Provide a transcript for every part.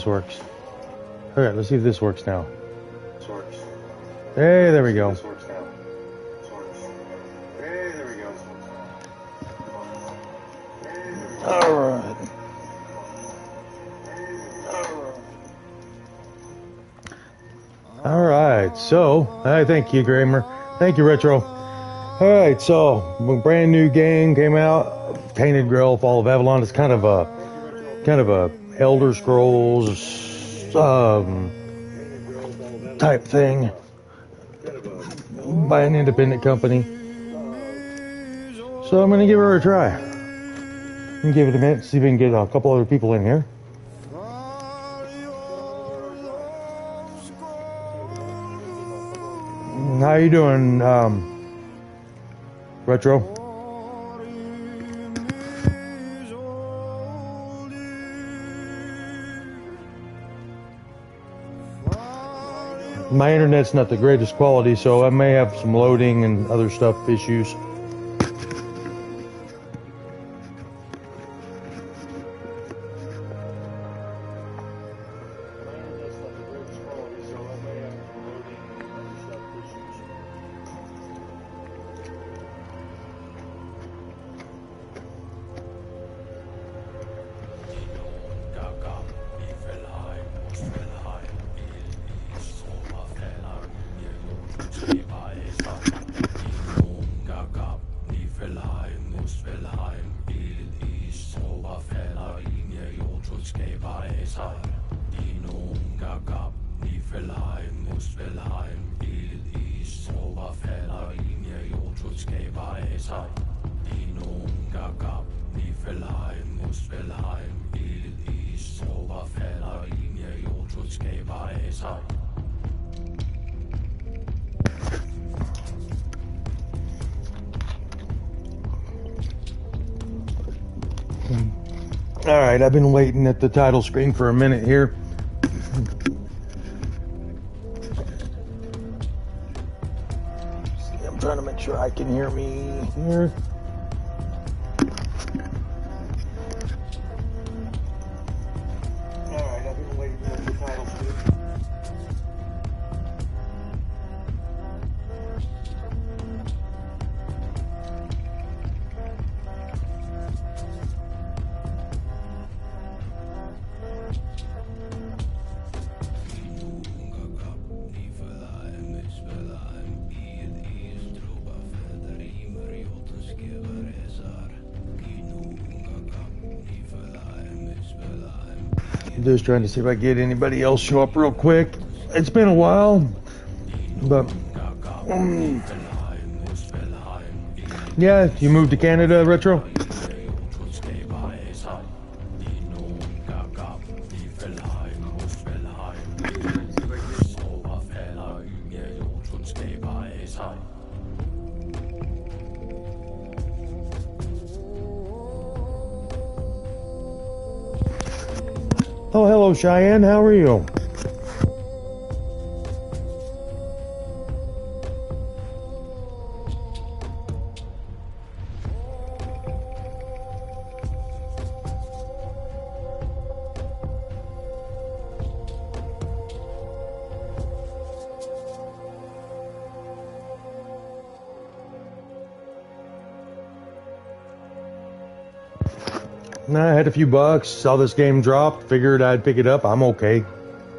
Works. All right, let's see if this works now. Hey, there we go. All right. All right. So, thank you, Kramer. Thank you, Retro. All right. So, a brand new game came out. Tainted Grail, Fall of Avalon. It's kind of a Elder Scrolls type thing by an independent company. So I'm going to give her a try. And give it a minute, see if we can get a couple other people in here. How you doing, Retro? My internet's not the greatest quality, so I may have some loading and other stuff issues. Alright, I've been waiting at the title screen for a minute here. I'm trying to make sure I can hear me here. Alright, I've been waiting at the title screen. Just trying to see if I get anybody else show up real quick. It's been a while, but yeah, you moved to Canada, Retro? Oh, hello, Cheyenne. How are you? I had a few bucks, saw this game drop, figured I'd pick it up. I'm okay.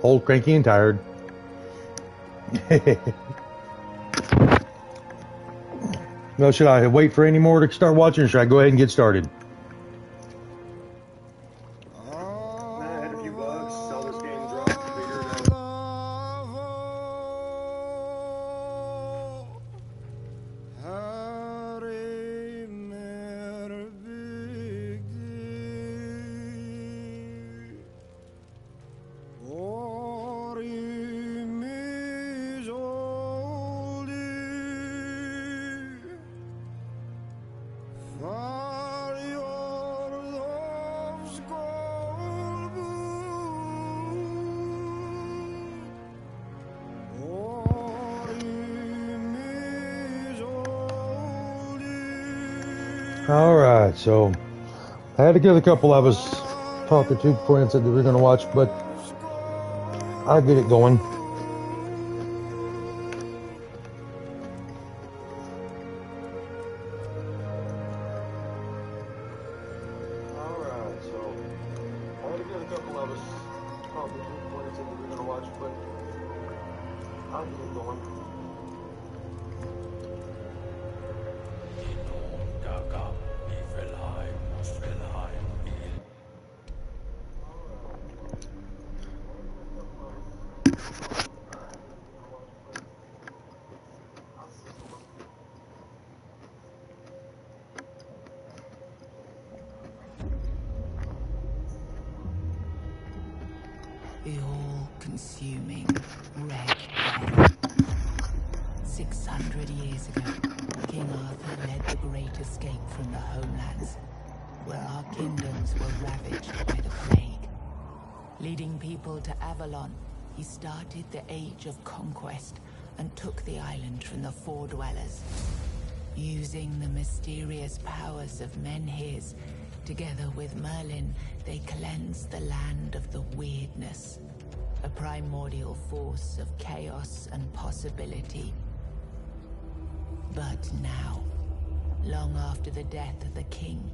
Old, cranky, and tired. Well, should I wait for any more to start watching, or should I go ahead and get started? I had a few bucks, saw this game drop, figured Alright, so I had to get a couple of us talking to before I said that we were going to watch, but I'll get it going. Alright, so I had to get a couple of us talking to before I said that we were going to watch, but I'll get it going. The all-consuming red death. 600 years ago, King Arthur led the great escape from the homelands, where our kingdoms were ravaged by the plague. Leading people to Avalon, he started the Age of Conquest and took the island from the Four-Dwellers. Using the mysterious powers of Menhirs, together with Merlin, they cleansed the land of the weirdness, a primordial force of chaos and possibility. But now, long after the death of the king,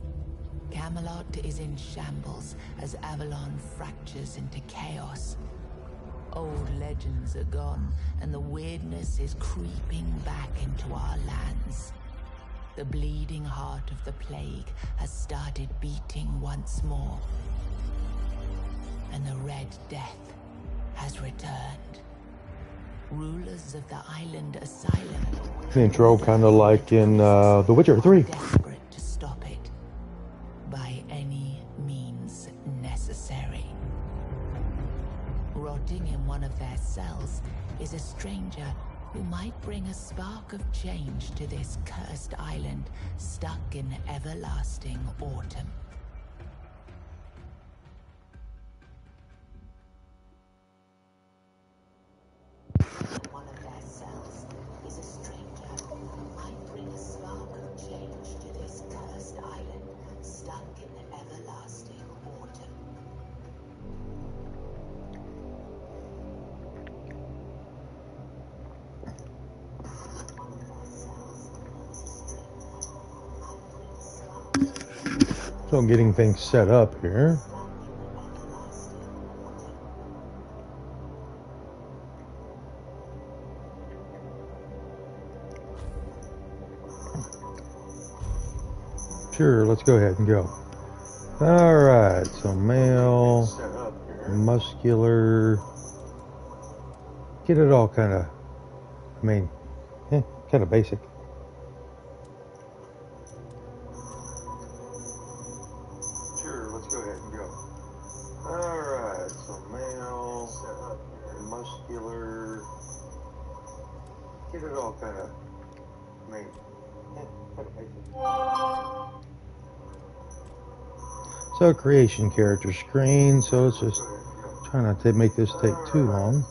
Camelot is in shambles as Avalon fractures into chaos. Old legends are gone, and the weirdness is creeping back into our lands. The bleeding heart of the plague has started beating once more. And the Red Death has returned. Rulers of the island asylum. Intro kind of like in The Witcher 3. Desperate to stop it by any means necessary. Rotting in one of their cells is a stranger who might bring a spark of change to this cursed island stuck in everlasting autumn. One of their cells is a stranger who might bring a spark of change to this cursed island stuck in everlasting autumn. So I'm getting things set up here. Sure, let's go ahead and go. Alright, so male, muscular, get it all kind of, kind of basic. Sure, let's go ahead and go. Alright, so male, muscular, get it all kind of, kind of basic. So creation character screen, so it's just Try not to make this take too long.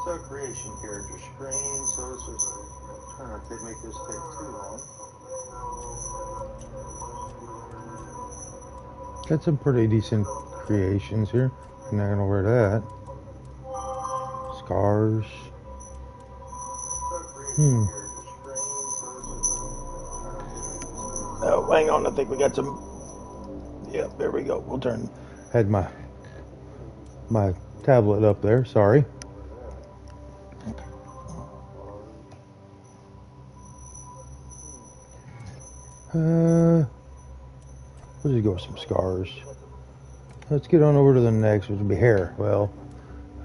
So creation character screen, so this is try not to make this take too long. Got some pretty decent creations here. I'm not gonna wear that. Scars. Oh, hang on. I think we got some. Yep, there we go. We'll turn. Had my tablet up there. Sorry. We'll just go with some scars. Let's get on over to the next, which will be hair. Well,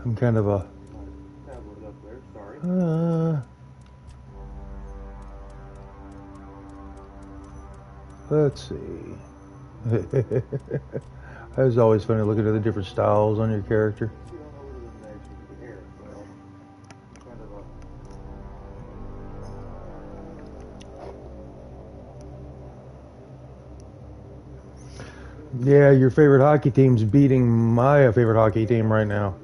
I'm kind of a. Let's see. It was always funny looking at the different styles on your character. Yeah, your favorite hockey team's beating my favorite hockey team right now.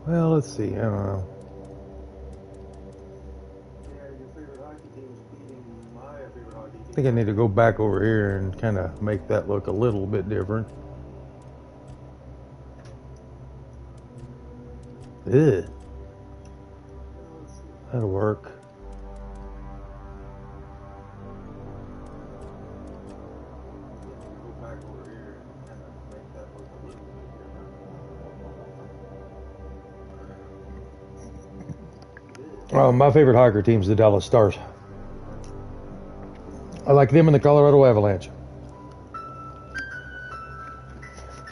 Well, let's see. I don't know. I think I need to go back over here and kind of make that look a little bit different. Ugh. That'll work. My favorite hockey team is the Dallas Stars. I like them in the Colorado Avalanche.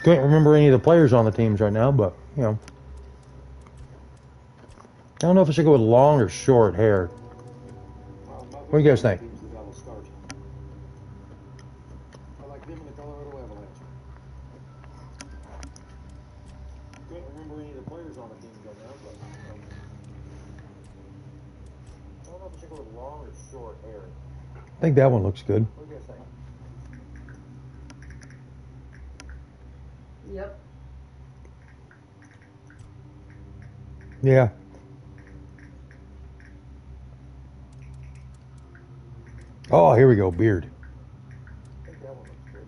Can't remember any of the players on the teams right now, but, you know. I don't know if I should go with long or short hair. What do you guys think? I like them in the Colorado Avalanche. Can't remember any of the players on the teams right now, but I don't know if I should go with long or short hair. I think that one looks good. What do you guys think? Yep. Yeah. Oh, here we go, beard. I think that one looks good.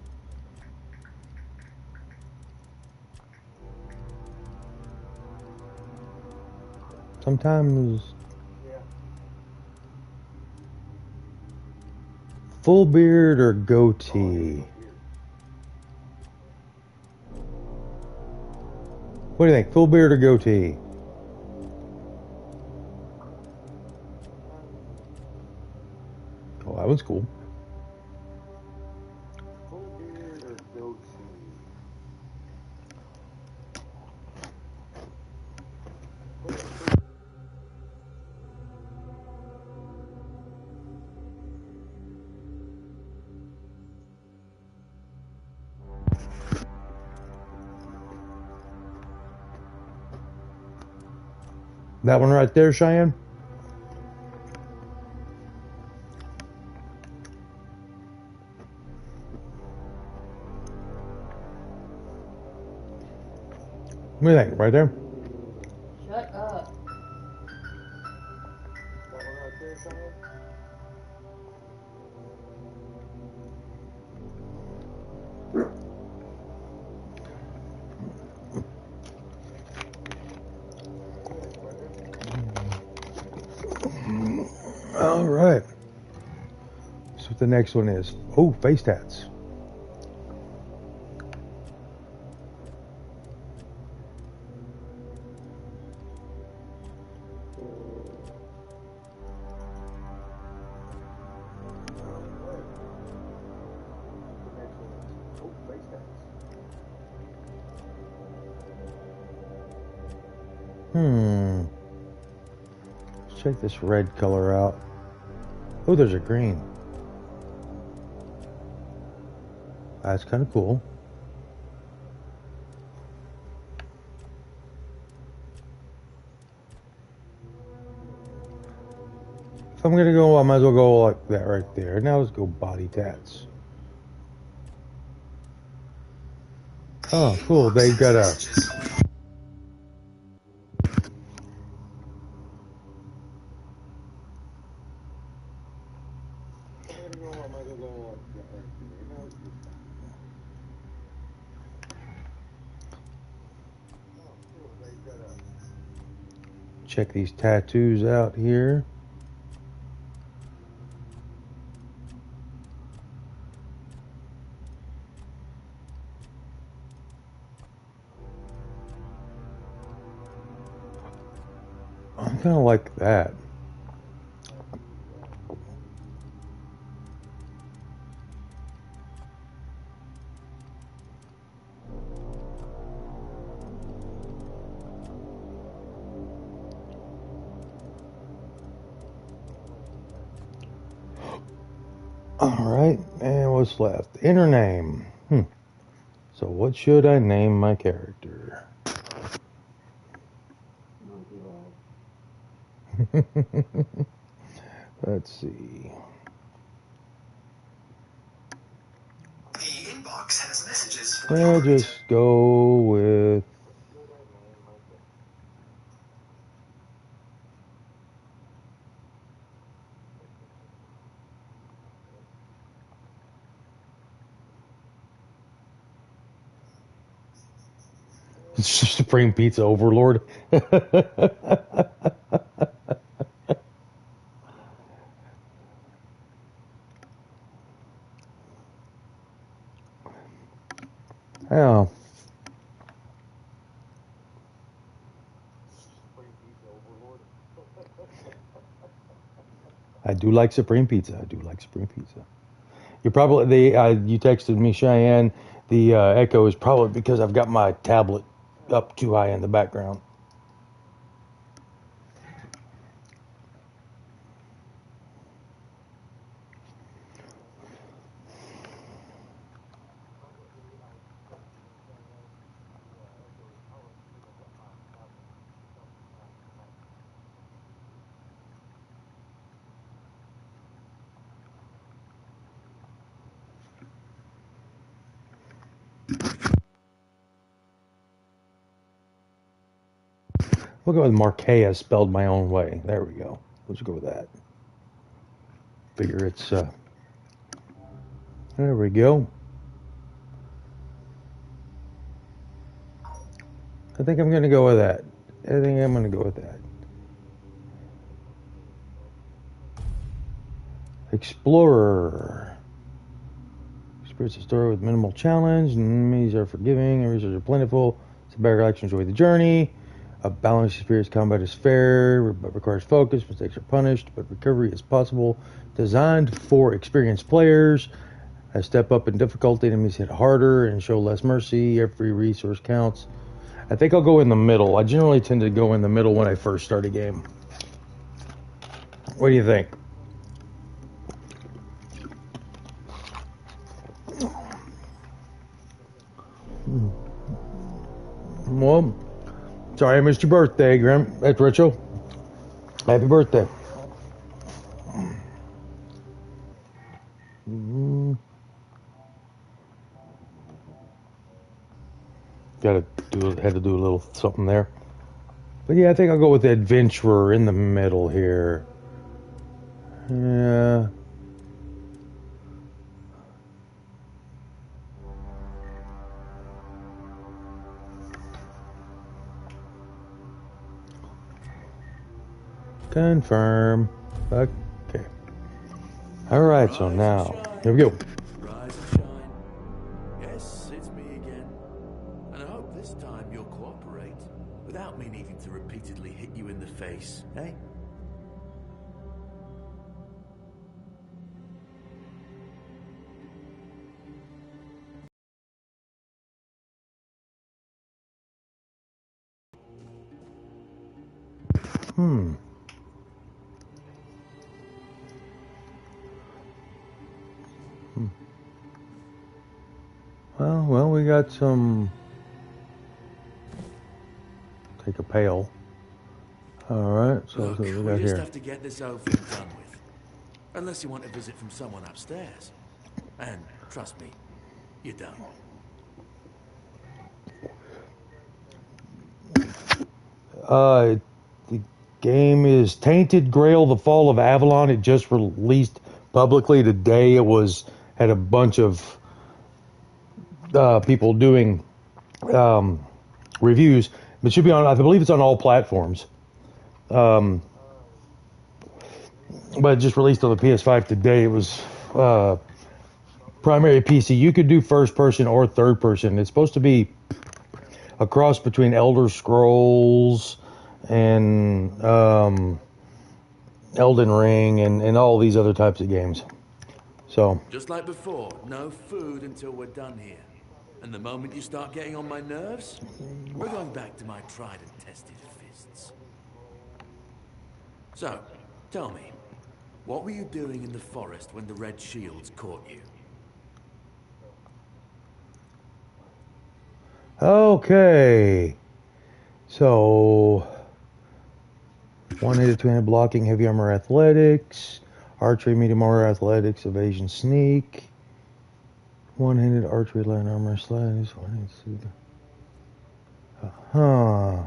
Sometimes Yeah. full beard or goatee. What do you think? Full beard or goatee? Oh, that was cool. Full beard or goatee? That one right there, Cheyenne? What do you think? Right there? Shut up. That one right there, Cheyenne? All right. So what the next one is. Oh, face tats. Let's check this red color out. Oh, there's a green. That's kind of cool. If I'm gonna go, I might as well go like that right there. Now let's go body tats. Oh, cool. They got a... Check these tattoos out here. I kind of like that. Alright, and what's left? Inner name. So what should I name my character? Let's see. The inbox has messages for I'll just go with... Supreme Pizza Overlord. Yeah. I do like Supreme Pizza. I do like Supreme Pizza. You probably you texted me, Cheyenne. The echo is probably because I've got my tablet up too high in the background. We'll go with Marquea spelled my own way. There we go. Let's go with that. Figure it's there we go. I think I'm gonna go with that. I think I'm gonna go with that. Explorer. Experience a story with minimal challenge. Enemies are forgiving. Resources are plentiful. It's a better action. Enjoy the journey. A balanced experience. Combat is fair, but requires focus. Mistakes are punished, but recovery is possible. Designed for experienced players. A step up in difficulty. Enemies hit harder and show less mercy. Every resource counts. I think I'll go in the middle. I generally tend to go in the middle when I first start a game. What do you think? Well, sorry I missed your birthday, Grim. That's Rachel. Happy birthday. Had to do a little something there. But yeah, I think I'll go with the adventurer in the middle here. Yeah. Confirm. Okay. All right, so now here we go. Rise and shine. Yes, it's me again. And I hope this time you'll cooperate without me needing to repeatedly hit you in the face, eh? Well, we got some. Take a pail. Alright, so Look, that's what we we got just here. have to get this over and done with. Unless you want a visit from someone upstairs. And trust me, you don't. The game is Tainted Grail: The Fall of Avalon. It just released publicly today. It had a bunch of people doing reviews. It should be on. I believe it's on all platforms. But it just released on the PS5 today. It was primary PC. You could do first person or third person. It's supposed to be a cross between Elder Scrolls and Elden Ring and all these other types of games. So Just like before, no food until we're done here. And the moment you start getting on my nerves, we're going back to my tried and tested fists. So, tell me, what were you doing in the forest when the Red Shields caught you? okay, so one-handed, two-handed blocking, heavy armor, athletics, archery, medium armor, athletics, evasion, sneak, one-handed archery, light armor, slides, one-handed. Huh.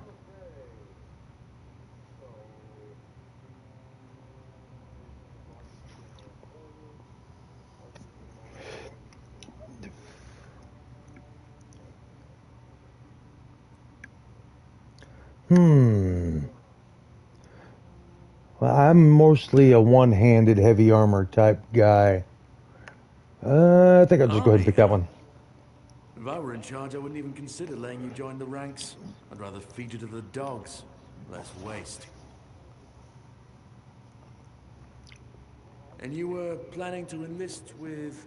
Well, I'm mostly a one-handed heavy armor type guy. I think I'll just go ahead and pick that one. If I were in charge, I wouldn't even consider letting you join the ranks. I'd rather feed you to the dogs. Less waste. And you were planning to enlist with...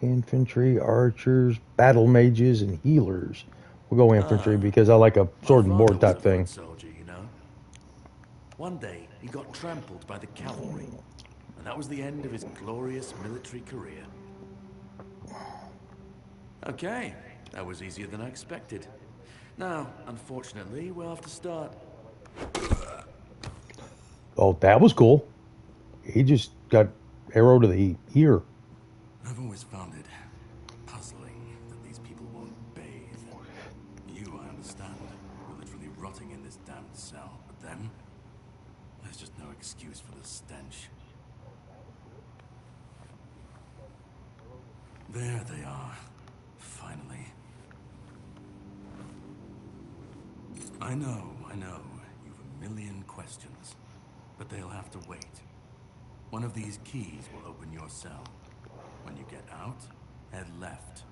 Infantry, archers, battle mages, and healers. We'll go infantry because I like a sword and board type thing. Soldier, you know. One day, he got trampled by the cavalry. And that was the end of his glorious military career. Okay, that was easier than I expected. Now, unfortunately, we'll have to start. Oh, that was cool. He just got arrow to the ear. I've always found it puzzling that these people won't bathe. You, I understand, were literally rotting in this damned cell. But them, there's just no excuse for the stench. There they are, finally. I know, you've a million questions, but they'll have to wait. One of these keys will open your cell. When you get out, head left.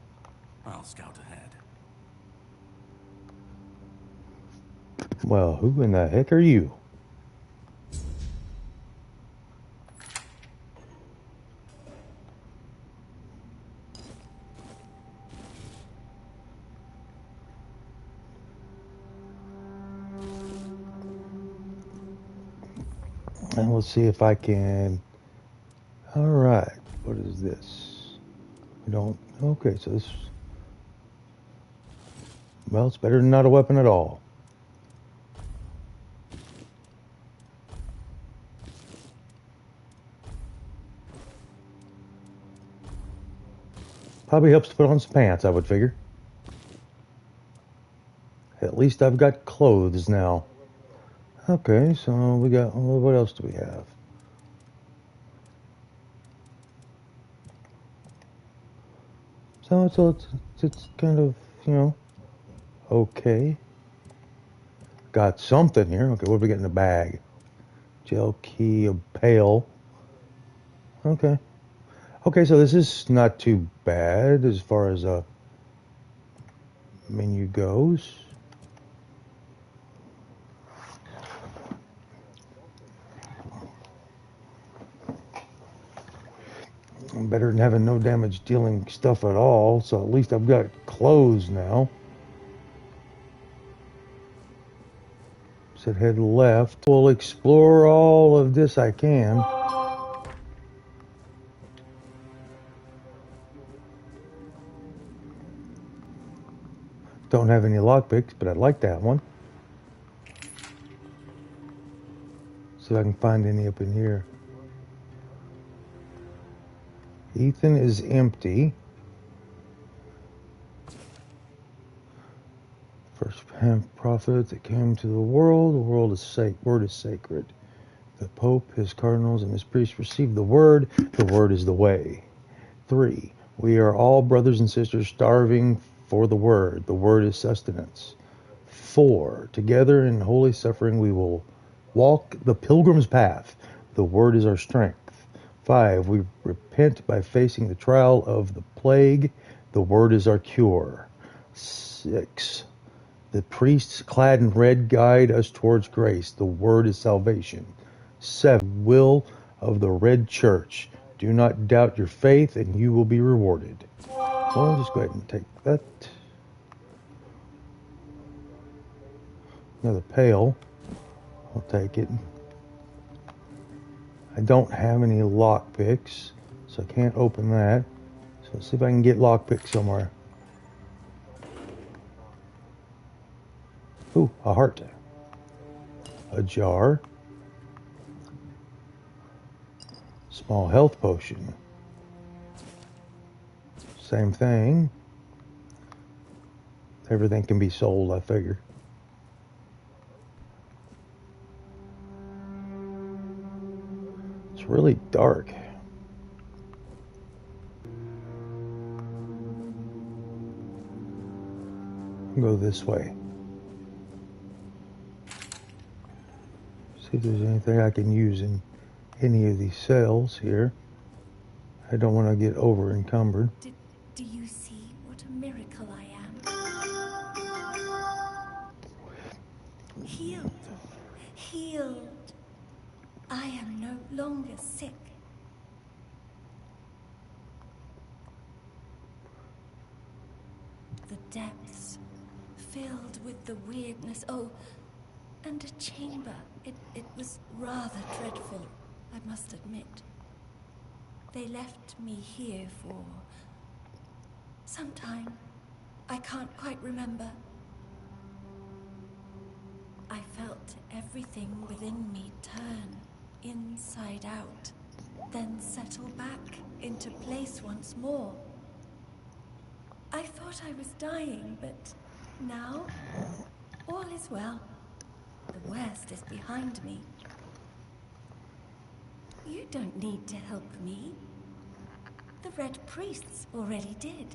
I'll scout ahead. Well, who in the heck are you? And let's see if I can. All right, what is this? We don't. Okay, so this. Well, it's better than not a weapon at all. Probably helps to put on some pants, I would figure. At least I've got clothes now. Okay, so we got, well, what else do we have? So it's kind of, you know, okay. Got something here. Okay, what do we get in the bag? Gel key, a pail. Okay. Okay, so this is not too bad as far as a menu goes. Better than having no damage dealing stuff at all, so at least I've got clothes now. Said head left. We'll explore all of this I can. Don't have any lockpicks, but I like that one. See if I can find any up in here. Ethan is empty. First prophet that came to the world. The word is sacred. The Pope, his cardinals, and his priests received the word. The word is the way. 3. We are all brothers and sisters starving for the word. The word is sustenance. 4. Together in holy suffering we will walk the pilgrim's path. The word is our strength. 5. We repent by facing the trial of the plague. The word is our cure. 6. The priests clad in red guide us towards grace. The word is salvation. 7. Will of the red church. Do not doubt your faith and you will be rewarded. So I'll just go ahead and take that. Another pail. I'll take it. I don't have any lock picks, so I can't open that. So let's see if I can get lock picks somewhere. Ooh, a heart. A jar. Small health potion. Same thing. Everything can be sold, I figure. It's really dark. I'll go this way. See if there's anything I can use in any of these cells here. I don't want to get over encumbered. Do you see what a miracle I am? Healed. Healed. I am no longer sick. The depths filled with the weirdness. Oh, and a chamber. It was rather dreadful, I must admit. They left me here for some time. I can't quite remember. I felt everything within me turn inside out, then settle back into place once more. I thought I was dying, but now all is well. The worst is behind me. You don't need to help me. The Red Priests already did.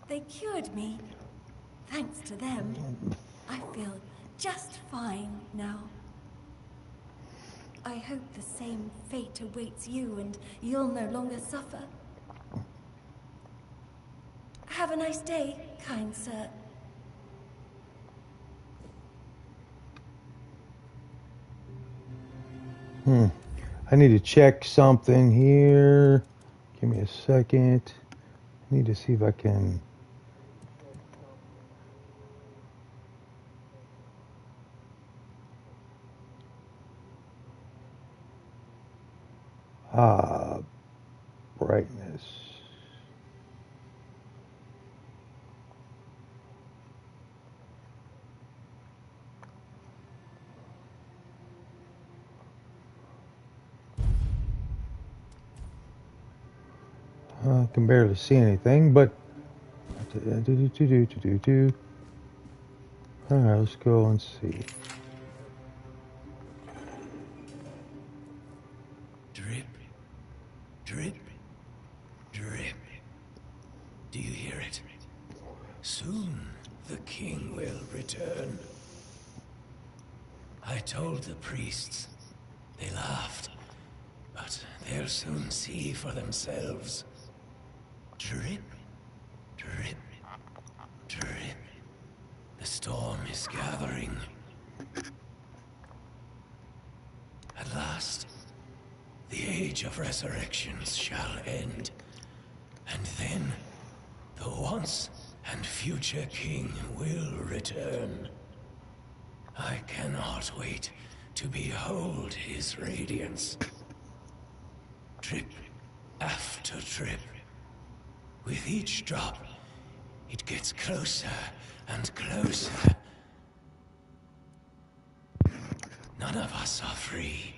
They cured me. Thanks to them, I feel just fine now. I hope the same fate awaits you and you'll no longer suffer. Have a nice day, kind sir. I need to check something here. Give me a second. I need to see if I can... brightness. I can barely see anything, but all right, let's go and see. Drip, drip, drip. Do you hear it? Soon the king will return. I told the priests. They laughed. But they'll soon see for themselves. Drip, drip, drip. The storm is gathering. At last, the age of resurrections shall end. And then, the once and future king will return. I cannot wait to behold his radiance. Drip after drip. With each drop, It gets closer and closer. None of us are free.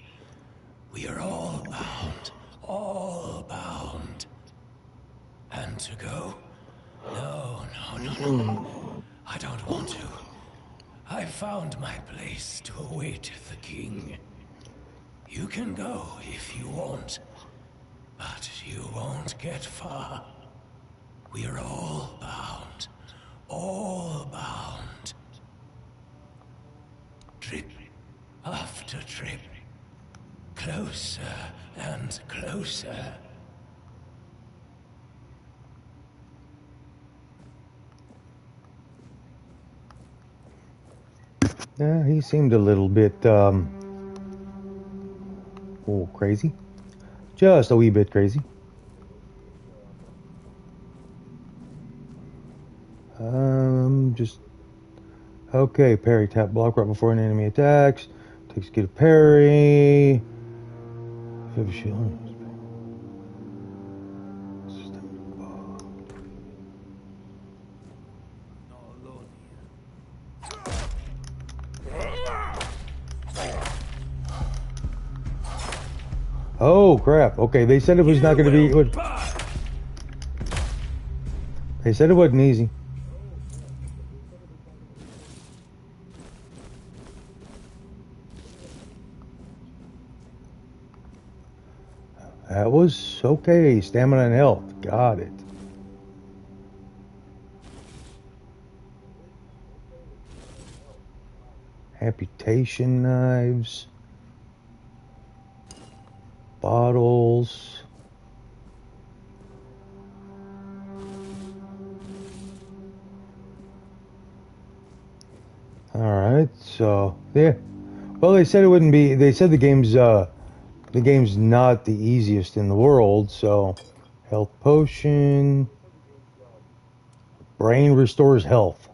We are all bound. All bound. And to go? No, no, no, no. I don't want to. I found my place to await the king. You can go if you want, but you won't get far. We're all bound. All bound. Trip after trip. Closer and closer. Yeah, he seemed a little bit, crazy. Just a wee bit crazy. Just... Okay, parry, tap, block right before an enemy attacks. Takes get a parry. Oh crap! Okay, they said it was not going to be. They said it wasn't easy. That was okay. Stamina and health. Got it. Amputation knives. Bottles. Alright, so yeah. Well, they said it wouldn't be. They said the game's not the easiest in the world, so health potion. Brain restores health.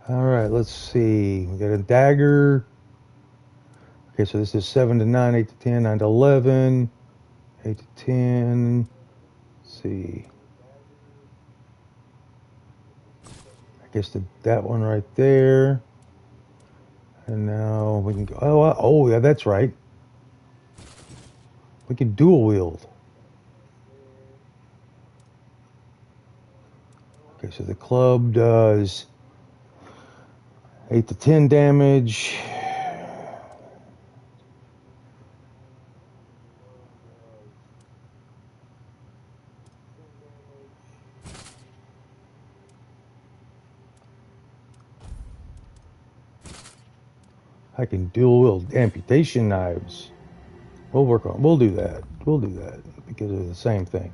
Alright, let's see. We got a dagger. Okay, so this is 7 to 9, 8 to 10, 9 to 11, 8 to 10. Let's see. I guess that one right there. And now we can go. Oh, yeah, that's right. We can dual wield. Okay, so the club does 8 to 10 damage. I can dual wield amputation knives. We'll do that. We'll do that because of the same thing.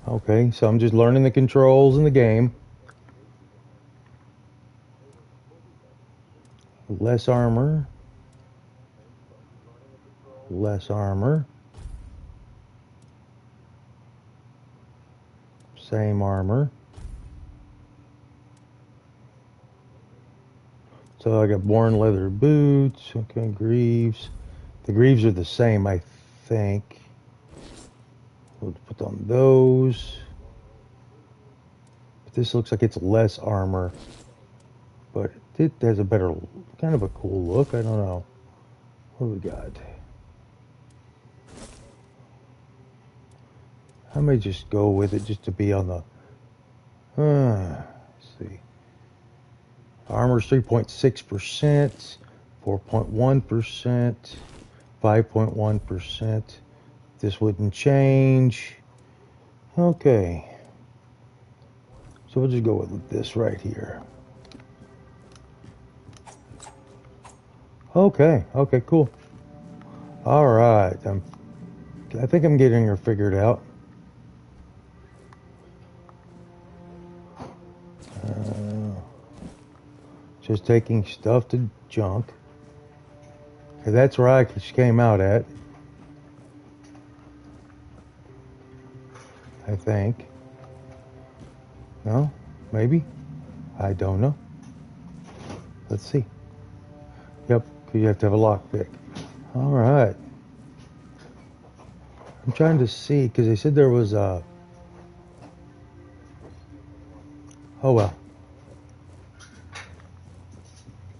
Okay, so I'm just learning the controls in the game. Less armor. Less armor. Same armor. So I got worn leather boots. Okay, greaves. The greaves are the same, I think. We'll put on those. But this looks like it's less armor. But it has a better, kind of a cool look. I don't know. What do we got? I may just go with it just to be on the... let's see. Armor's 3.6%, 4.1%, 5.1%. This wouldn't change. Okay. So we'll just go with this right here. Okay, cool. All right. I think I'm getting her figured out. Just taking stuff to junk. Okay, that's where I came out at. I think. No? Maybe? I don't know. Let's see. Yep, because you have to have a lockpick. All right. I'm trying to see, because they said there was a... Oh, well.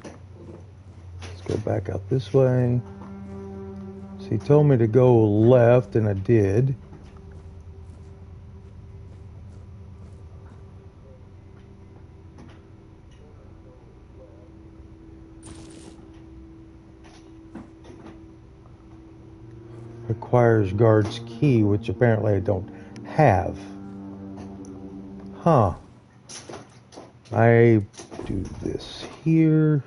Let's go back out this way. So he told me to go left, and I did. Requires guard's key, which apparently I don't have. Huh. I do this here.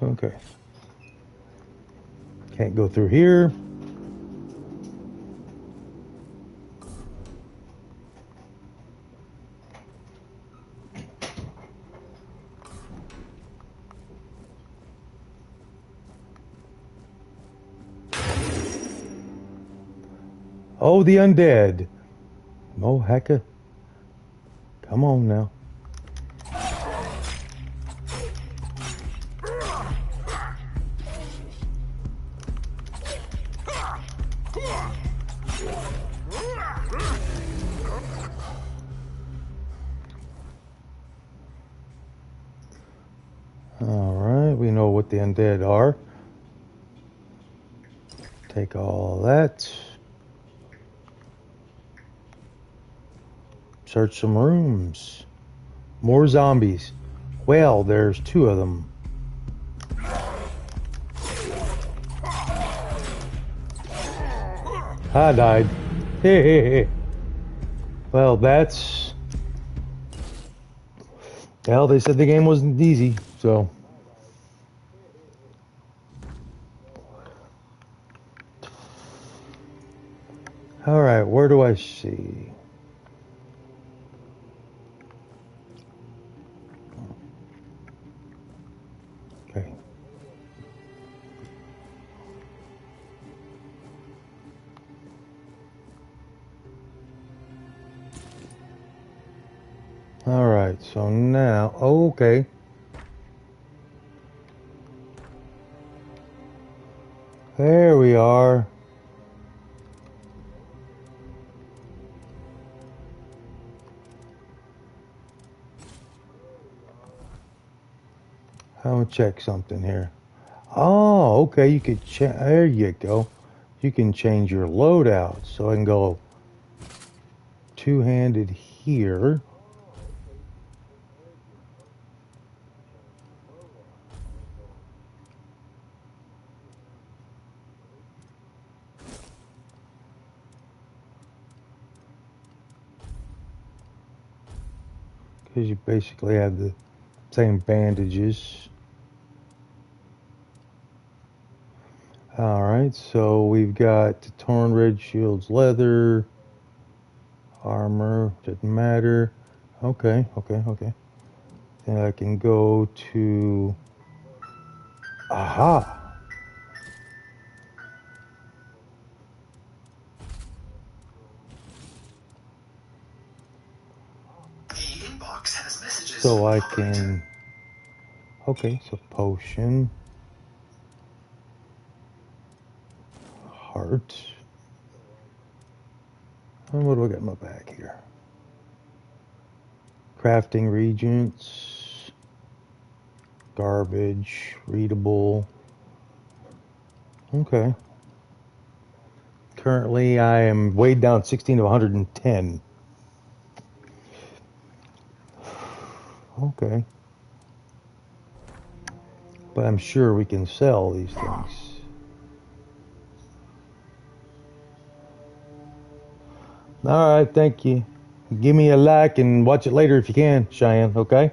Okay. Can't go through here. Oh, the undead. Oh, hecka. Come on now. All right, we know what the undead are. Take all that. Search some rooms. More zombies. Well, there's 2 of them. I died. Well, that's... Well, they said the game wasn't easy, so... Alright, where do I see? Okay. Alright, so now... Oh, okay. There we are. I'm gonna check something here. Oh, okay, you could there you go. You can change your loadout. So I can go 2-handed here. Because you basically have the same bandages. Alright, so we've got torn red shields, leather, armor, doesn't matter. Okay. Then I can go to... Aha! So I can... Okay, so potion. Heart. And what do I got in my bag here? Crafting regents. Garbage. Readable. Okay. Currently I am weighed down 16 of 110. Okay. But I'm sure we can sell these things. Alright, thank you. Give me a like and watch it later if you can, Cheyenne, okay?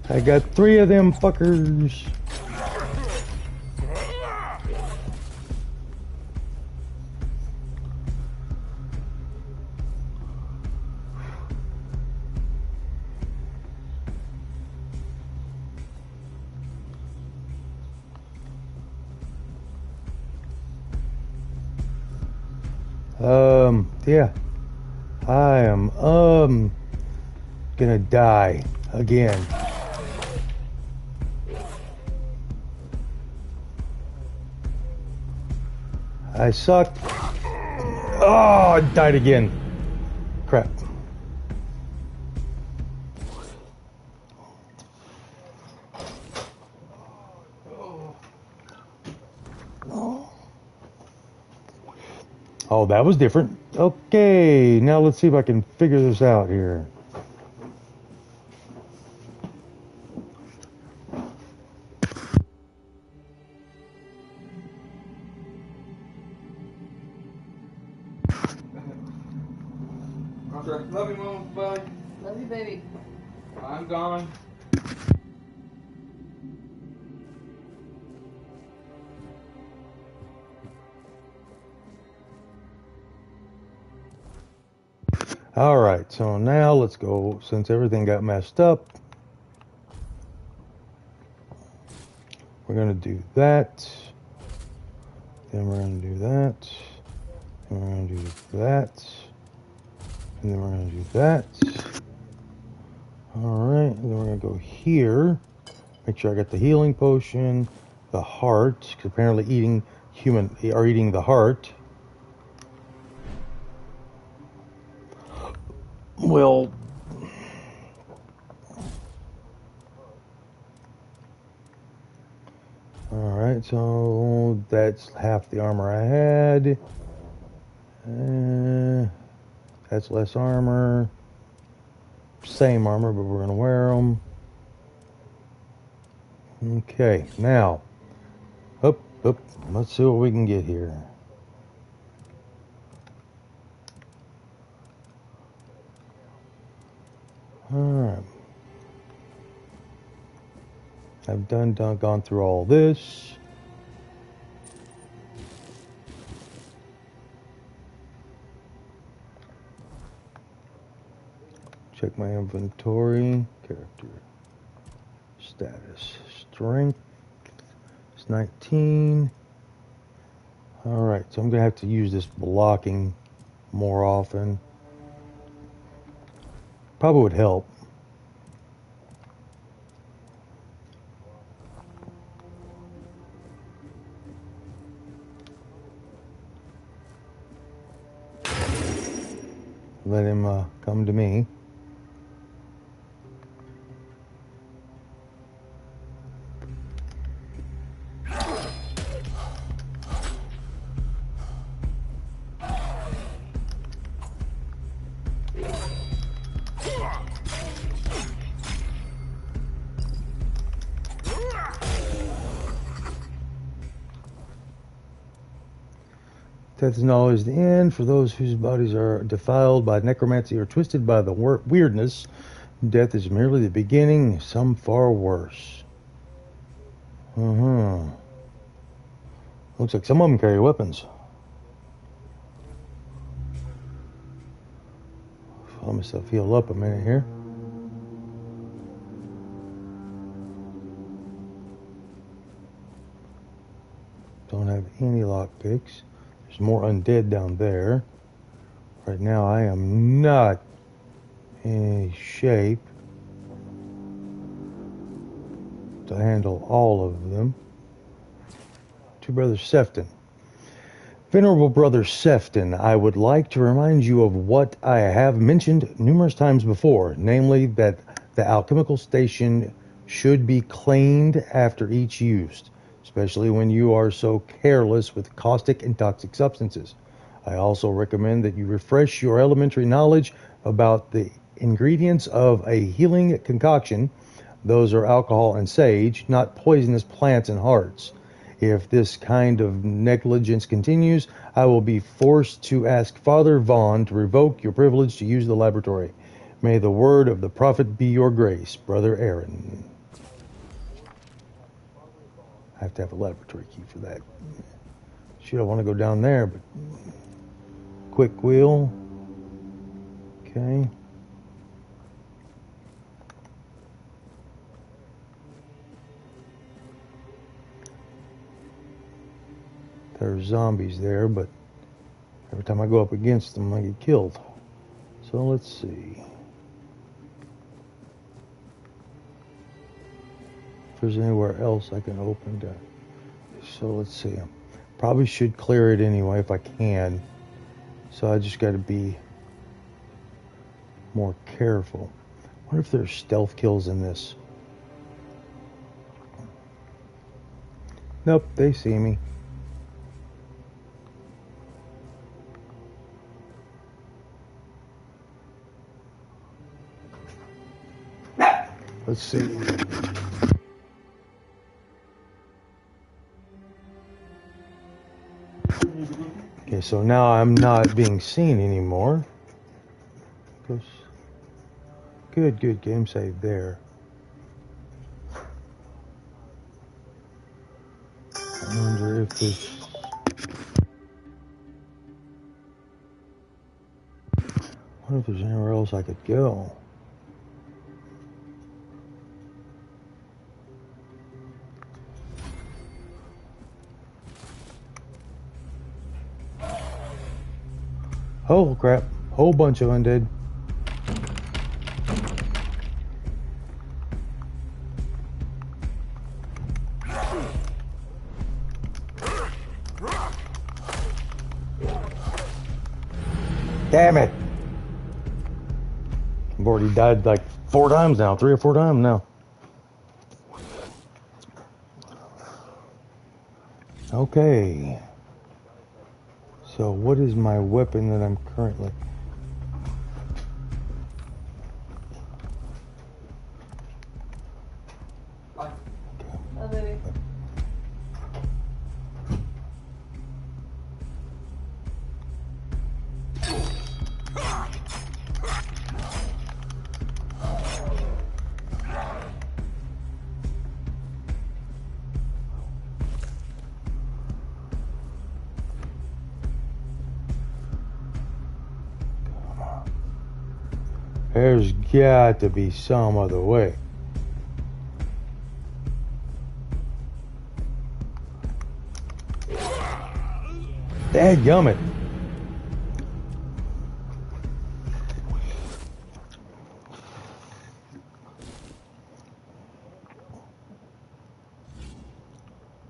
I got 3 of them fuckers. Yeah. I am, gonna die again. I suck. Oh, I died again. Crap. Oh, that was different. Okay, now let's see if I can figure this out here. Love you, Mama. Bye. Love you, baby. I'm gone. All right, so now let's go, since everything got messed up, we're going to do that, then we're going to do that, then we're going to do that, and then we're going to do that. All right, and then we're going to go here, make sure I got the healing potion, the heart, because apparently eating the heart will Alright, so that's half the armor I had. That's less armor. Same armor, but we're going to wear them. Okay, now, up. Let's see what we can get here. Alright. I've gone through all this. Check my inventory. Character. Status. Strength. It's 19. Alright, so I'm going to have to use this blocking more often. Probably would help. Let him come to me. Death is not always the end. For those whose bodies are defiled by necromancy or twisted by the weirdness, death is merely the beginning, some far worse. Looks like some of them carry weapons. I'll myself heal up a minute here. Don't have any lockpicks. There's more undead down there. Right now I am not in any shape to handle all of them. To Brother Sefton. Venerable Brother Sefton, I would like to remind you of what I have mentioned numerous times before, namely that the alchemical station should be cleaned after each use, especially when you are so careless with caustic and toxic substances. I also recommend that you refresh your elementary knowledge about the ingredients of a healing concoction. Those are alcohol and sage, not poisonous plants and hearts. If this kind of negligence continues, I will be forced to ask Father Vaughn to revoke your privilege to use the laboratory. May the word of the prophet be your grace, Brother Aaron. I have to have a laboratory key for that. Shoot, I want to go down there, but quick wheel. Okay. There's zombies there, but every time I go up against them, I get killed. So let's see. If there's anywhere else I can open to. So let's see. Probably should clear it anyway if I can. So I just got to be more careful. I wonder if there's stealth kills in this. Nope, they see me. Let's see. Okay, so now I'm not being seen anymore. Good game save there. I wonder if this. I wonder if there's anywhere else I could go. Oh crap, whole bunch of undead. Damn it! I've already died like 4 times now, 3 or 4 times now. Okay. So what is my weapon that I'm currently... Oh, baby. There's got to be some other way. Dadgummit.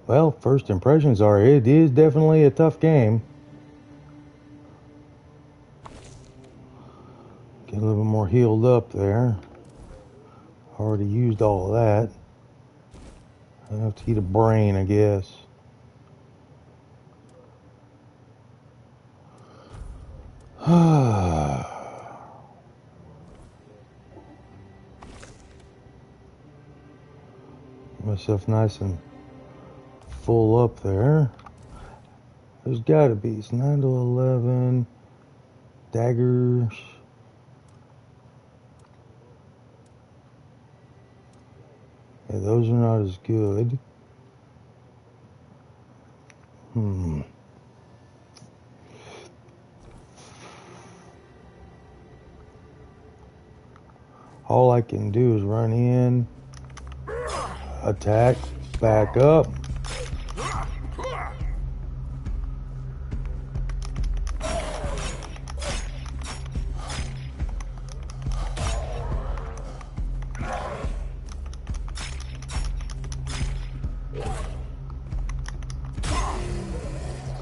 Well, first impressions are it is definitely a tough game. Get a little bit more healed up there. Already used all of that. I have to eat a brain, I guess. Myself nice and full up there. There's got to be. It's 9 to 11. Daggers. Yeah, those are not as good. All I can do is run in, attack, back up.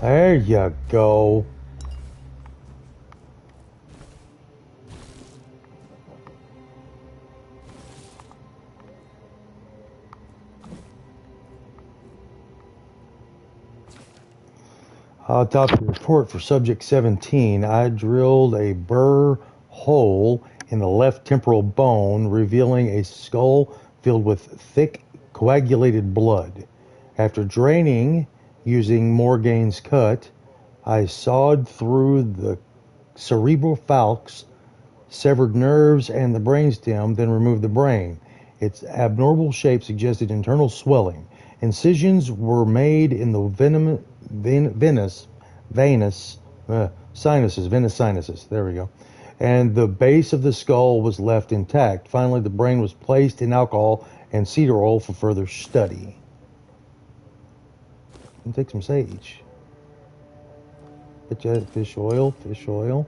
There you go. Autopsy report for subject 17. I drilled a burr hole in the left temporal bone, revealing a skull filled with thick, coagulated blood. After draining using Morgane's cut, I sawed through the cerebral falx, severed nerves and the brainstem, then removed the brain. Its abnormal shape suggested internal swelling. Incisions were made in the venous sinuses. There we go. And the base of the skull was left intact. Finally, the brain was placed in alcohol and cedar oil for further study. And take some sage. Fish oil, fish oil.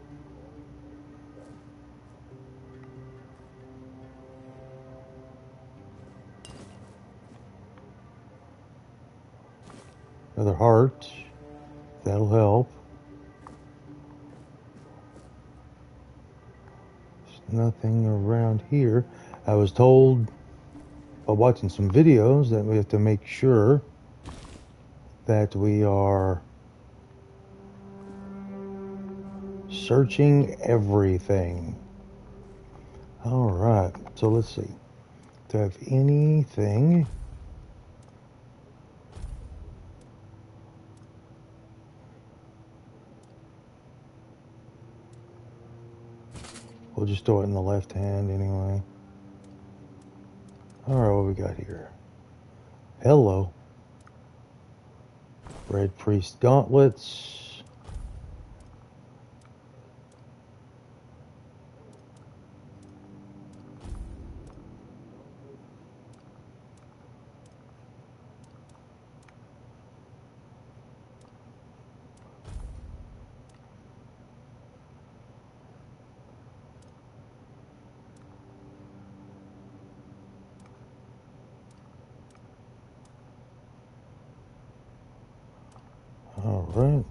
Another heart. That'll help. There's nothing around here. I was told by watching some videos that we have to make sure that we are searching everything. Alright, so let's see. Do I have anything? We'll just throw it in the left hand anyway. Alright, what we got here? Hello. Red Priest gauntlets. All right.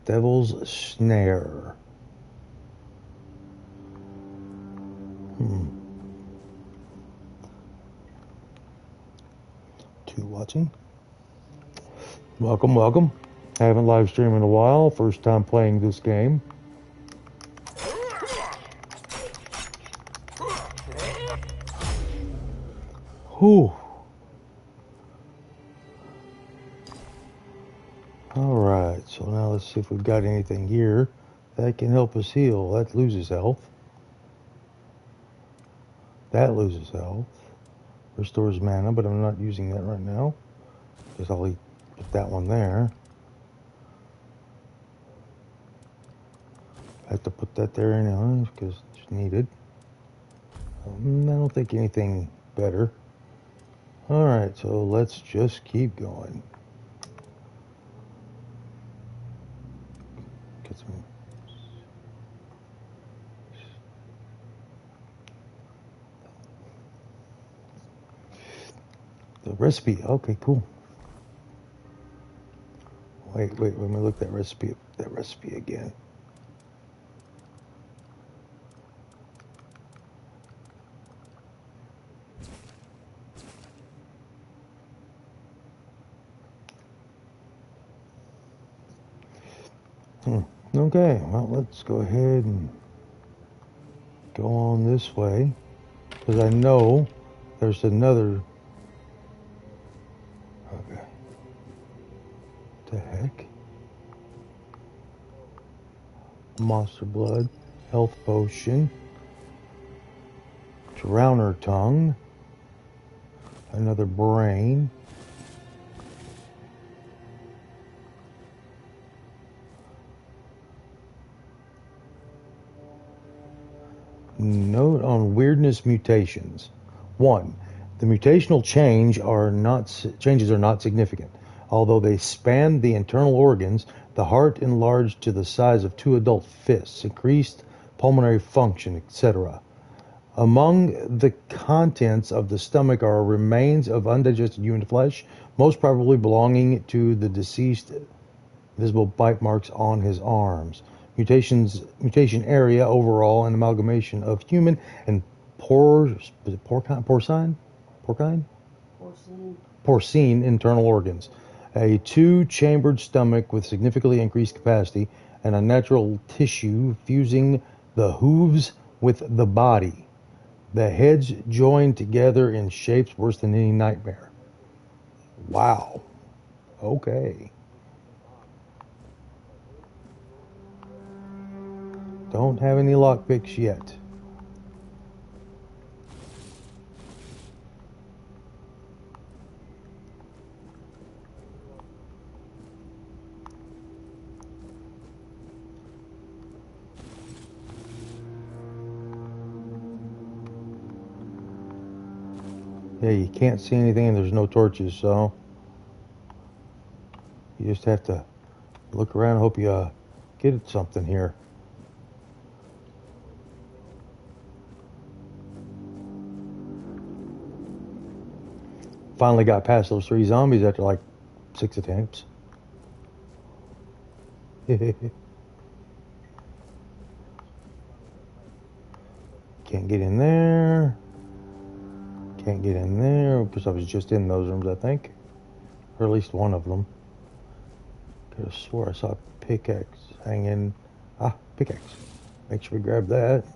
Devil's Snare. To watching. Welcome, welcome. I haven't live streamed in a while. First time playing this game. Whew. Alright, so now let's see if we've got anything here that can help us heal. That loses health. That loses health. Restores mana, but I'm not using that right now. Because I'll put that one there. I have to put that there anyway, because it's needed. I don't think anything better. Alright, so let's just keep going. Get some... The recipe, okay, cool. Wait, let me look that recipe again. Okay, well, let's go ahead and go on this way, because I know there's another. Okay. What the heck? Monster blood, health potion, drowner tongue, another brain. Note on weirdness mutations. 1. The mutational changes are not significant. Although they span the internal organs, the heart enlarged to the size of 2 adult fists, increased pulmonary function, etc. Among the contents of the stomach are remains of undigested human flesh, most probably belonging to the deceased, visible bite marks on his arms. Mutation area overall an amalgamation of human and porcine internal organs. A 2-chambered stomach with significantly increased capacity, and a natural tissue fusing the hooves with the body. The heads joined together in shapes worse than any nightmare. Wow. Okay. Don't have any lockpicks yet. Yeah, you can't see anything and there's no torches, so you just have to look around and hope you get something here. Finally got past those 3 zombies after like 6 attempts. Can't get in there. Can't get in there because I was just in those rooms, I think. Or at least one of them. Could have swore I saw a pickaxe hanging. Ah, pickaxe. Make sure we grab that.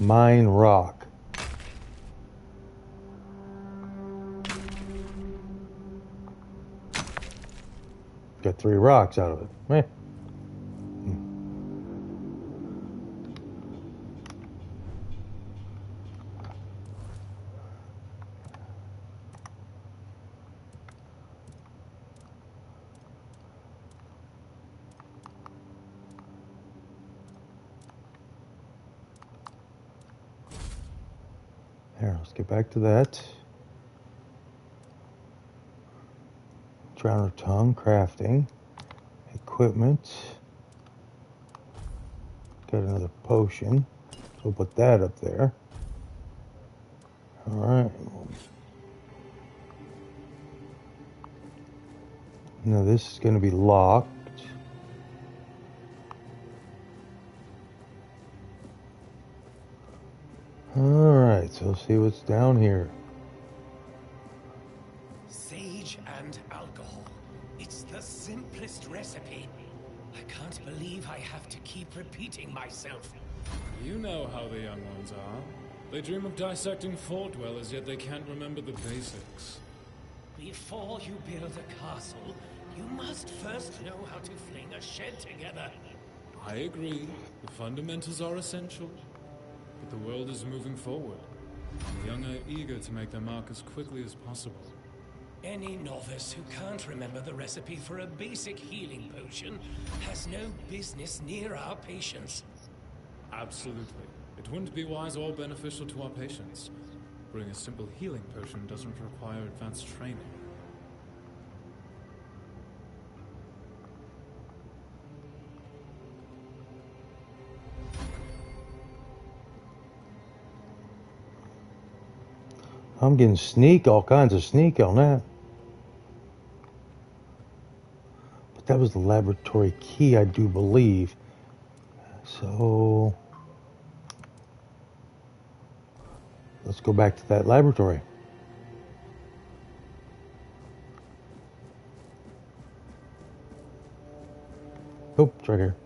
Mine rock. Got 3 rocks out of it. Eh. Here, let's get back to that. Drowner tongue, crafting, equipment. Got another potion. So we'll put that up there. Alright. Now this is going to be locked. Alright, so let's see what's down here. Sage and alcohol. It's the simplest recipe. I can't believe I have to keep repeating myself. You know how the young ones are. They dream of dissecting fort dwellers, yet they can't remember the basics. Before you build a castle, you must first know how to fling a shed together. I agree. The fundamentals are essential. But the world is moving forward. The young are eager to make their mark as quickly as possible. Any novice who can't remember the recipe for a basic healing potion has no business near our patients. Absolutely. It wouldn't be wise or beneficial to our patients. Brewing a simple healing potion doesn't require advanced training. I'm getting sneak, all kinds of sneak on that. But that was the laboratory key, I do believe. So let's go back to that laboratory. Oh, it's right here.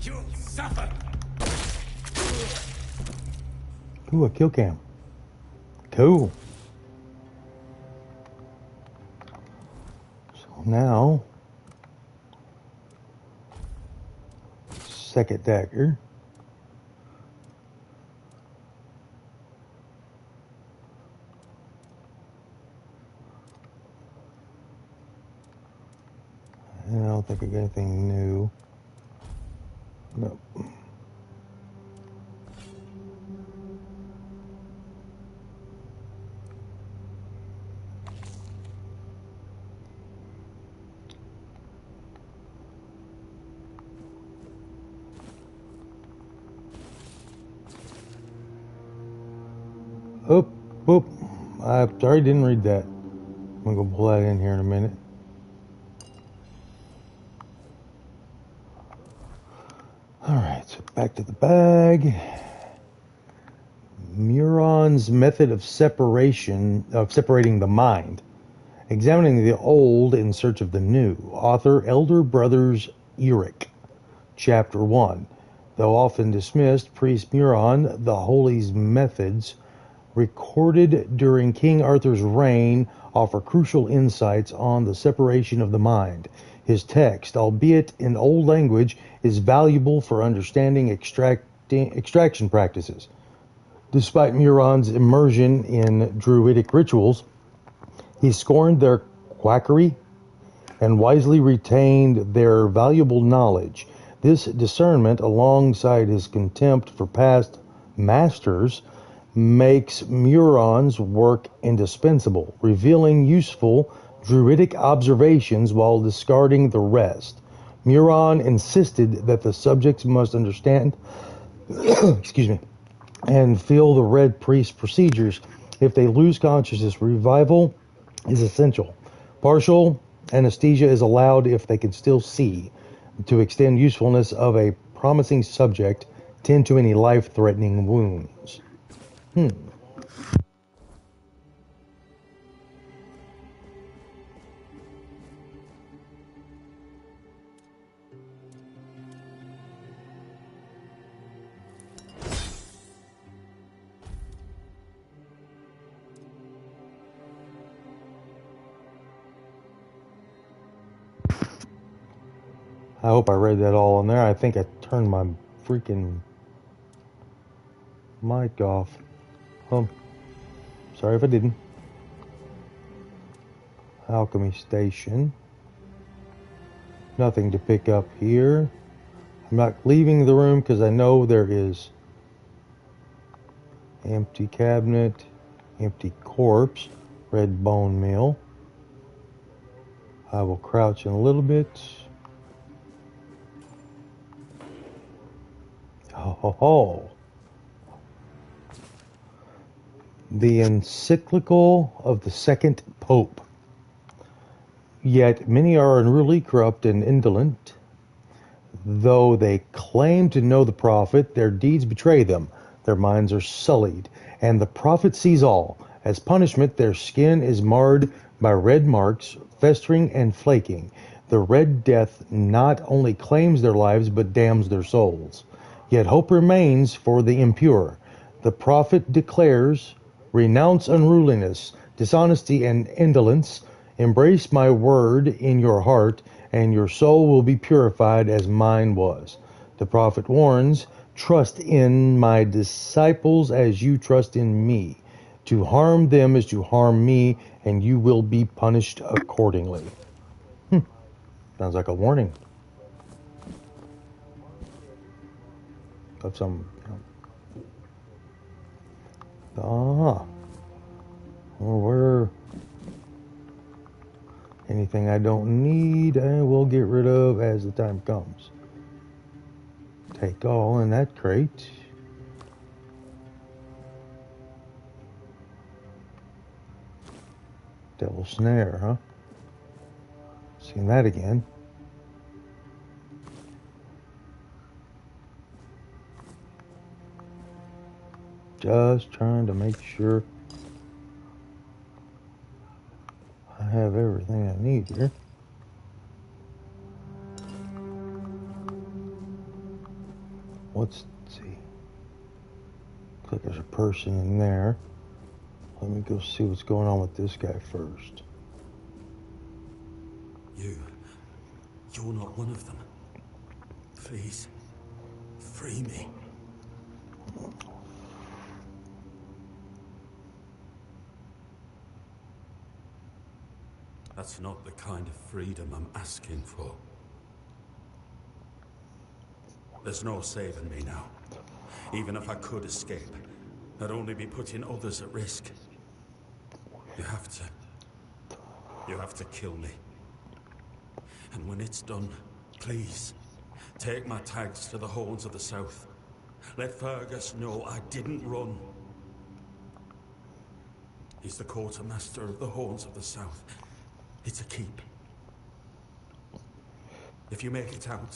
You'll suffer! Ooh, a kill cam. Cool. So now, second dagger. And I don't think I got anything new. Nope. Oh, whoop. I sorry, didn't read that. I'm gonna go pull that in here in a minute. Alright, so back to the bag. Muron's method of separating the mind. Examining the old in search of the new. Author Elder Brothers Eric. Chapter 1. Though often dismissed, Priest Muron, the Holy's methods, recorded during King Arthur's reign, offer crucial insights on the separation of the mind. His text, albeit in old language, is valuable for understanding extraction practices. Despite Muron's immersion in druidic rituals, he scorned their quackery and wisely retained their valuable knowledge. This discernment, alongside his contempt for past masters, makes Muron's work indispensable, revealing useful druidic observations while discarding the rest. Muron insisted that the subjects must understand excuse me, and feel the Red Priest procedures. If they lose consciousness, revival is essential. Partial anesthesia is allowed if they can still see. To extend usefulness of a promising subject, tend to any life-threatening wounds. I hope I read that all in there. I think I turned my freaking mic off. Sorry if I didn't. Alchemy Station. Nothing to pick up here. I'm not leaving the room because I know there is empty cabinet, empty corpse, red bone meal. I will crouch in a little bit. Oh. The encyclical of the second pope. Yet many are unruly, corrupt, and indolent. Though they claim to know the prophet, their deeds betray them. Their minds are sullied, and the prophet sees all. As punishment, their skin is marred by red marks, festering and flaking. The Red Death not only claims their lives, but damns their souls. Yet hope remains for the impure. The prophet declares, renounce unruliness, dishonesty, and indolence. Embrace my word in your heart, and your soul will be purified as mine was. The prophet warns, trust in my disciples as you trust in me. To harm them is to harm me, and you will be punished accordingly. Sounds like a warning of some... Where... Anything I don't need, I will get rid of as the time comes. Take all in that crate. Devil snare, huh? Seen that again. Just trying to make sure I have everything I need here. Let's see. Looks like there's a person in there. Let me go see what's going on with this guy first. You're not one of them. Please, free me. That's not the kind of freedom I'm asking for. There's no saving me now. Even if I could escape, I'd only be putting others at risk. You have to kill me. And when it's done, please, take my tags to the Horns of the South. Let Fergus know I didn't run. He's the quartermaster of the Horns of the South. It's a keep. If you make it out,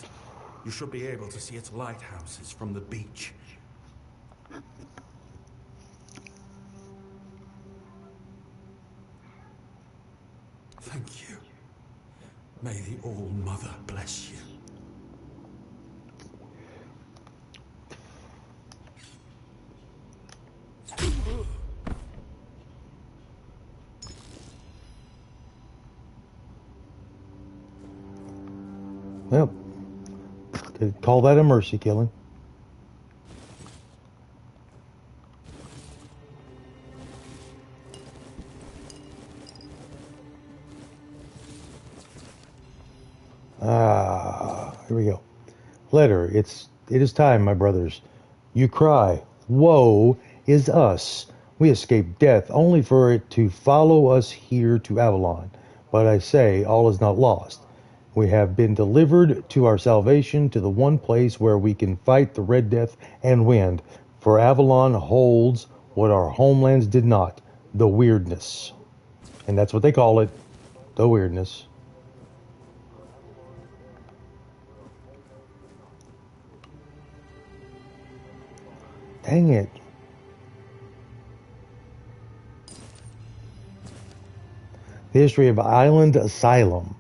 you should be able to see its lighthouses from the beach. Thank you. May the All-Mother bless you. Well, could call that a mercy killing. Here we go. Letter. It is time, my brothers. You cry, woe is us. We escaped death only for it to follow us here to Avalon. But I say, all is not lost. We have been delivered to our salvation, to the one place where we can fight the Red Death and win. For Avalon holds what our homelands did not, the weirdness. And that's what they call it, the weirdness. Dang it. The history of Island Asylum.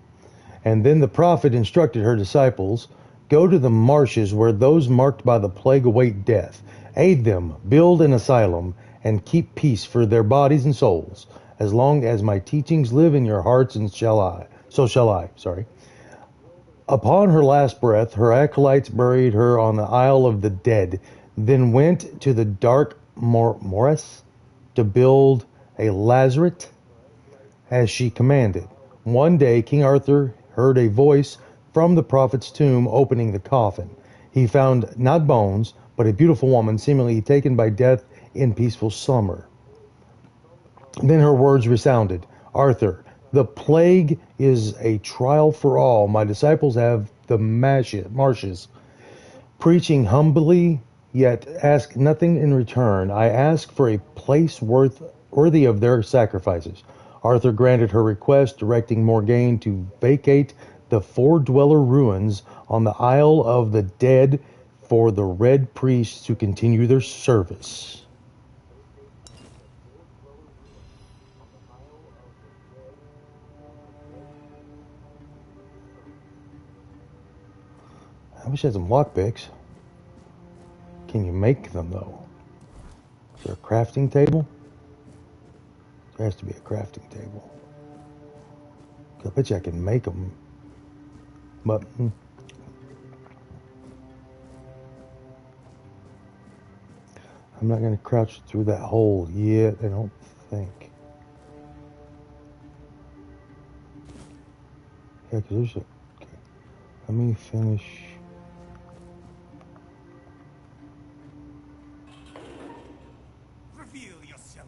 And then the prophet instructed her disciples, go to the marshes where those marked by the plague await death. Aid them, build an asylum, and keep peace for their bodies and souls. As long as my teachings live in your hearts, and so shall I. Upon her last breath, her acolytes buried her on the Isle of the Dead, then went to the dark morass to build a lazaret as she commanded. One day, King Arthur heard a voice from the prophet's tomb opening the coffin. He found not bones, but a beautiful woman, seemingly taken by death in peaceful slumber. Then her words resounded, Arthur, the plague is a trial for all. My disciples have the marshes, preaching humbly, yet ask nothing in return. I ask for a place worthy of their sacrifices. Arthur granted her request, directing Morgaine to vacate the four-dweller ruins on the Isle of the Dead for the Red Priests to continue their service. I wish I had some lockpicks. Can you make them, though? Is there a crafting table? There has to be a crafting table. I bet you I can make them. But I'm not going to crouch through that hole yet, I don't think. Yeah, because there's a... Okay. Let me finish... Reveal yourself.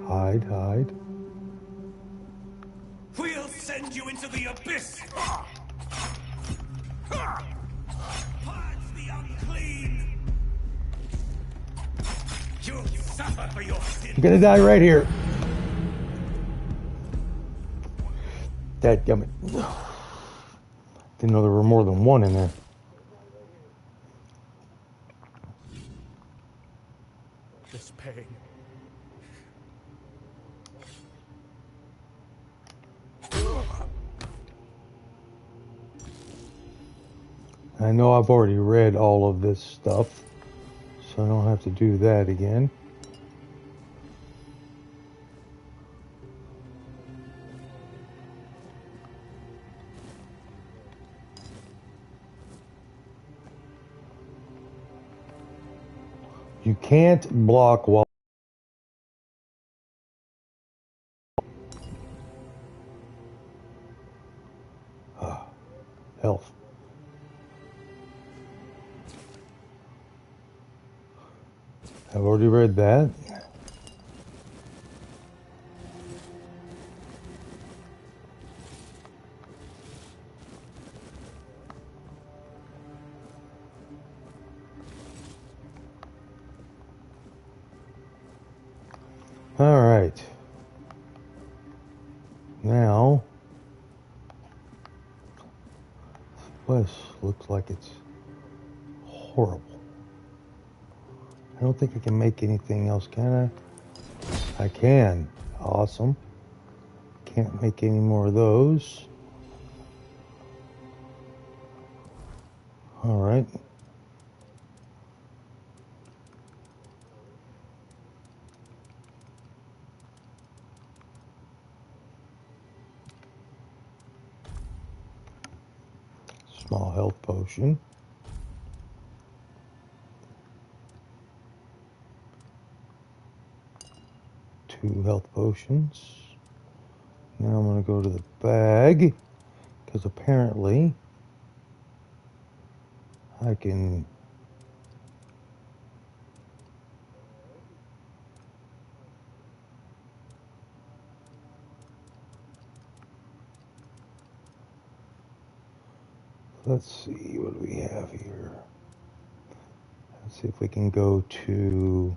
Hide. We'll send you into the abyss. Purge the unclean. You'll suffer for your sins. I'm gonna die right here. Dadgummit. Didn't know there were more than one in there. This pain. I know I've already read all of this stuff, so I don't have to do that again. You can't block while... Health. I've already read that. right. Now, this looks like it's horrible. I don't think I can make anything else, can I? I can. Awesome. Can't make any more of those. All right. Small health potion. Two health potions. Now I'm going to go to the bag, because apparently I can let's see, what do we have here? Let's see if we can go to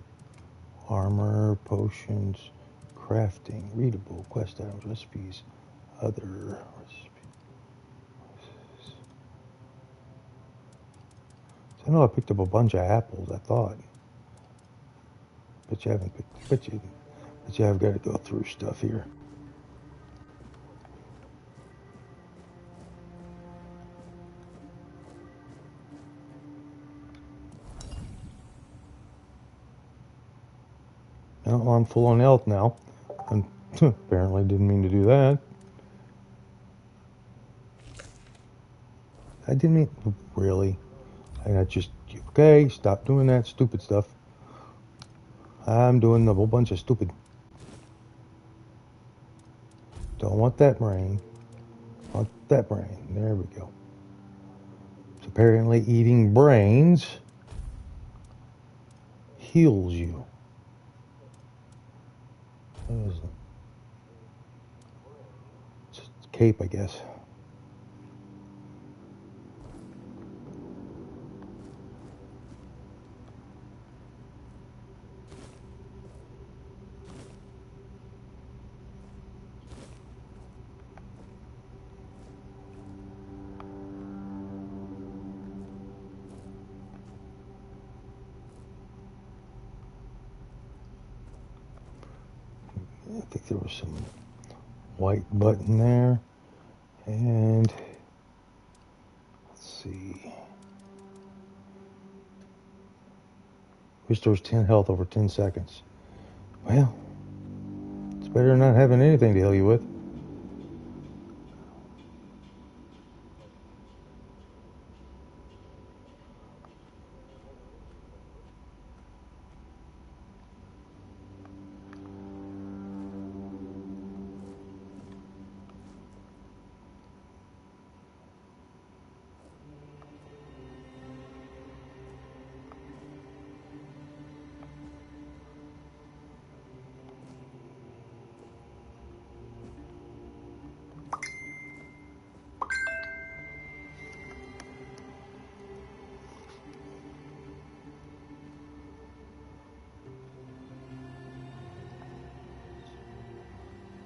armor, potions, crafting, readable, quest items, recipes, other recipes. So I know I picked up a bunch of apples, I thought. But you haven't picked, but you have got to go through stuff here. Well, I'm full on health now. And apparently didn't mean to do that. I didn't mean, really. I just, okay, stop doing that stupid stuff. I'm doing a whole bunch of stupid. Don't want that brain. Want that brain. There we go. So apparently eating brains heals you. What is it? It's a cape, I guess. I think there was some white button there. And let's see. Restores 10 health over 10 seconds. Well, it's better than not having anything to heal you with.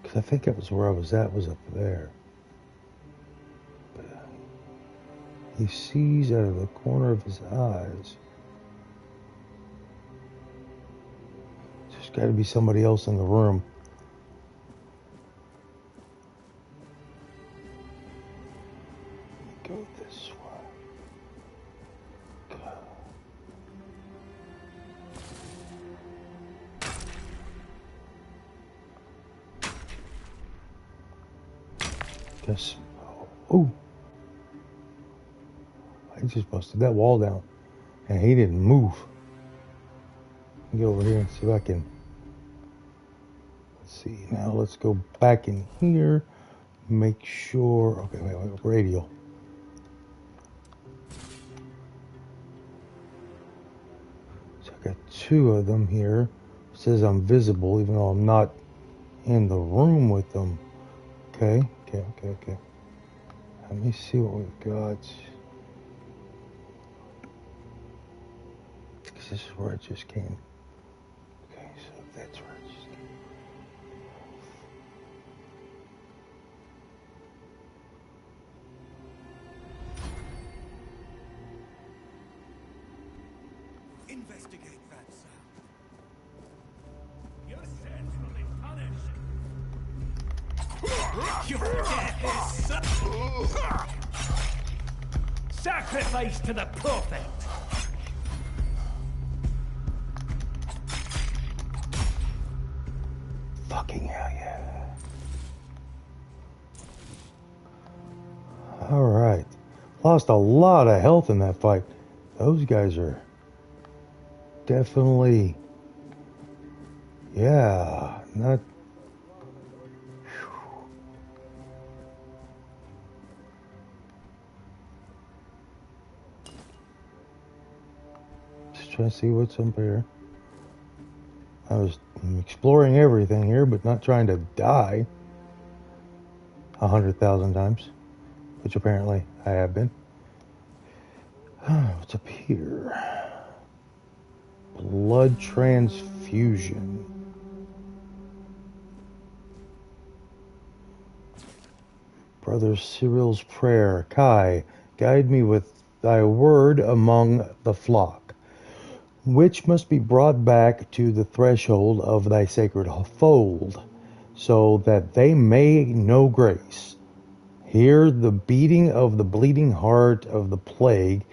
Because I think that was where I was at, was up there. But he sees out of the corner of his eyes. There's got to be somebody else in the room. Let me go this way. Go. Guess. Oh. I just busted that wall down. And he didn't move. Get over here and see if I can. Let's see. Now let's go back in here. Make sure. Okay, wait. Radial. So I got two of them here. It says I'm visible even though I'm not in the room with them. Okay. Let me see what we've got. Because this is where it just came. Okay, so that's where it just came. Your death is sacrifice to the prophet. Fucking hell yeah. Alright. Lost a lot of health in that fight. Those guys are definitely, yeah, not. Just trying to see what's up here. I was exploring everything here, but not trying to die 100,000 times, which apparently I have been. What's up here? Blood transfusion. Brother Cyril's prayer. Kai, guide me with thy word among the flock, which must be brought back to the threshold of thy sacred fold, so that they may know grace, hear the beating of the bleeding heart of the plague,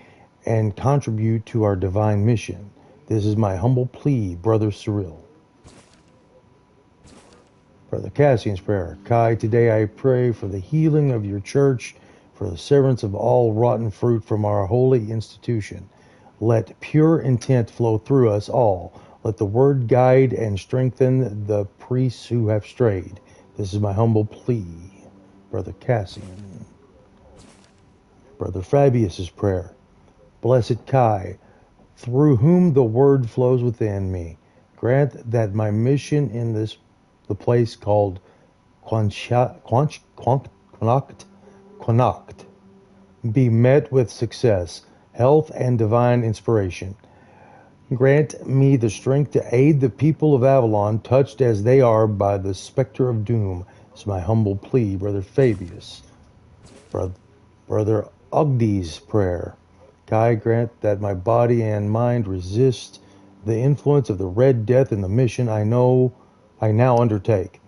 and contribute to our divine mission. This is my humble plea, Brother Cyril. Brother Cassian's prayer. Kai, today I pray for the healing of your church, for the severance of all rotten fruit from our holy institution. Let pure intent flow through us all. Let the word guide and strengthen the priests who have strayed. This is my humble plea, Brother Cassian. Brother Fabius's prayer. Blessed Kai, through whom the word flows within me, grant that my mission in the place called Connacht be met with success, health, and divine inspiration. Grant me the strength to aid the people of Avalon, touched as they are by the specter of doom. It's my humble plea, Brother Fabius. Brother Ogdi's prayer. Kai, grant that my body and mind resist the influence of the Red Death in the mission I now undertake.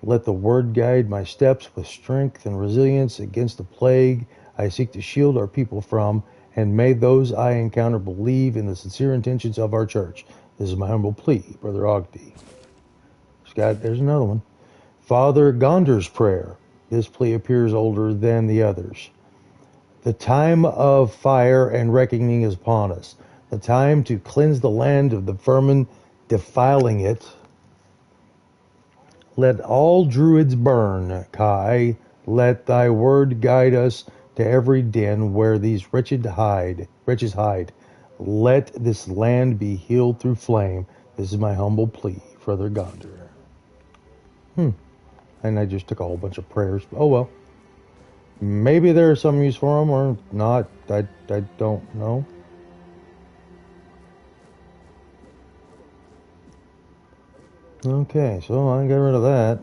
Let the word guide my steps with strength and resilience against the plague I seek to shield our people from, and may those I encounter believe in the sincere intentions of our church. This is my humble plea, Brother Ogdi. There's another one. Father Gondar's prayer. This plea appears older than the others. The time of fire and reckoning is upon us. The time to cleanse the land of the vermin defiling it. Let all druids burn, Kai. Let thy word guide us to every den where these wretches hide. Let this land be healed through flame. This is my humble plea, Brother Gondar. And I just took a whole bunch of prayers. Oh well. Maybe there's some use for them or not. I don't know. Okay, so I got rid of that.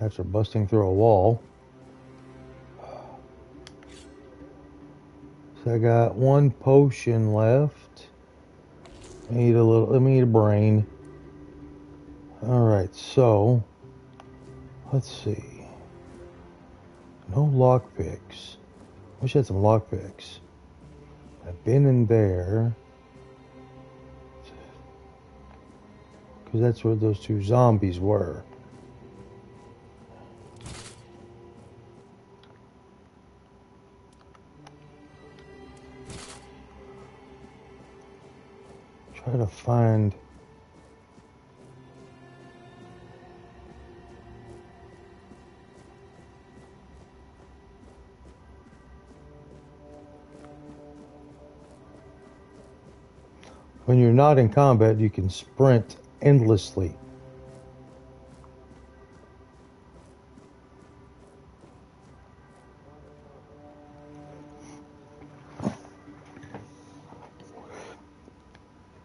After busting through a wall. So I got one potion left. Let me eat a brain. Alright, so let's see. No lockpicks. Wish I had some lockpicks. I've been in there. Because that's where those two zombies were. Try to find... When you're not in combat, you can sprint endlessly.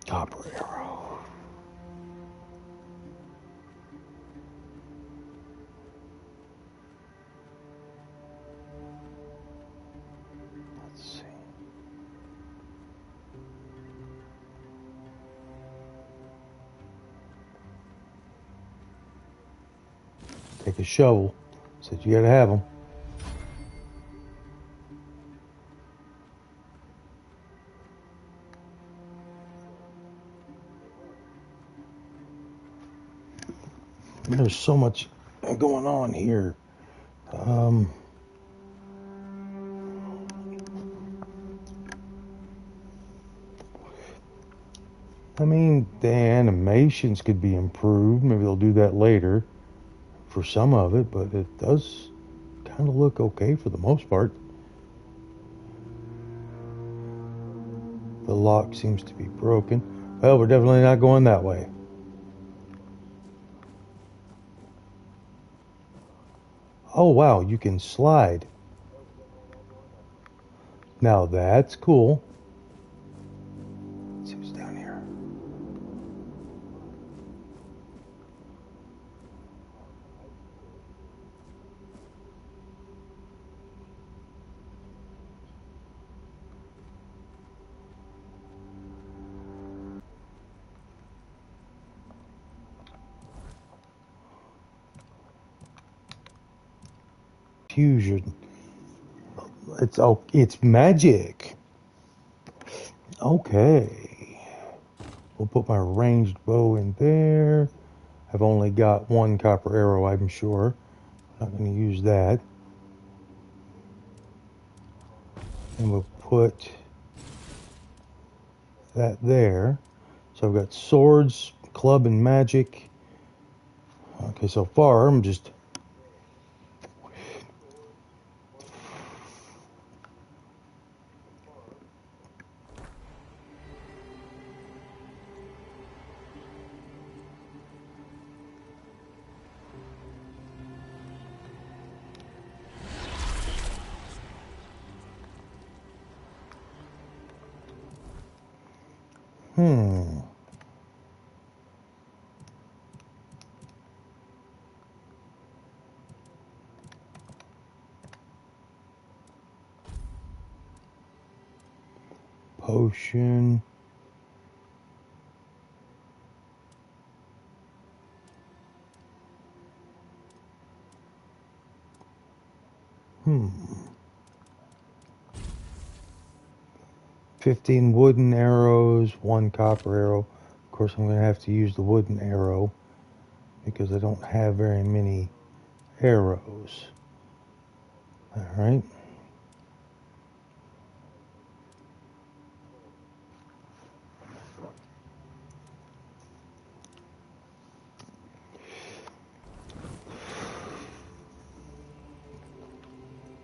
Copper arrow. Let's see. Take a shovel. Said you gotta have them. There's so much going on here. I mean, the animations could be improved. Maybe they'll do that later for some of it, but it does kind of look okay for the most part. The lock seems to be broken. Well, we're definitely not going that way. Oh, wow, you can slide. Now that's cool. Let's see what's down here. Fusion. It's magic. Okay. We'll put my ranged bow in there. I've only got one copper arrow, I'm sure. Not going to use that. And we'll put that there. So I've got swords, club, and magic. Okay, so far I'm just... Potion. Hmm. 15 wooden arrows, 1 copper arrow. Of course, I'm going to have to use the wooden arrow because I don't have very many arrows. All right.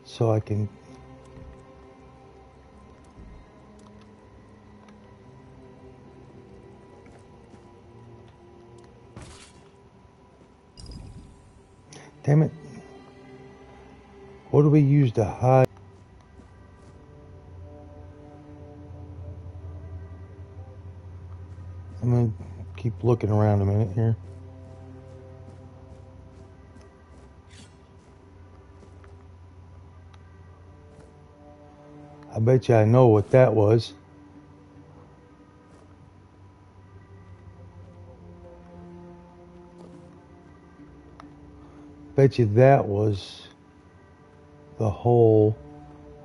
So I can... Damn it. What do we use to hide? I'm going to keep looking around a minute here. I bet you I know what that was. Bet you that was the hole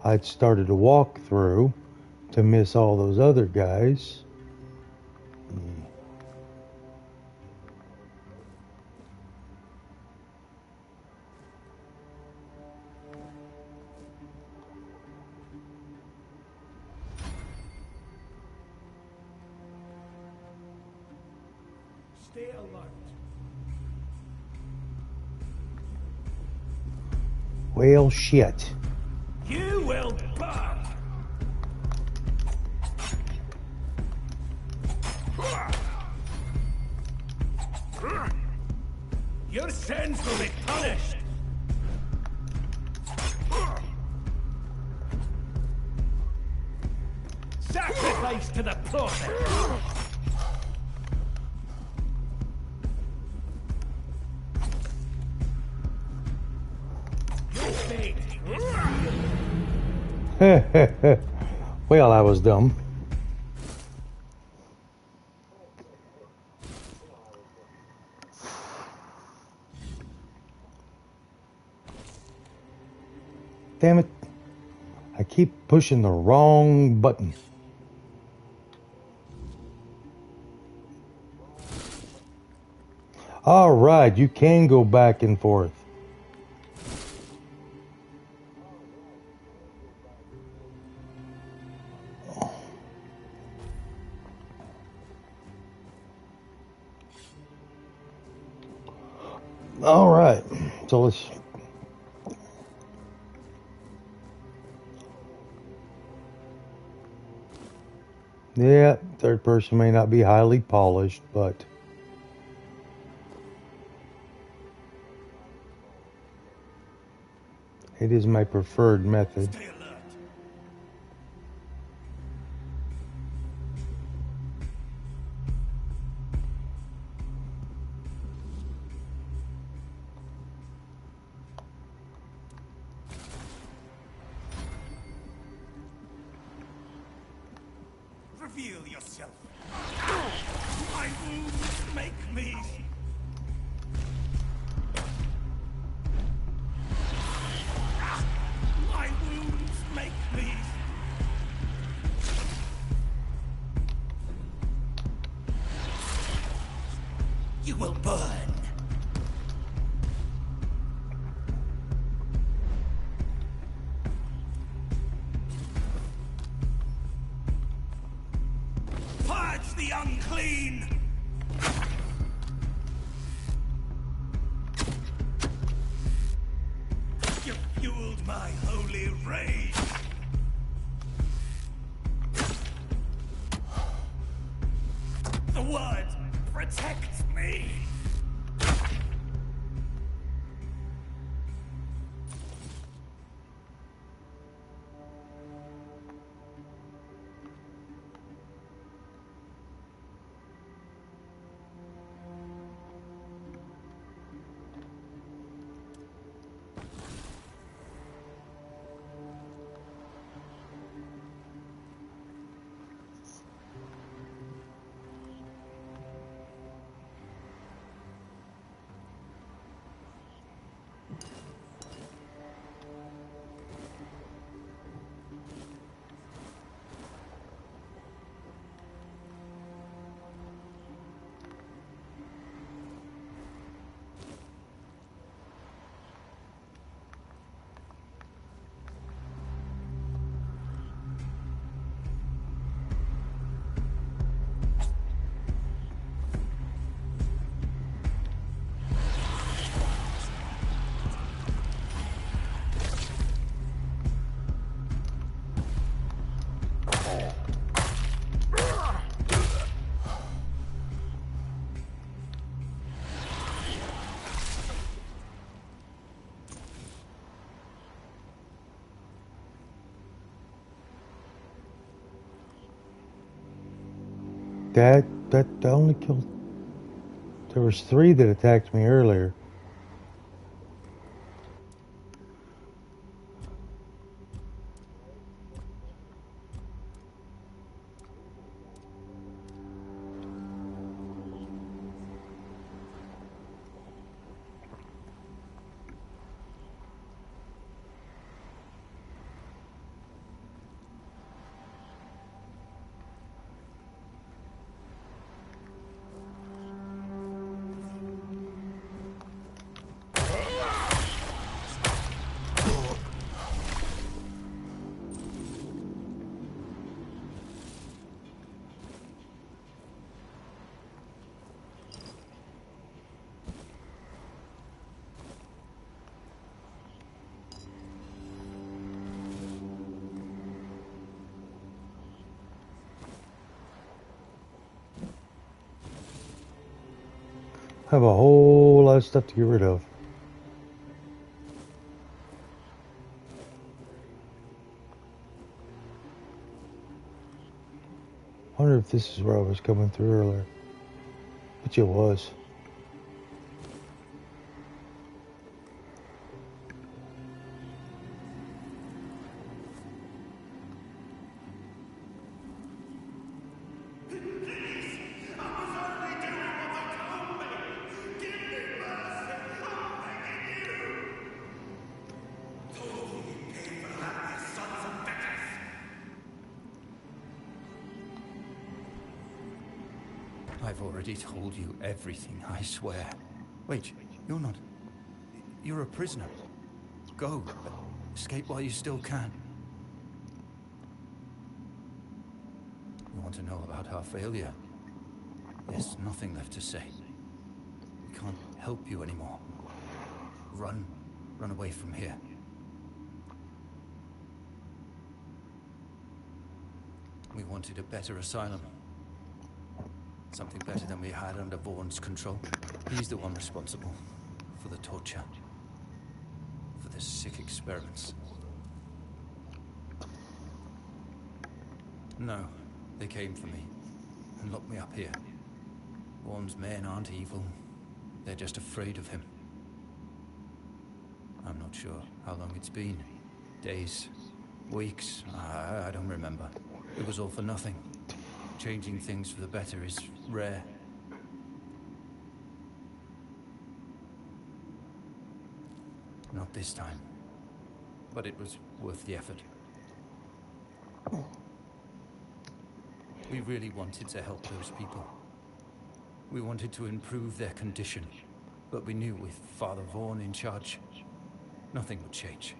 I'd started to walk through to miss all those other guys. Stay alert. Well, shit. You will burn. Your sins will be punished. Sacrifice to the prophet. Well, I was dumb. Damn it. I keep pushing the wrong button. All right, you can go back and forth. All right, so let's. Yeah, third person may not be highly polished, but it is my preferred method. Stay alert. Reveal yourself. My wounds make me. My wounds make me. You will burn. Purge the unclean. You fueled my holy rage. The word protect me. That only killed. There was 3 that attacked me earlier. I have a whole lot of stuff to get rid of. I wonder if this is where I was coming through earlier. But it was. I've already told you everything, I swear. Wait, you're not... You're a prisoner. Go. Escape while you still can. You want to know about our failure? There's nothing left to say. We can't help you anymore. Run. Run away from here. We wanted a better asylum. Something better than we had under Vaughn's control. He's the one responsible for the torture. For the sick experiments. No, they came for me and locked me up here. Vaughn's men aren't evil. They're just afraid of him. I'm not sure how long it's been. Days, weeks, I don't remember. It was all for nothing. Changing things for the better is rare. Not this time. But it was worth the effort. We really wanted to help those people. We wanted to improve their condition. But we knew with Father Vaughn in charge, nothing would change.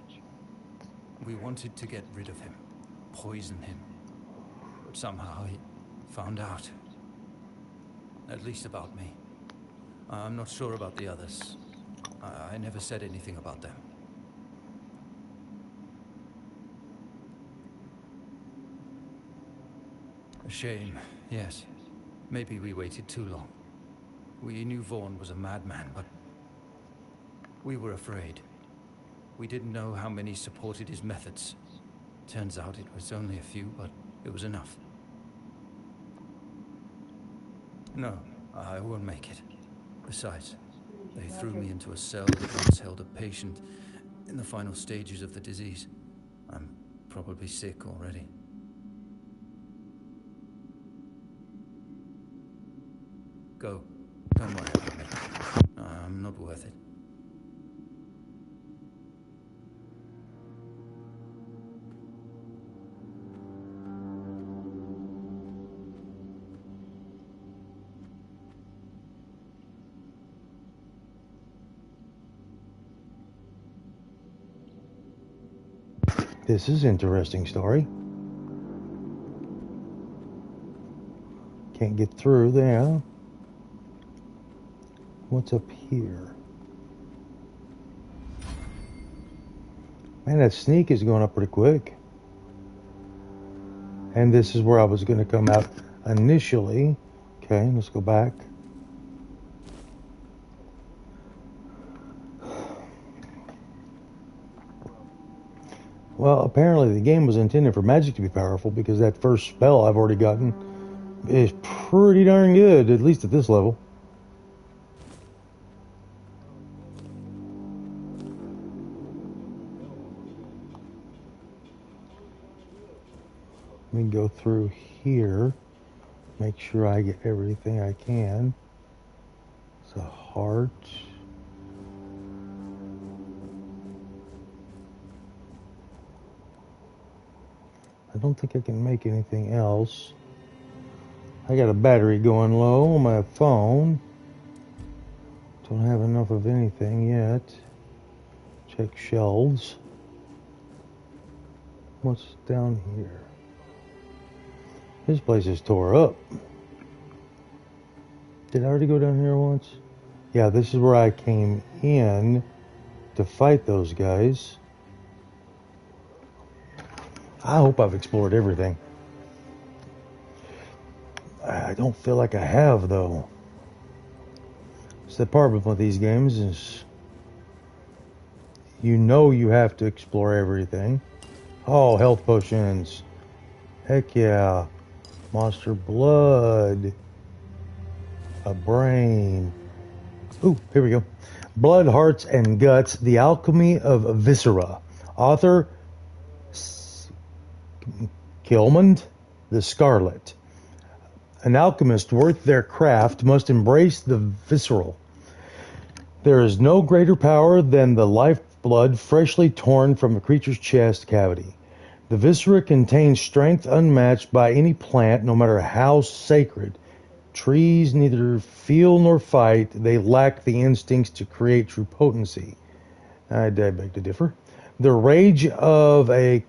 We wanted to get rid of him. Poison him. But somehow he found out. At least about me. I'm not sure about the others. I never said anything about them. A shame, yes. Maybe we waited too long. We knew Vaughn was a madman, but we were afraid. We didn't know how many supported his methods. Turns out it was only a few, but it was enough. No, I won't make it. Besides, they threw me into a cell that once held a patient in the final stages of the disease. I'm probably sick already. Go. Don't worry about me. I'm not worth it. This is an interesting story. Can't get through there. What's up here? Man, that sneak is going up pretty quick. And this is where I was going to come out initially. Okay, let's go back. Well, apparently the game was intended for magic to be powerful because that first spell I've already gotten is pretty darn good, at least at this level. Let me go through here, make sure I get everything I can. It's a heart. I don't think I can make anything else. I got a battery going low on my phone. Don't have enough of anything yet. Check shelves. What's down here? This place is tore up. Did I already go down here once? Yeah, this is where I came in to fight those guys. I hope I've explored everything. I don't feel like I have, though. It's the problem with these games is you know you have to explore everything. Oh, health potions. Heck yeah. Monster blood. A brain. Ooh, here we go. Blood, Hearts, and Guts. The Alchemy of Viscera. Author Kilmond the Scarlet. An alchemist worth their craft must embrace the visceral. There is no greater power than the lifeblood freshly torn from a creature's chest cavity. The viscera contains strength unmatched by any plant, no matter how sacred. trees neither feel nor fight. They lack the instincts to create true potency. I beg to differ. The rage of a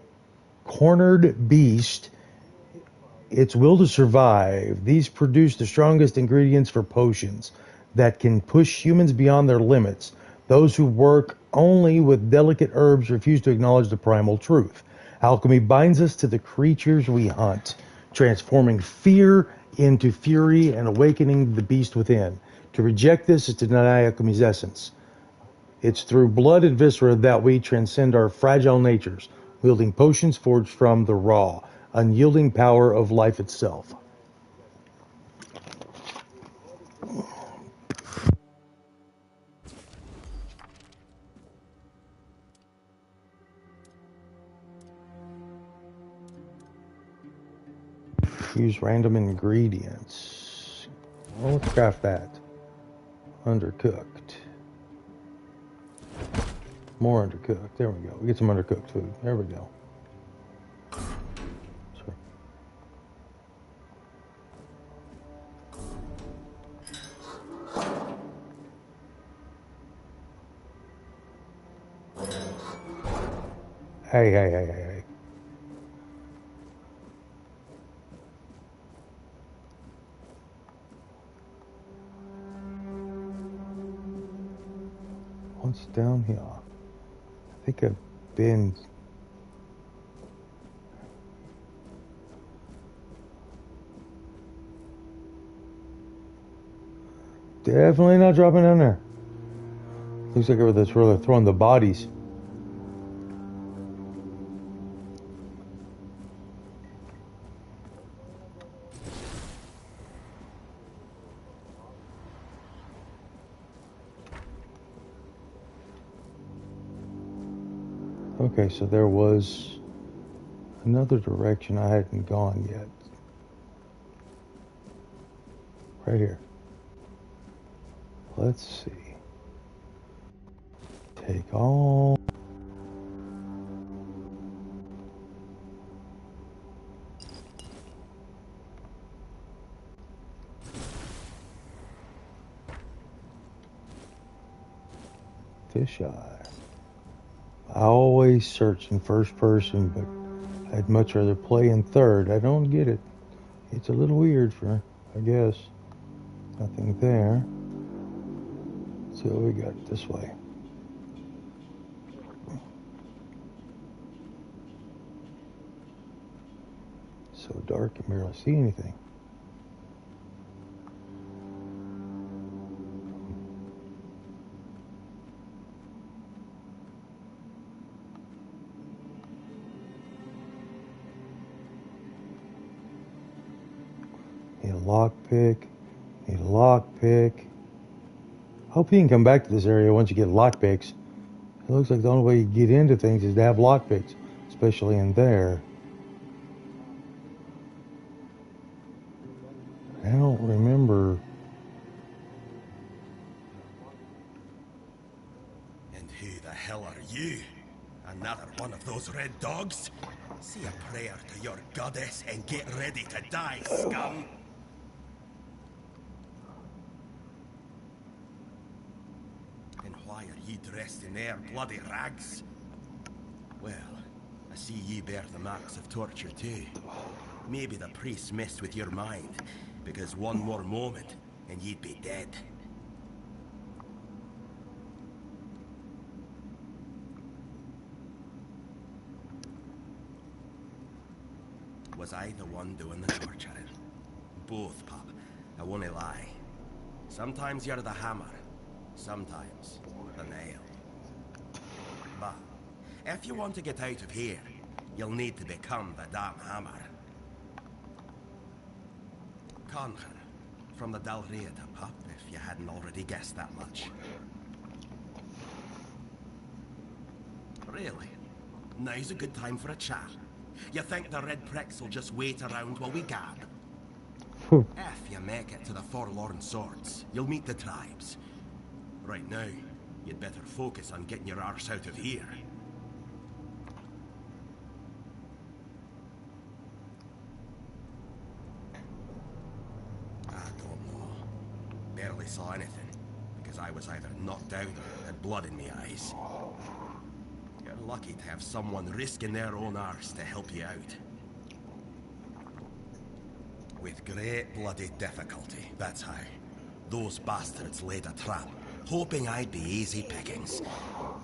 cornered beast, its will to survive. These produce the strongest ingredients for potions that can push humans beyond their limits. Those who work only with delicate herbs refuse to acknowledge the primal truth. Alchemy binds us to the creatures we hunt, transforming fear into fury and awakening the beast within. To reject this is to deny alchemy's essence. It's through blood and viscera that we transcend our fragile natures, wielding potions forged from the raw, unyielding power of life itself. Use random ingredients. Well, let's craft that. Undercooked. More undercooked. There we go. We get some undercooked food. There we go. Sorry. Hey. What's down here? I think I've been... Definitely not dropping down there. Looks like where they're throwing the bodies. Okay, so there was another direction I hadn't gone yet. Right here. Let's see. Take all. Fish eye. I always search in first person, but I'd much rather play in third. I don't get it. It's a little weird for, I guess. Nothing there. Let's see what we got this way. So dark, I can barely see anything. Need a lockpick. Need a lockpick. Hope you can come back to this area once you get lockpicks. It looks like the only way you get into things is to have lockpicks, especially in there. I don't remember. And who the hell are you? Another one of those red dogs? Say a prayer to your goddess and get ready to die, scum! And why are ye dressed in their bloody rags? Well, I see ye bear the marks of torture too. Maybe the priest messed with your mind, because one more moment and ye'd be dead. Was I the one doing the torturing? Both, pup. I won't lie. Sometimes you're the hammer, sometimes the nail. But if you want to get out of here, you'll need to become the damn hammer. Conquer, from the Dalriata, pup, if you hadn't already guessed that much. Really? Now's a good time for a chat. You think the red pricks will just wait around while we gab? If you make it to the Forlorn Swords, you'll meet the tribes. Right now, you'd better focus on getting your arse out of here. I don't saw anything, because I was either knocked out or had blood in my eyes. You're lucky to have someone risking their own arse to help you out. With great bloody difficulty, that's how. Those bastards laid a trap, hoping I'd be easy pickings.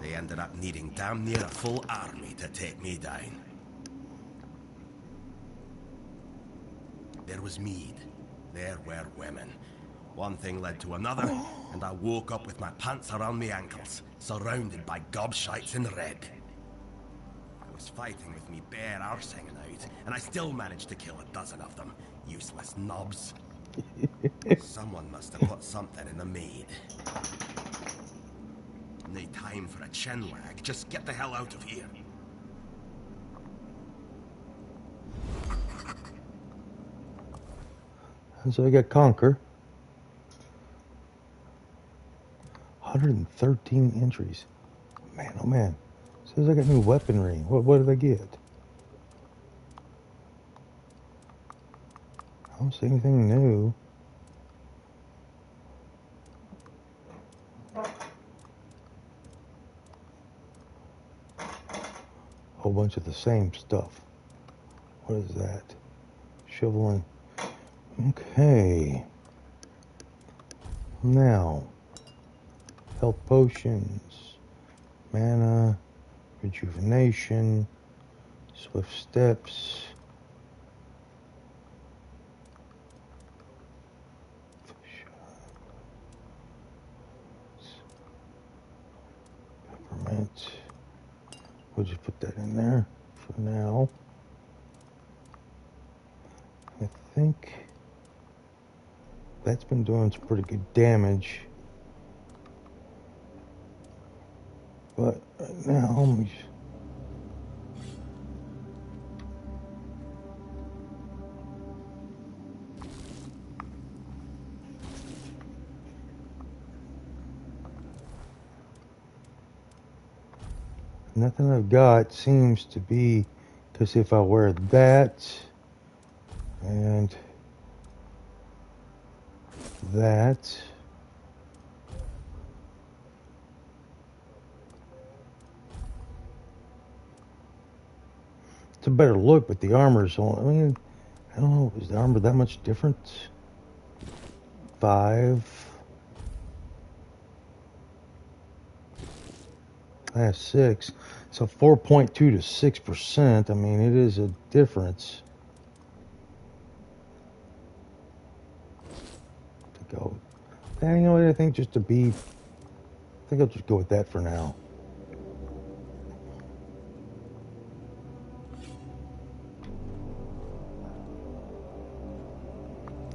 They ended up needing damn near a full army to take me down. There was mead. There were women. One thing led to another, and I woke up with my pants around my ankles, surrounded by gobshites in red. I was fighting with me bare arse hanging out, and I still managed to kill a dozen of them. Useless knobs. Someone must have put something in the mead. No time for a chin wag. Just get the hell out of here. And so I got Conquer. 113 entries. Man, oh man. Says I got new weaponry. What did I get? I don't see anything new. Whole bunch of the same stuff. What is that? Shoveling. Okay. Now, health potions, mana, rejuvenation, swift steps. Peppermint. We'll just put that in there for now. I think that's been doing some pretty good damage. But right now, let me... Nothing I've got seems to be, because if I wear that and that, it's a better look, but the armor's on. I mean, I don't know, is the armor that much different? 5. I have 6. So 4.2 to 6%. I mean, it is a difference. To go. You know what? I think just to be. I think I'll just go with that for now.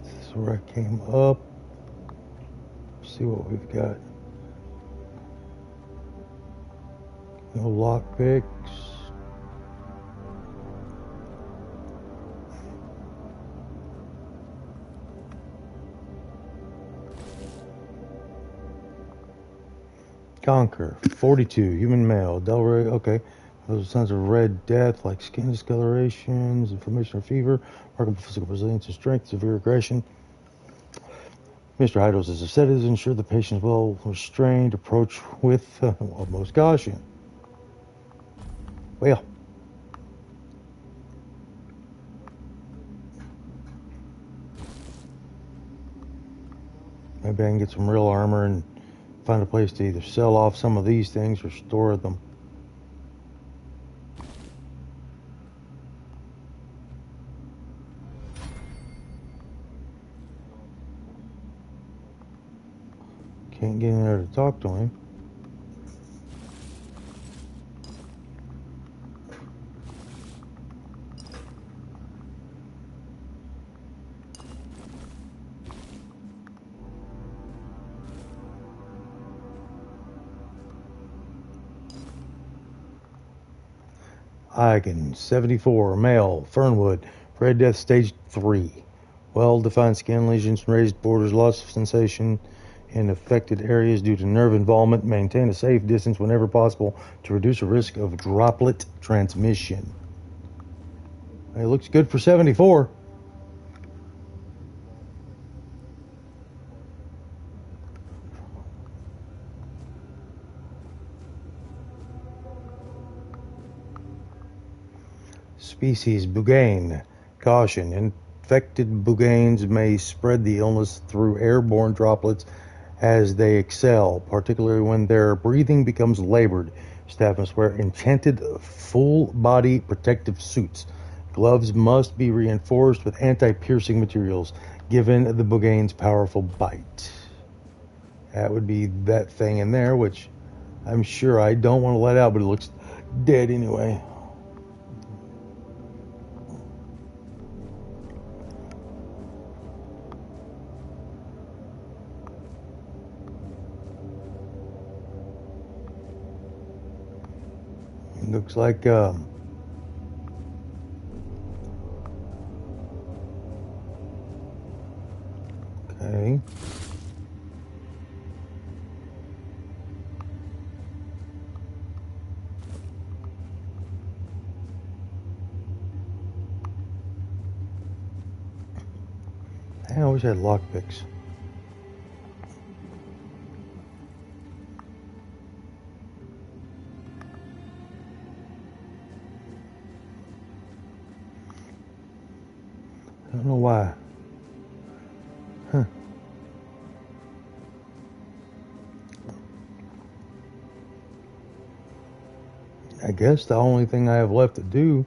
This is where I came up. Let's see what we've got. No lockpicks. Conquer, 42, human male, Delray, okay. Those signs of red death, like skin discolorations, inflammation or fever, remarkable physical resilience and strength, severe aggression. Mr. Hydos is a sedatives, ensure the patient is well restrained, approach with utmost caution. Well, maybe I can get some real armor and find a place to either sell off some of these things or store them. Can't get in there to talk to him. Eigen, 74, male, Fernwood, red death stage 3. Well-defined skin lesions, raised borders, loss of sensation in affected areas due to nerve involvement. Maintain a safe distance whenever possible to reduce the risk of droplet transmission. It looks good for 74. Species Bugane. Caution. Infected Buganes may spread the illness through airborne droplets as they excel, particularly when their breathing becomes labored. Staff must wear enchanted full-body protective suits. Gloves must be reinforced with anti-piercing materials, given the Bugane's powerful bite. That would be that thing in there, which I'm sure I don't want to let out, but it looks dead anyway. Looks like okay. I wish I had lockpicks. I don't know why. Huh. I guess the only thing I have left to do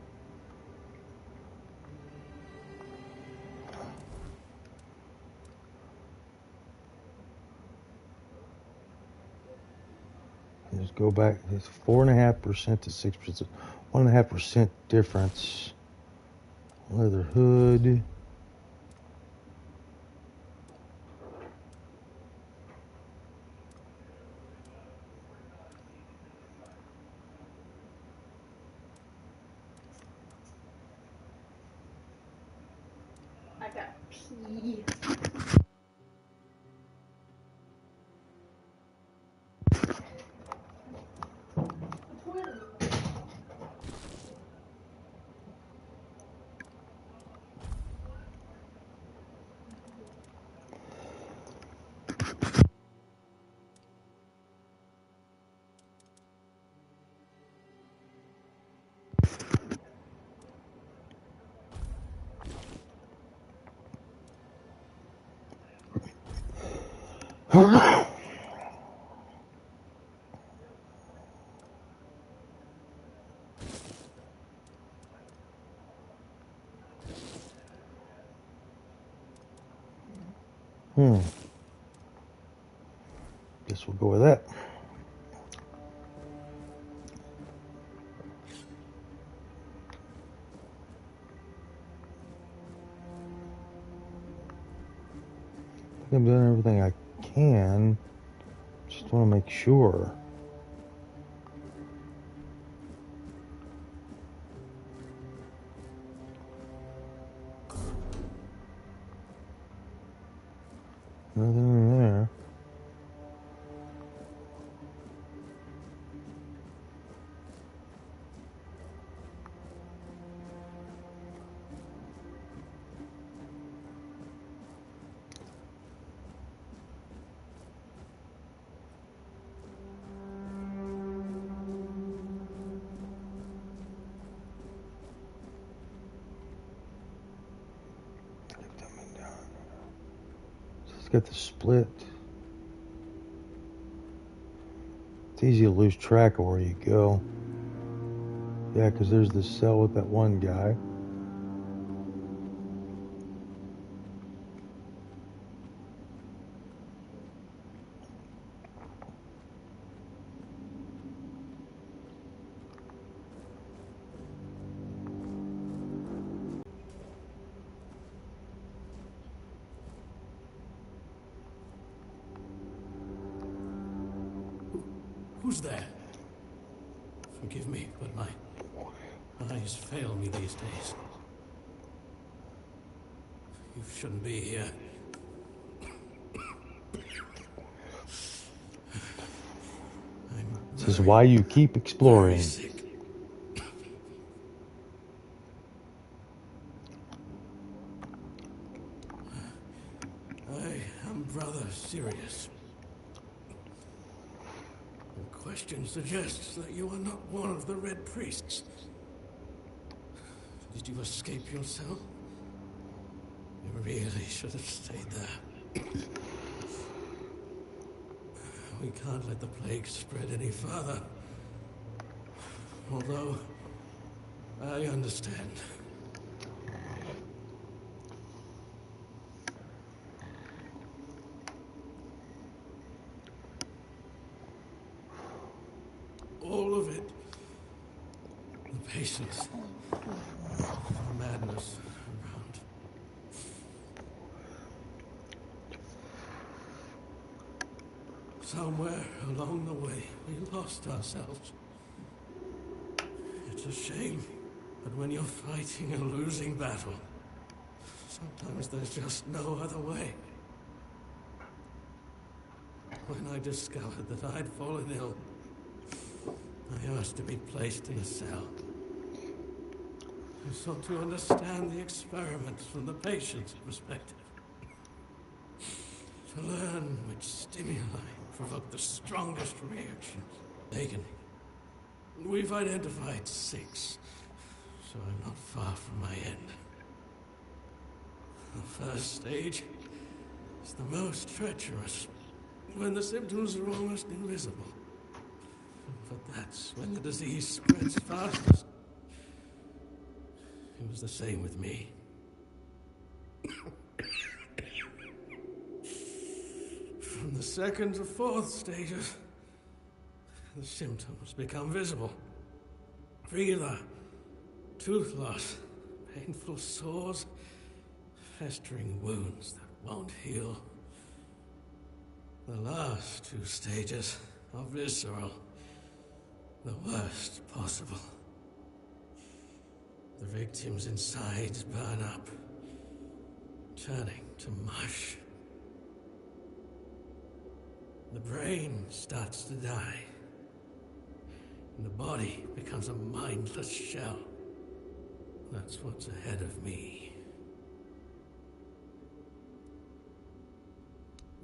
is go back. It's 4.5% to 6%. 1.5% difference. Leather hood. I got pee. Guess we'll go with that. I think I'm doing everything I can. Just want to make sure. Nothing in there. It's got the split. It's easy to lose track of where you go. Yeah, because there's this cell with that one guy. Who's there? Forgive me, but my eyes fail me these days. You shouldn't be here. This is why you keep exploring. Sick. I am rather serious. The question suggests that you are not one of the Red Priests. Did you escape yourself? You really should have stayed there. We can't let the plague spread any further. Although, I understand. All of it. The patience. The madness around. Somewhere along the way, we lost ourselves. It's a shame, but when you're fighting a losing battle, sometimes there's just no other way. When I discovered that I'd fallen ill, I asked to be placed in a cell. I sought to understand the experiments from the patient's perspective. To learn which stimuli provoke the strongest reactions. Taken. We've identified 6, so I'm not far from my end. The first stage is the most treacherous, when the symptoms are almost invisible. But that's when the disease spreads fastest. It was the same with me. From the 2nd to 4th stages, the symptoms become visible. Fever, tooth loss, painful sores, festering wounds that won't heal. The last 2 stages are visceral, the worst possible. The victim's insides burn up, turning to mush. The brain starts to die, and the body becomes a mindless shell. That's what's ahead of me.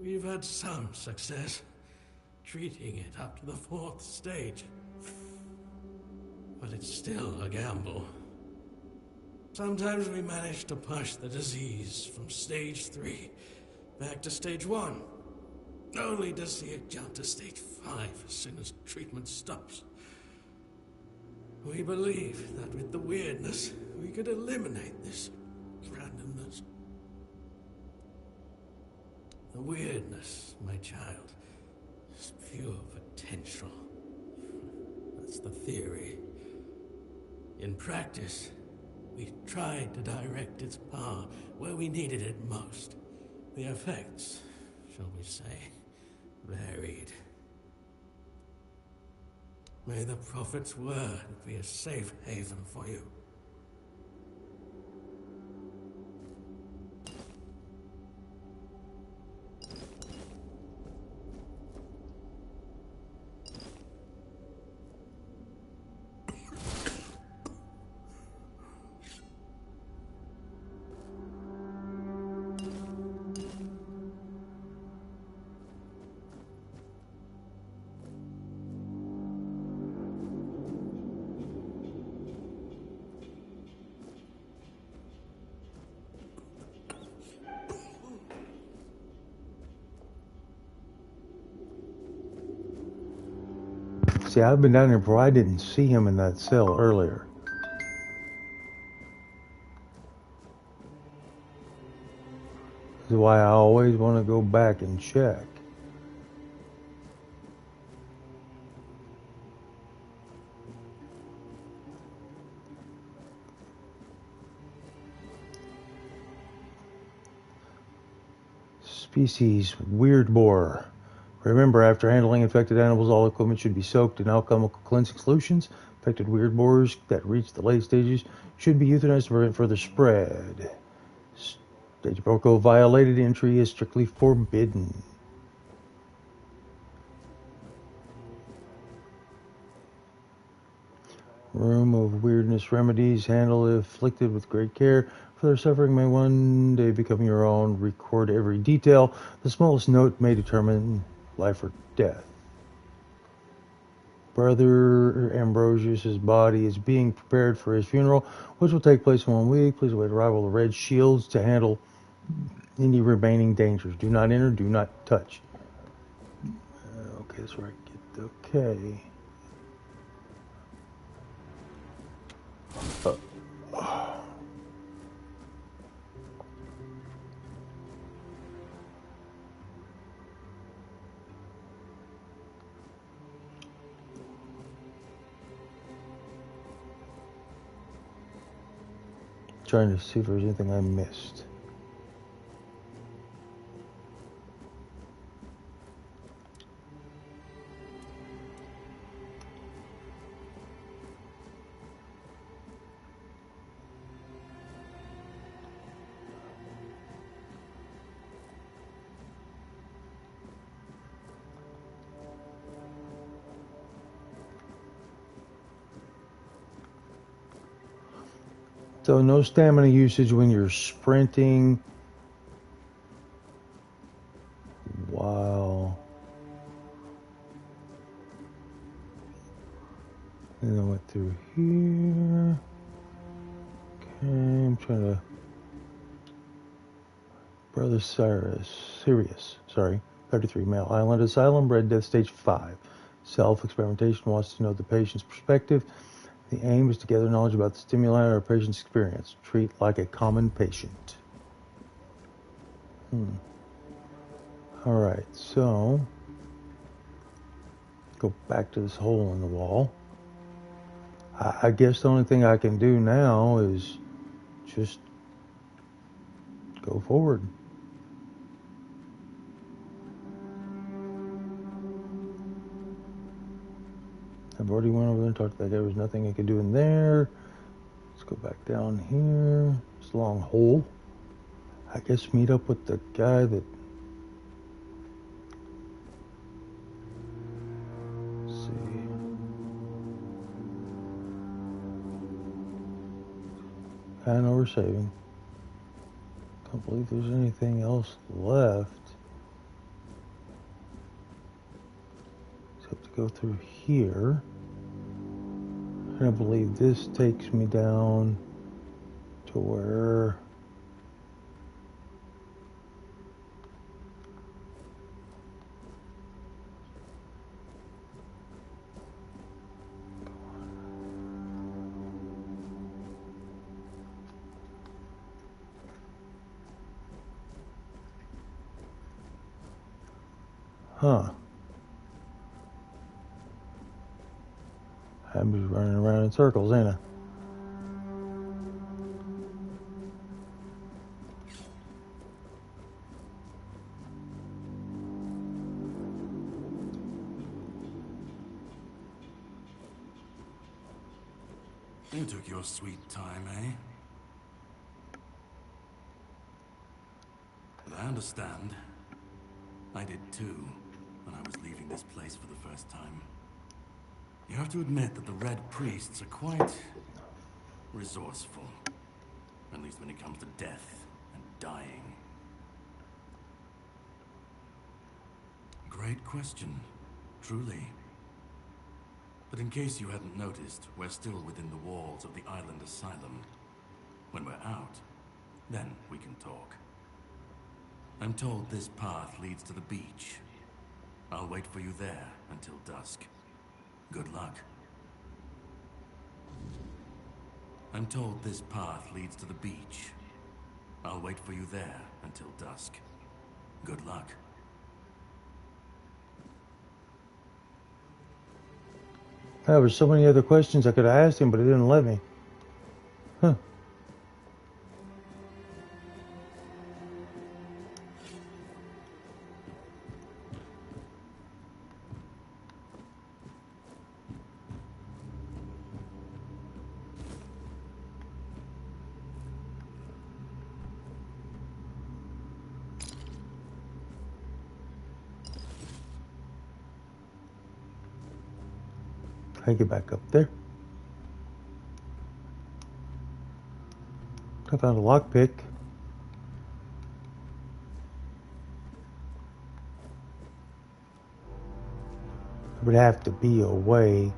We've had some success treating it up to the 4th stage, but it's still a gamble. Sometimes we manage to push the disease from stage 3 back to stage 1, only to see it jump to stage 5 as soon as treatment stops. We believe that with the weirdness, we could eliminate this randomness. The weirdness, my child, is pure potential. That's the theory. In practice, we tried to direct its power where we needed it most. The effects, shall we say, varied. May the Prophet's word be a safe haven for you. See, I've been down here before. I didn't see him in that cell earlier. This is why I always want to go back and check. Species weird boar. Remember, after handling infected animals, all equipment should be soaked in alchemical cleansing solutions. Infected weird boars that reach the late stages should be euthanized to prevent further spread. Stage protocol violated. Entry is strictly forbidden. Room of weirdness remedies. Handle if afflicted with great care. Further suffering may one day become your own. Record every detail. The smallest note may determine life or death. Brother Ambrosius's body is being prepared for his funeral, which will take place in 1 week. Please await arrival of red shields to handle any remaining dangers. Do not enter, do not touch. Okay, that's where I get okay. Trying to see if there's anything I missed. So no stamina usage when you're sprinting. Wow. Then I went through here. Okay, I'm trying to... Brother Sirius, 33, male, island asylum, bred death stage 5. Self-experimentation wants to know the patient's perspective. The aim is to gather knowledge about the stimuli or patient's experience. Treat like a common patient. Alright, so go back to this hole in the wall. I guess the only thing I can do now is just go forward. I've already went over there and talked to that guy. There was nothing I could do in there. Let's go back down here. It's a long hole. I guess meet up with the guy that... Let's see. I know we're saving. Can't believe there's anything else left. Except to go through here. And I believe this takes me down to where... Huh. I'm just running around in circles, ain't I? You took your sweet time, eh? But I understand. I did too, when I was leaving this place for the first time. You have to admit that the Red Priests are quite resourceful. At least when it comes to death and dying. Great question, truly. But in case you hadn't noticed, we're still within the walls of the island asylum. When we're out, then we can talk. I'm told this path leads to the beach. I'll wait for you there until dusk. Good luck. I'm told this path leads to the beach. I'll wait for you there until dusk. Good luck. There were so many other questions I could have asked him, but he didn't let me. Huh. I get back up there. I found a lockpick. would have to be a way.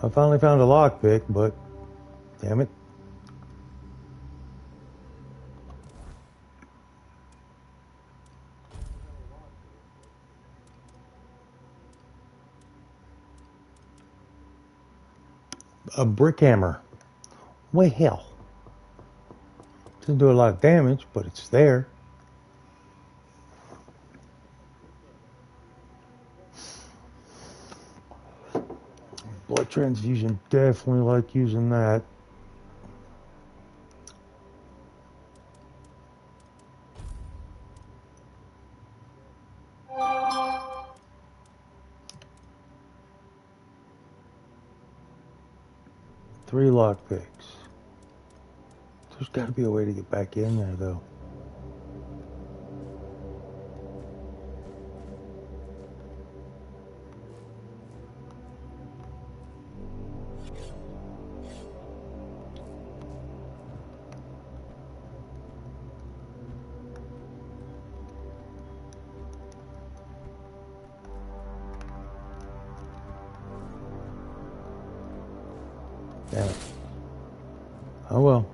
I finally found a lockpick, but damn it. A brick hammer. Well, doesn't do a lot of damage, but it's there. Blood transfusion, definitely like using that. Three lockpicks. There's got to be a way to get back in there, though. Damn it. Oh well.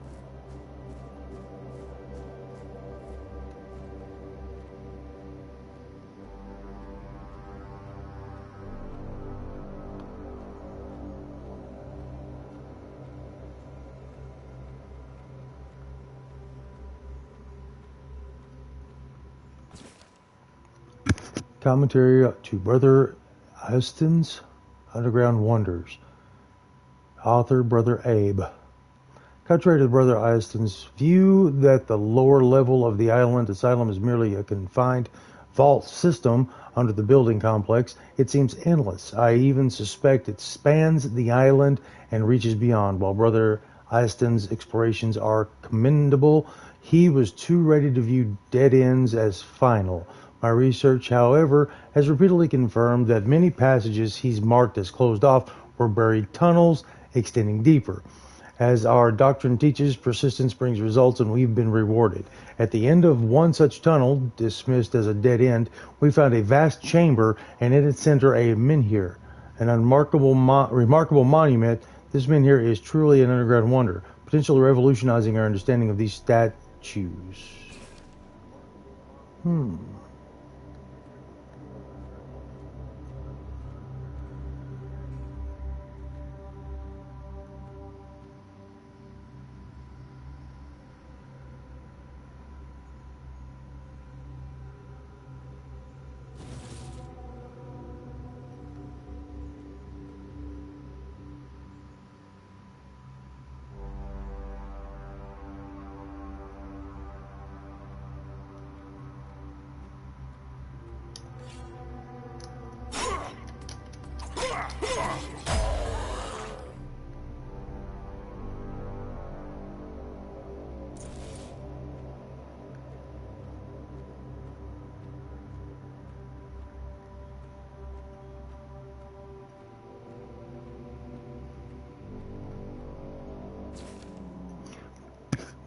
Commentary to Brother Easton's Underground Wonders. Author, Brother Abe. Contrary to Brother Easton's view that the lower level of the island asylum is merely a confined vault system under the building complex, it seems endless. I even suspect it spans the island and reaches beyond. While Brother Easton's explorations are commendable, he was too ready to view dead ends as final. My research, however, has repeatedly confirmed that many passages he's marked as closed off were buried tunnels extending deeper. As our doctrine teaches, persistence brings results, and we've been rewarded. At the end of one such tunnel, dismissed as a dead end, we found a vast chamber, and in its center a menhir, an remarkable monument. This menhir is truly an underground wonder, potentially revolutionizing our understanding of these statues.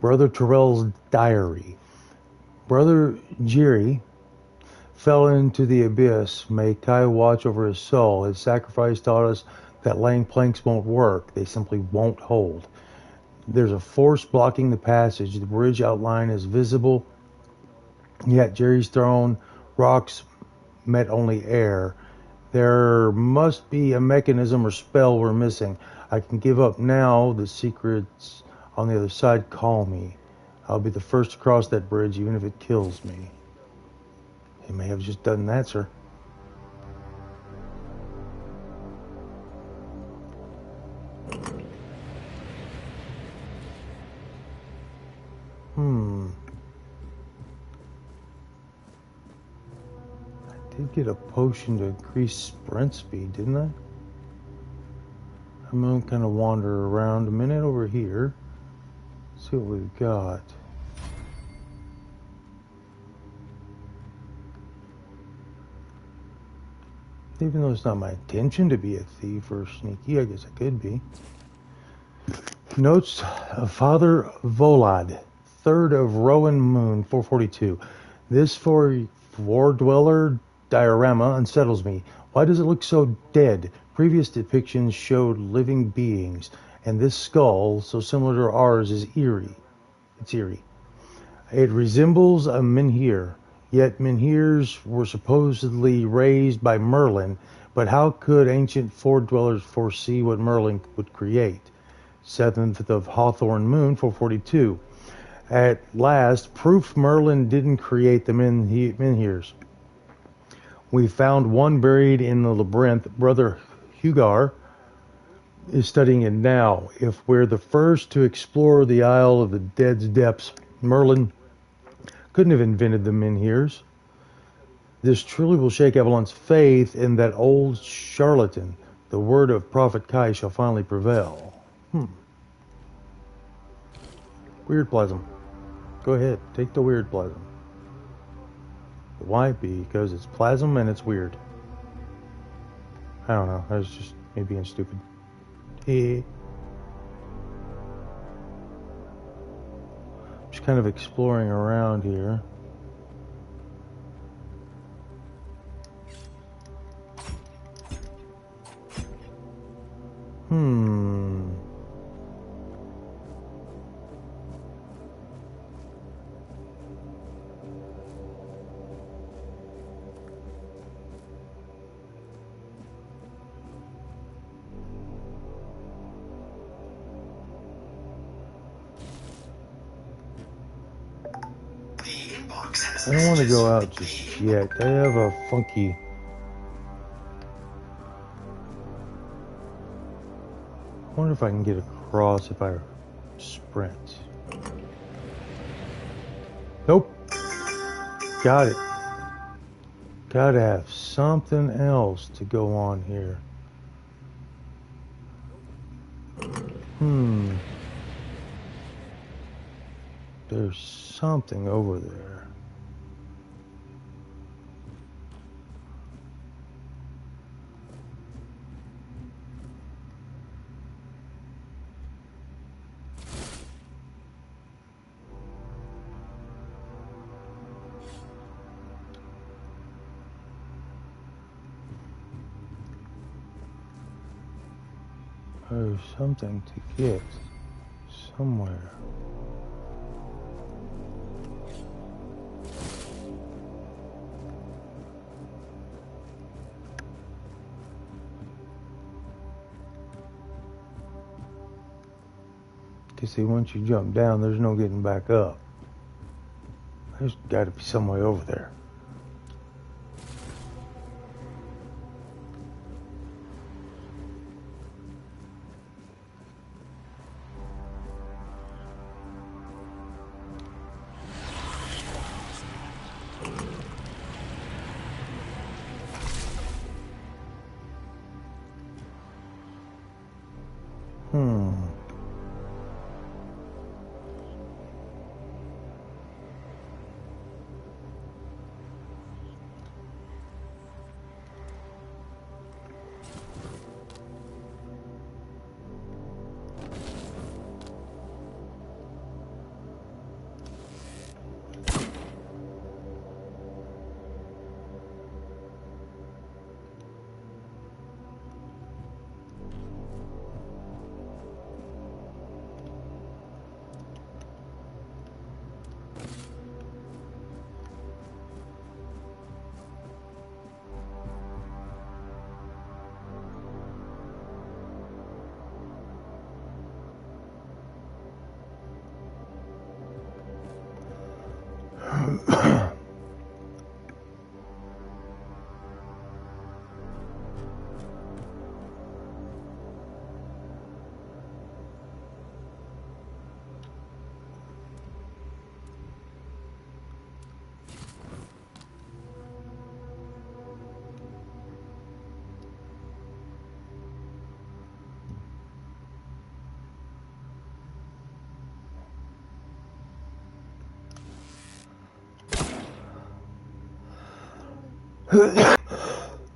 Brother Terrell's diary. Brother Jiri fell into the abyss. May Kai watch over his soul. His sacrifice taught us that laying planks won't work. They simply won't hold. There's a force blocking the passage. The bridge outline is visible, yet Jerry's thrown rocks met only air. There must be a mechanism or spell we're missing. I can give up now. The secrets on the other side call me. I'll be the first to cross that bridge, even if it kills me. He may have just done that, sir. I did get a potion to increase sprint speed, didn't I? I'm going to kind of wander around a minute over here. See what we've got. Even though it's not my intention to be a thief or sneaky, I guess I could be. Notes of Father Volad, 3rd of Rowan Moon, 442. This floor dweller diorama unsettles me. Why does it look so dead? Previous depictions showed living beings, and this skull, so similar to ours, is eerie. It's eerie. It resembles a menhir, yet menhirs were supposedly raised by Merlin, but how could ancient floor dwellers foresee what Merlin would create? 7th of Hawthorne Moon, 442. At last, proof Merlin didn't create the menhirs. We found one buried in the labyrinth. Brother Hugar is studying it now. If we're the first to explore the Isle of the Dead's depths, Merlin couldn't have invented the menhirs. This truly will shake Avalon's faith in that old charlatan. The word of Prophet Kai shall finally prevail. Weird plasm. Go ahead, take the weird plasm. Why? Because it's plasm and it's weird. I don't know. I was just me being stupid. Just kind of exploring around here. I don't want to go out just yet. I have a funky... I wonder if I can get across if I sprint. Nope. Got it. Gotta have something else to go on here. There's something over there. There's something to get somewhere. Because see, once you jump down, there's no getting back up. There's got to be some way over there.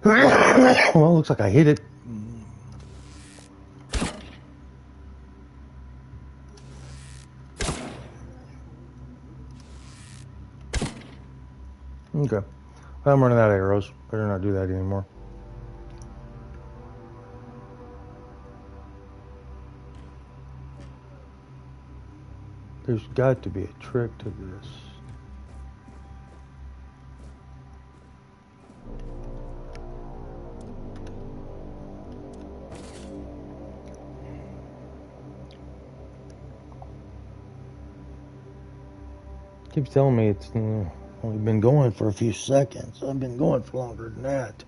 Well, looks like I hit it. Okay. I'm running out of arrows. Better not do that anymore. There's got to be a trick to this. Keeps telling me it's only been going for a few seconds. I've been going for longer than that.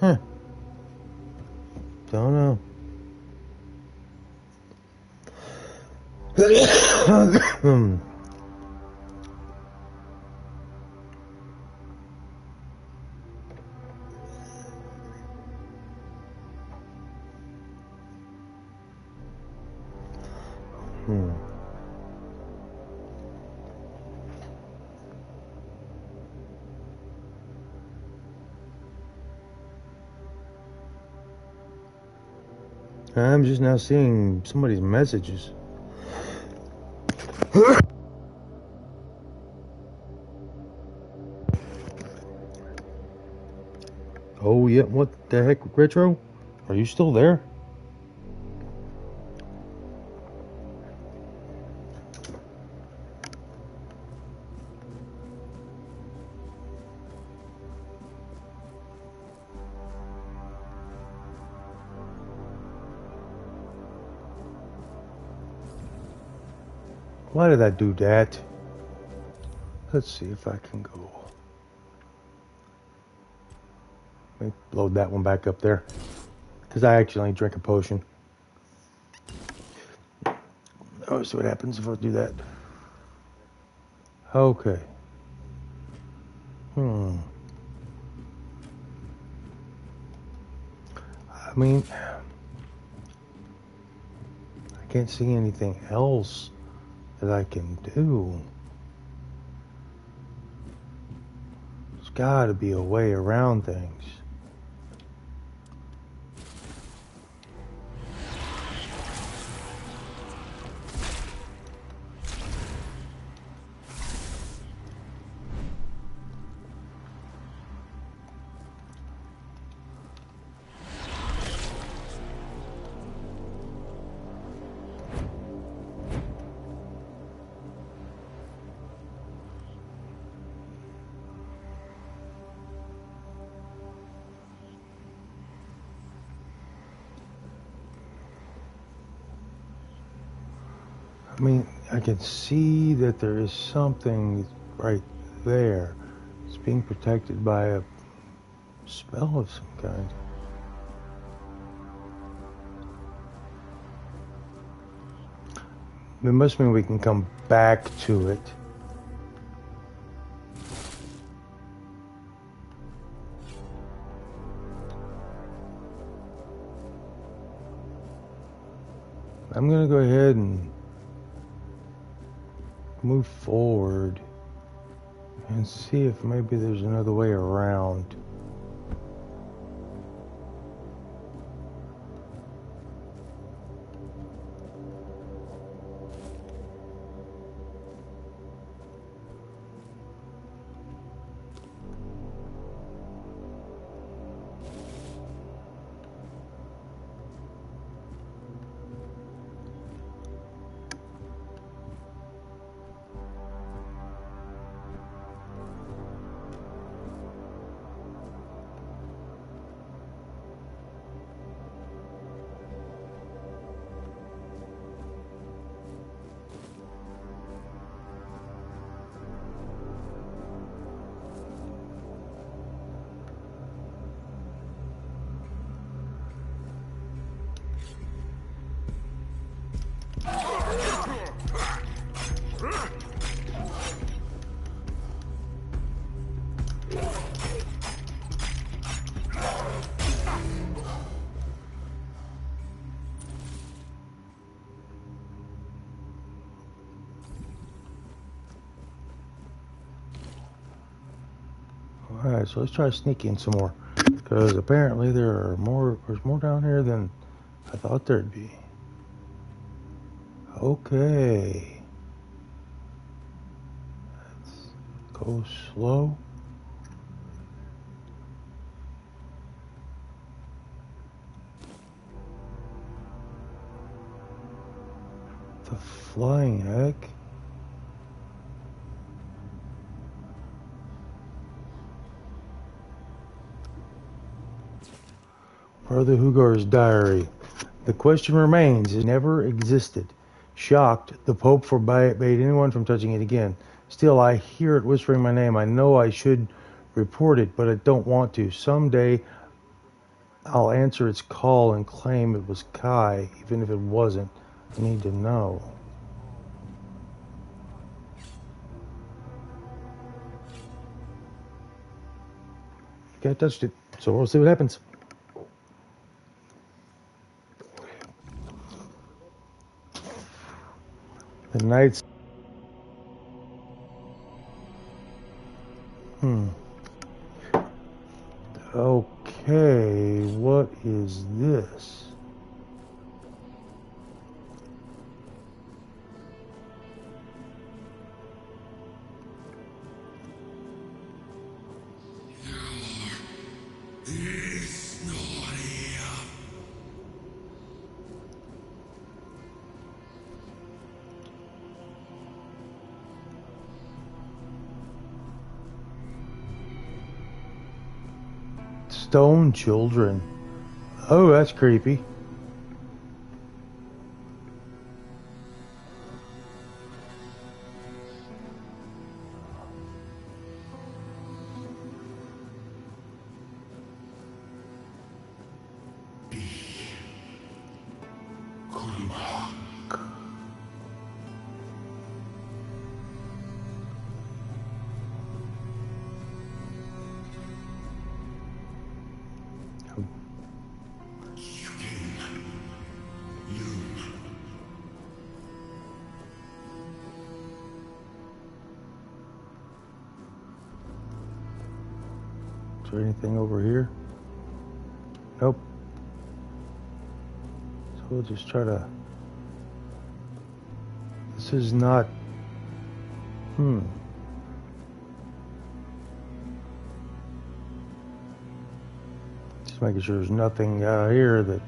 Huh. Don't know. I'm just now seeing somebody's messages. Oh, yeah, what the heck, Retro? Are you still there? Why did I do that? Let's see if I can go. Let me load that one back up there. Because I accidentally drank a potion. Oh, see what happens if I do that. Okay. I mean, I can't see anything else that I can do. There's got to be a way around things. I mean, I can see that there is something right there. It's being protected by a spell of some kind. It must mean we can come back to it. I'm going to go ahead and move forward and see if maybe there's another way around. Alright, so let's try to sneak in some more. Because apparently there's more down here than I thought there'd be. Okay. Let's go slow. The flying egg. Brother Hugar's diary. The question remains, it never existed. Shocked, the Pope forbade anyone from touching it again. Still, I hear it whispering my name. I know I should report it, but I don't want to. Someday, I'll answer its call and claim it was Kai, even if it wasn't. I need to know. Okay, I touched it, so we'll see what happens. The night's... Okay, what is this? Stone children. Oh, that's creepy. Is there anything over here? Nope. So we'll just try to... This is not... Just making sure there's nothing out here that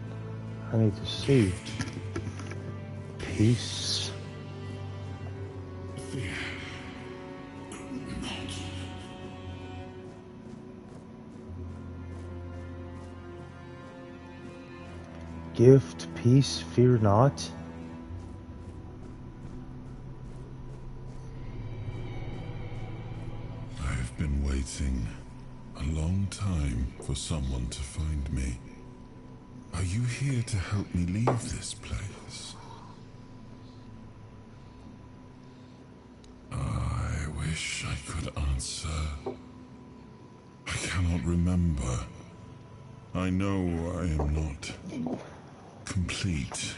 I need to see. Peace. Gift, peace, fear not. I've been waiting a long time for someone to find me. Are you here to help me leave this place? I wish I could answer. I cannot remember. I know I am not complete.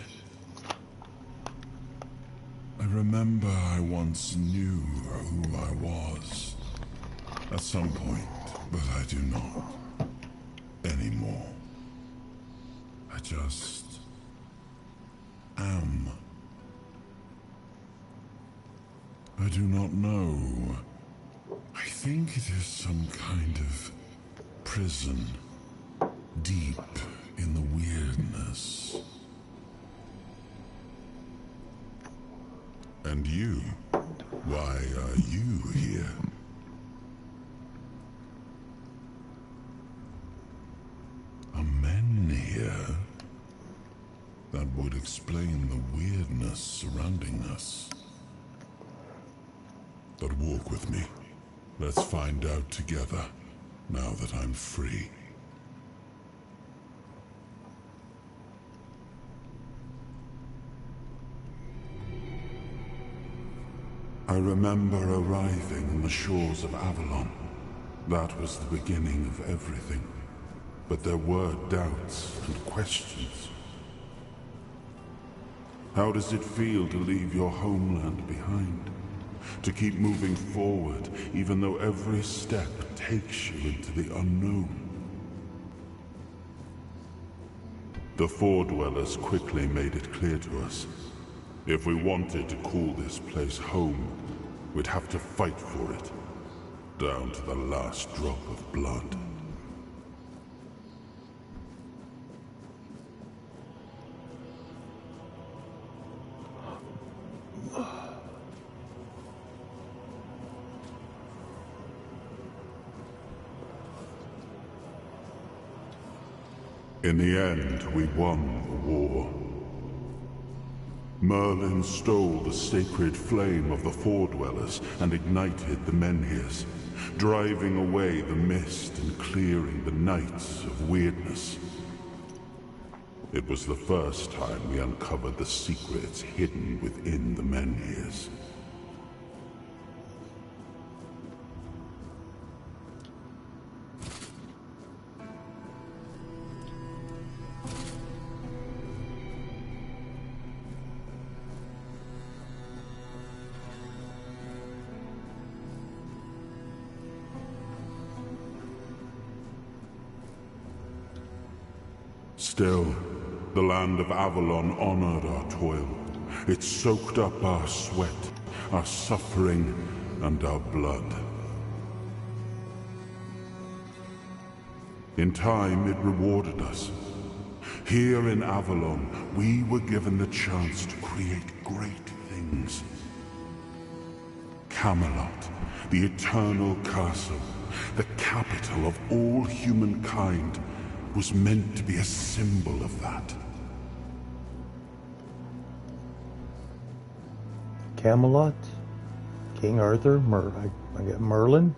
I remember I once knew who I was at some point, but I do not anymore. I just am. I do not know. I think it is some kind of prison. Deep in the weirdness. And you? Why are you here? Are men here? That would explain the weirdness surrounding us. But walk with me. Let's find out together, now that I'm free. I remember arriving on the shores of Avalon. That was the beginning of everything. But there were doubts and questions. How does it feel to leave your homeland behind? To keep moving forward, even though every step takes you into the unknown. The Four Dwellers quickly made it clear to us. If we wanted to call this place home, we'd have to fight for it, down to the last drop of blood. In the end, we won the war. Merlin stole the sacred flame of the Four Dwellers and ignited the Menhirs, driving away the mist and clearing the nights of weirdness. It was the first time we uncovered the secrets hidden within the Menhirs. Still, the land of Avalon honored our toil. It soaked up our sweat, our suffering, and our blood. In time, it rewarded us. Here in Avalon, we were given the chance to create great things. Camelot, the eternal castle, the capital of all humankind, was meant to be a symbol of that. Camelot, King Arthur, I got Merlin.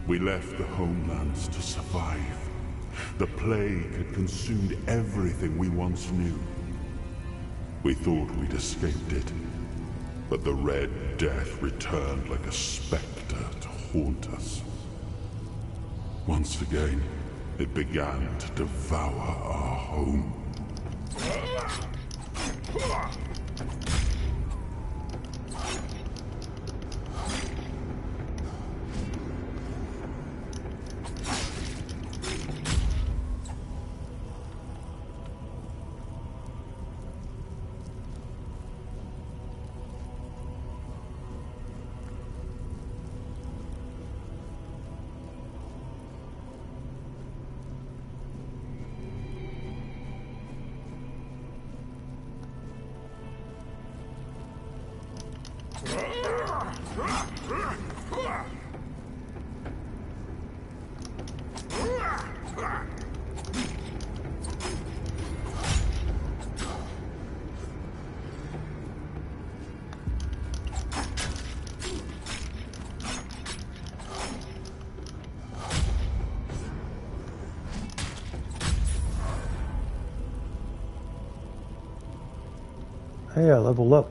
We left the homelands to survive. The plague had consumed everything we once knew. We thought we'd escaped it, but the Red Death returned like a specter to haunt us. Once again, it began to devour our home. Hey, I leveled up.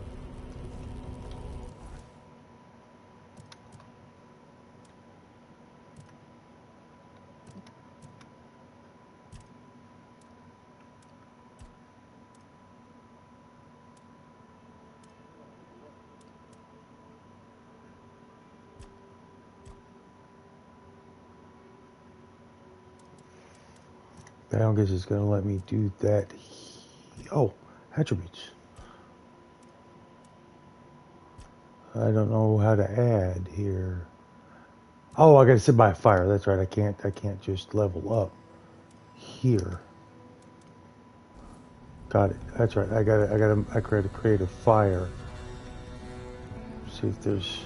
I don't guess it's going to let me do that. Oh, attributes. I don't know how to add here. Oh, I got to sit by a fire. That's right. I can't just level up here. Got it. That's right. I got to create a fire. See if there's.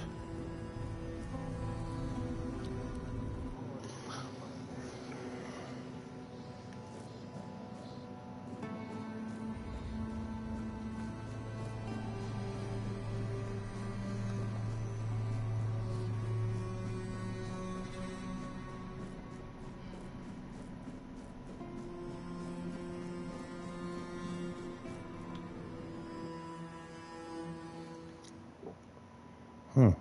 Hmm.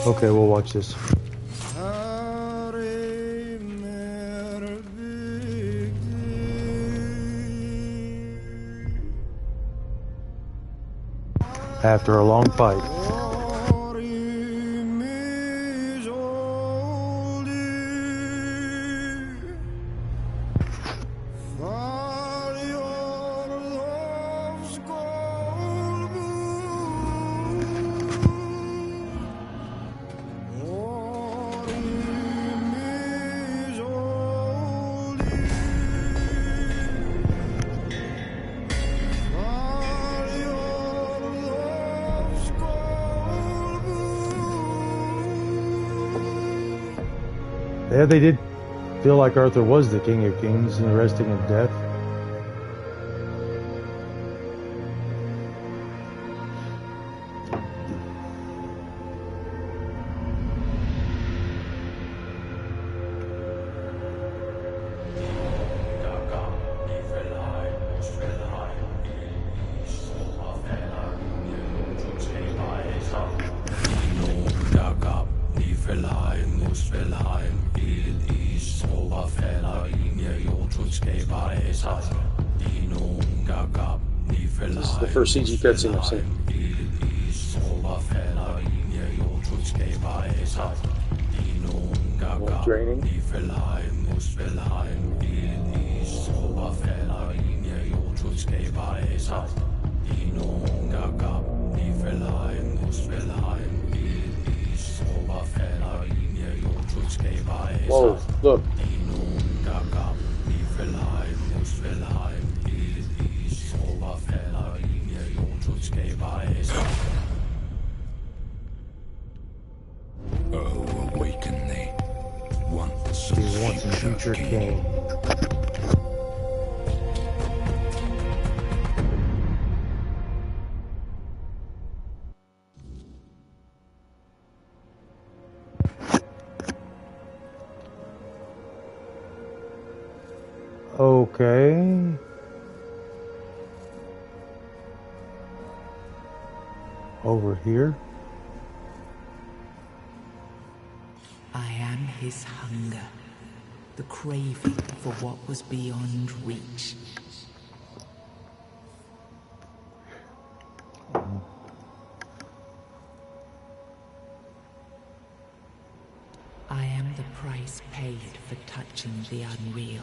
Okay, we'll watch this. After a long fight. Yeah, they did feel like Arthur was the King of Kings and resting in death. This is the first CG cutscene I've seen. More draining. Whoa, look. Oh, awaken thee. Once a future king. Okay. Over here. I am his hunger, the craving for what was beyond reach. I am the price paid for touching the unreal.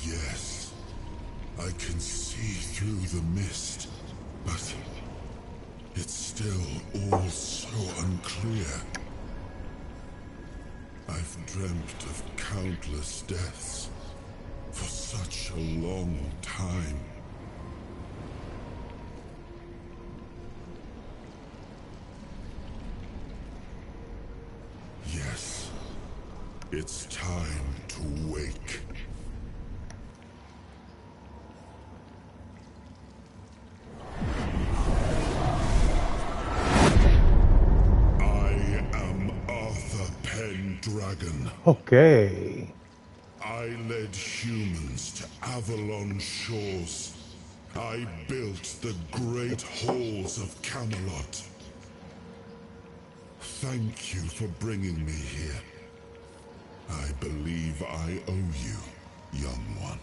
Yes, I can see through the mist, but it's still all so unclear. I've dreamt of countless deaths for such a long time. Yes, it's time to wake. Dragon. Okay. I led humans to Avalon shores. I built the great halls of Camelot. Thank you for bringing me here. I believe I owe you, young one.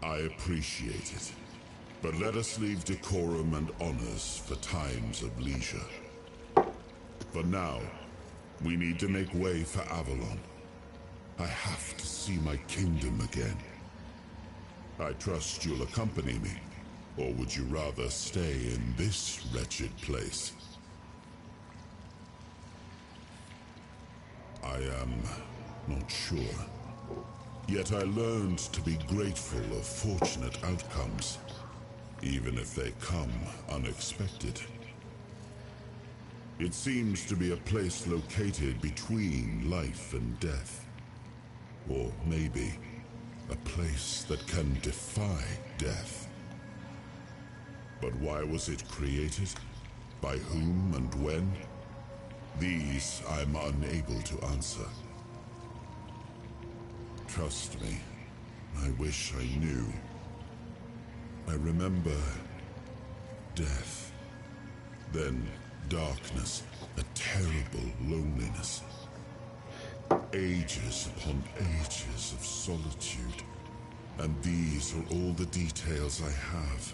I appreciate it, but let us leave decorum and honors for times of leisure. For now, we need to make way for Avalon. I have to see my kingdom again. I trust you'll accompany me, or would you rather stay in this wretched place? I am not sure. Yet I learned to be grateful of fortunate outcomes, even if they come unexpected. It seems to be a place located between life and death. Or maybe a place that can defy death. But why was it created? By whom and when? These I'm unable to answer. Trust me, I wish I knew. I remember death, then darkness, a terrible loneliness. Ages upon ages of solitude, and these are all the details I have.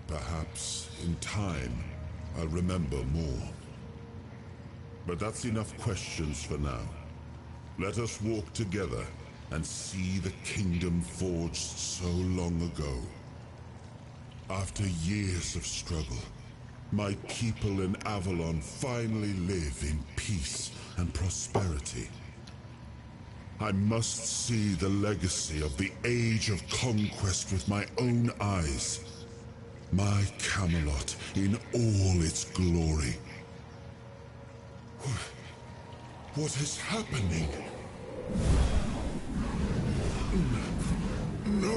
Perhaps, in time, I'll remember more. But that's enough questions for now. Let us walk together and see the kingdom forged so long ago. After years of struggle, my people in Avalon finally live in peace and prosperity. I must see the legacy of the Age of Conquest with my own eyes. My Camelot in all its glory. What is happening? No!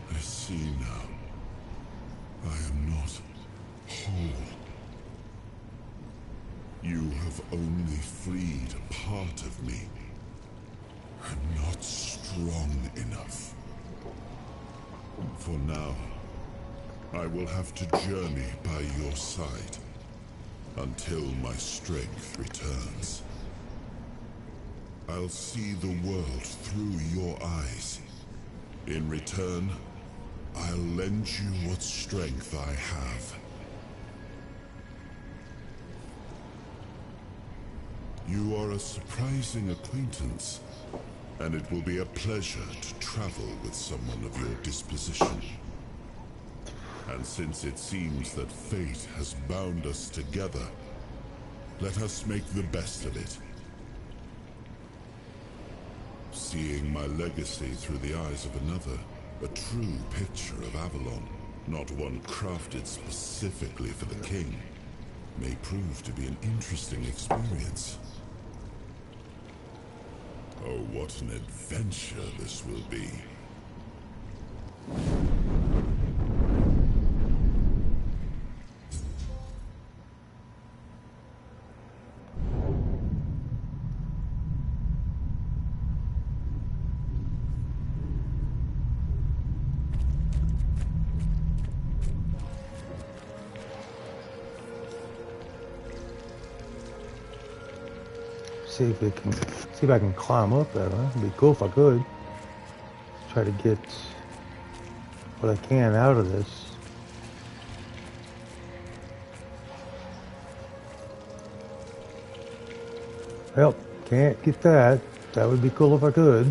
I see now. I am not whole. You have only freed a part of me. I'm not strong enough. For now, I will have to journey by your side until my strength returns. I'll see the world through your eyes. In return, I'll lend you what strength I have. You are a surprising acquaintance, and it will be a pleasure to travel with someone of your disposition. And since it seems that fate has bound us together, let us make the best of it. Seeing my legacy through the eyes of another, a true picture of Avalon, not one crafted specifically for the king, may prove to be an interesting experience. Oh, what an adventure this will be. See if I can climb up there. Huh? It'd be cool if I could. Try to get what I can out of this. Well, can't get that. That would be cool if I could.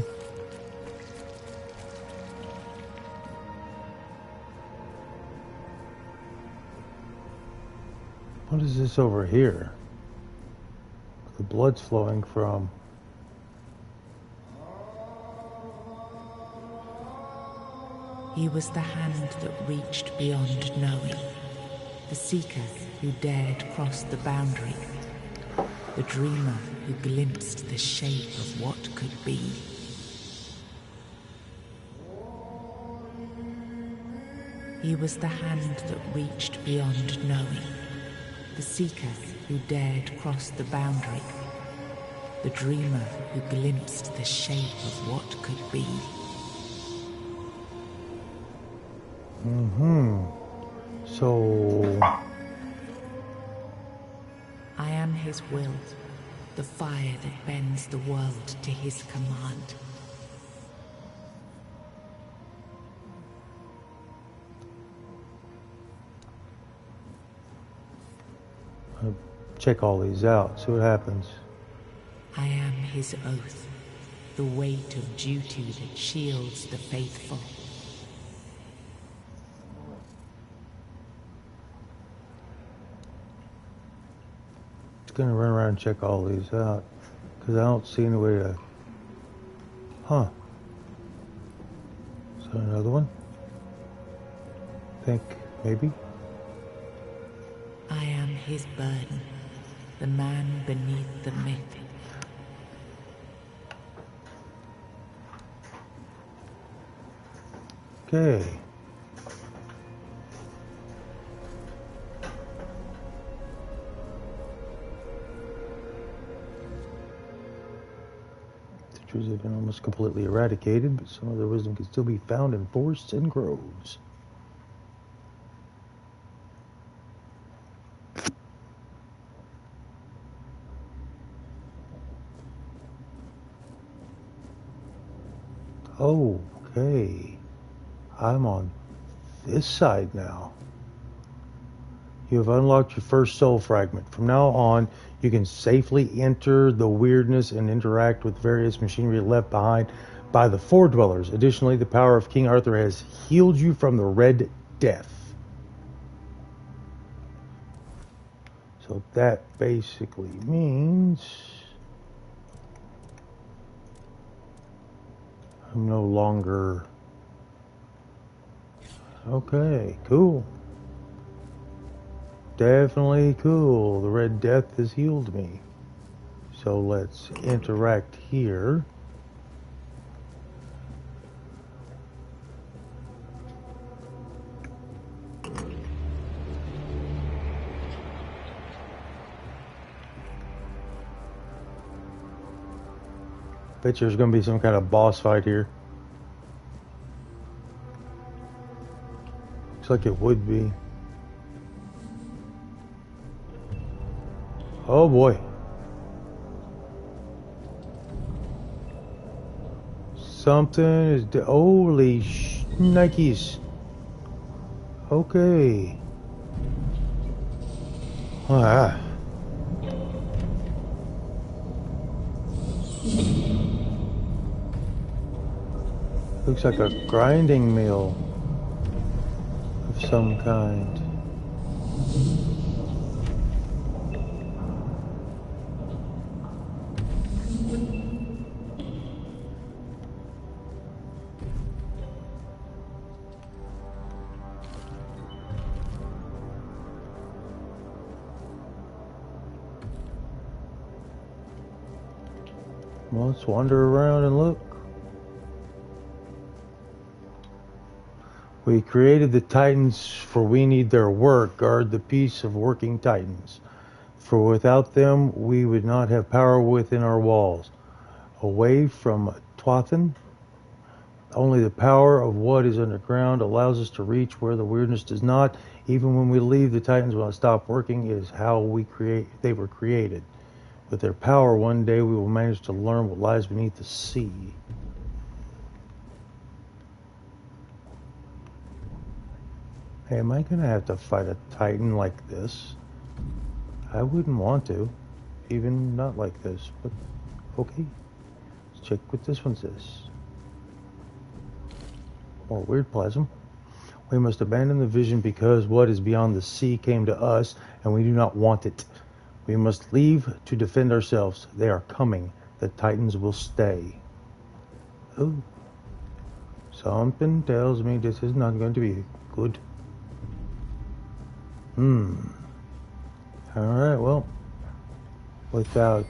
What is this over here? The blood's flowing from. He was the hand that reached beyond knowing, the seeker who dared cross the boundary, the dreamer who glimpsed the shape of what could be. He was the hand that reached beyond knowing, the seeker who dared cross the boundary, the dreamer who glimpsed the shape of what could be. So I am his will, the fire that bends the world to his command. I'll check all these out, see what happens. I am his oath, the weight of duty that shields the faithful. Gonna run around and check all these out because I don't see any way to. Huh? Is there another one? I think maybe. I am his burden, The man beneath the myth. Okay. The trees have been almost completely eradicated, but some of their wisdom can still be found in forests and groves. Okay. I'm on this side now. You have unlocked your first soul fragment. From now on, you can safely enter the weirdness and interact with various machinery left behind by the Four Dwellers. Additionally, the power of King Arthur has healed you from the Red Death. So that basically means I'm no longer... Okay, cool. Definitely cool. The Red Death has healed me. So let's interact here. Bet there's going to be some kind of boss fight here. Looks like it would be. Oh boy. Something is... Holy Nikes. Okay. Ah. Looks like a grinding mill of some kind. Well, let's wander around and look. We created the Titans, for we need their work. Guard the peace of working Titans. For without them, we would not have power within our walls. Away from Twathan, only the power of what is underground allows us to reach where the weirdness does not. Even when we leave, the Titans will not stop working. It is how they were created. With their power, one day we will manage to learn what lies beneath the sea. Hey, am I going to have to fight a Titan like this? I wouldn't want to. Even not like this, but okay. Let's check what this one says. More weird plasm. We must abandon the vision because what is beyond the sea came to us, and we do not want it. We must leave to defend ourselves. They are coming. The Titans will stay. Oh. Something tells me this is not going to be good. Alright, well. Without...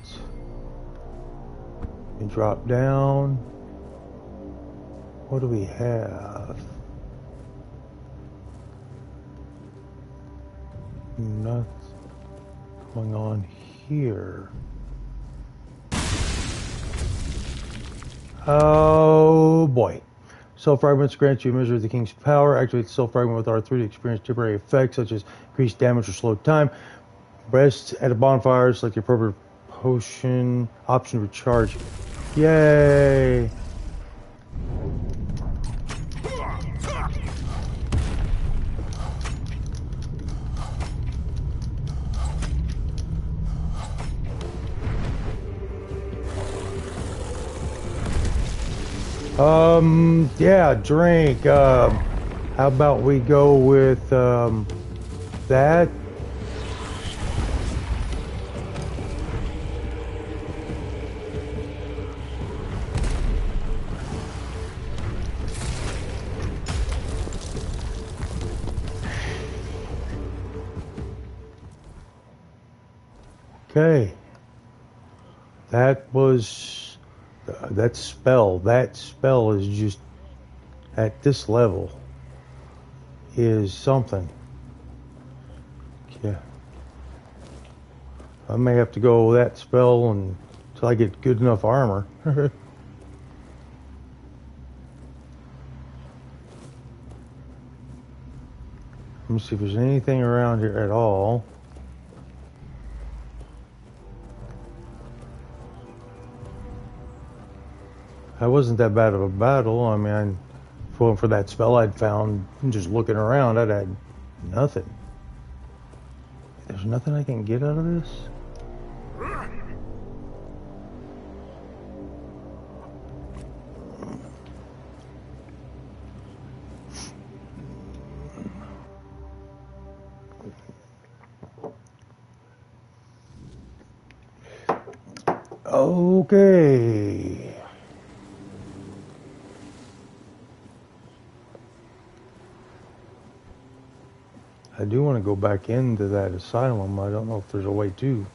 We drop down. What do we have? Nothing going on here. Oh boy. Soul fragments grant you a measure of the king's power. Activate the soul fragment with R3 to experience temporary effects such as increased damage or slow time. Rest at a bonfire, select the appropriate potion option to recharge. Yay! Yeah, drink. How about we go with, that? Okay. That was that spell. That spell is just at this level is something. Yeah. I may have to go with that spell until I get good enough armor. Let me see if there's anything around here at all. That wasn't that bad of a battle. I mean, for that spell I'd found, just looking around, I'd had nothing. There's nothing I can get out of this? Okay. I do want to go back into that asylum. I don't know if there's a way to.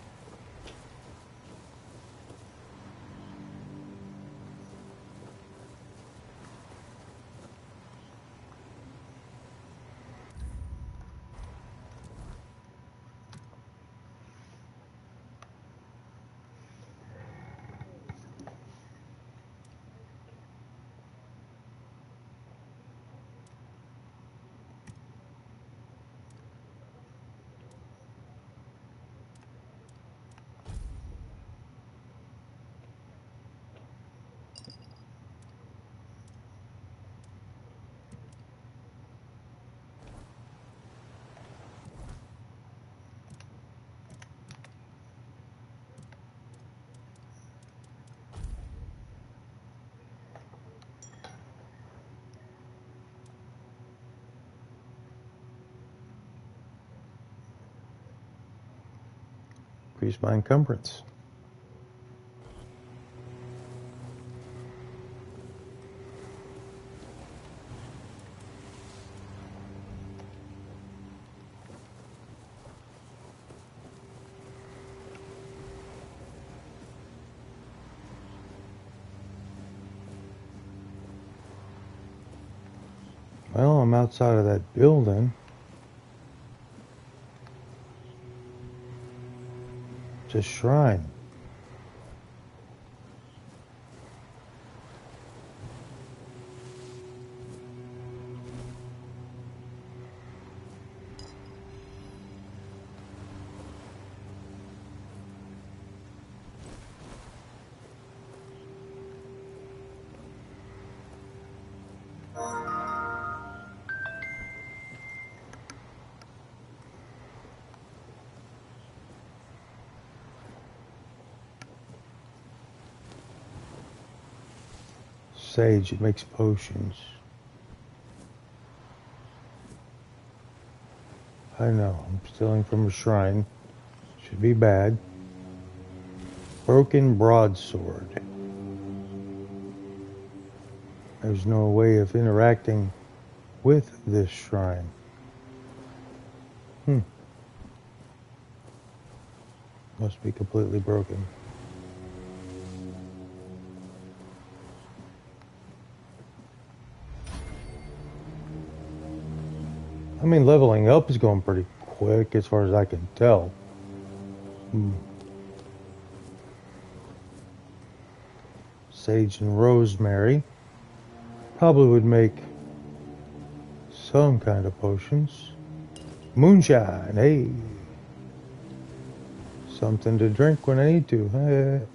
Increase my encumbrance. Well, I'm outside of that building. It's a shrine. Sage, it makes potions. I know, I'm stealing from a shrine. Should be bad. Broken broadsword. There's no way of interacting with this shrine. Must be completely broken. I mean, leveling up is going pretty quick as far as I can tell. Sage and rosemary probably would make some kind of potions. Moonshine, hey. Something to drink when I need to.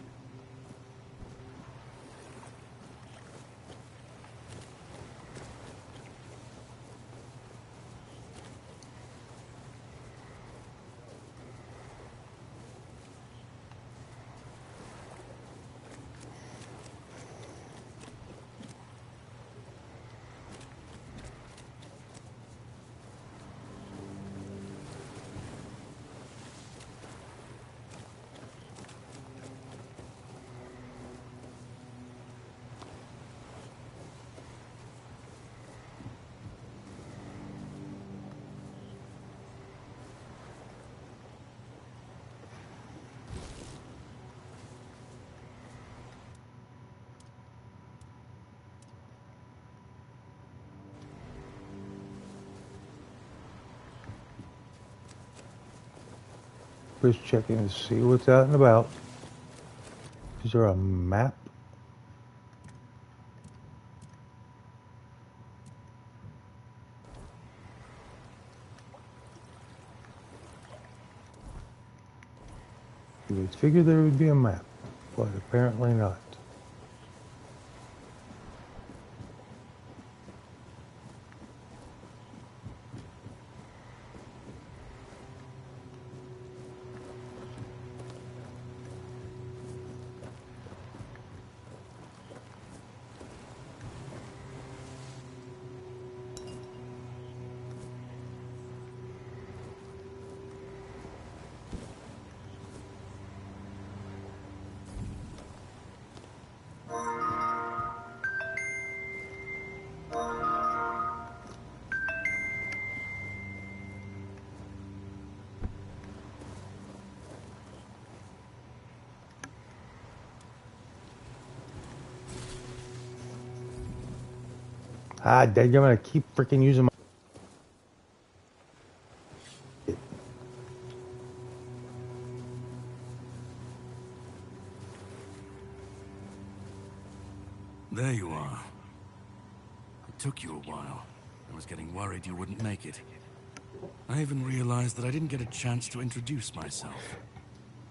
Just checking to see what's out and about. Is there a map? You would figure there would be a map, but apparently not. Ah, dang, I'm gonna keep freaking using my... There you are. It took you a while. I was getting worried you wouldn't make it. I even realized that I didn't get a chance to introduce myself.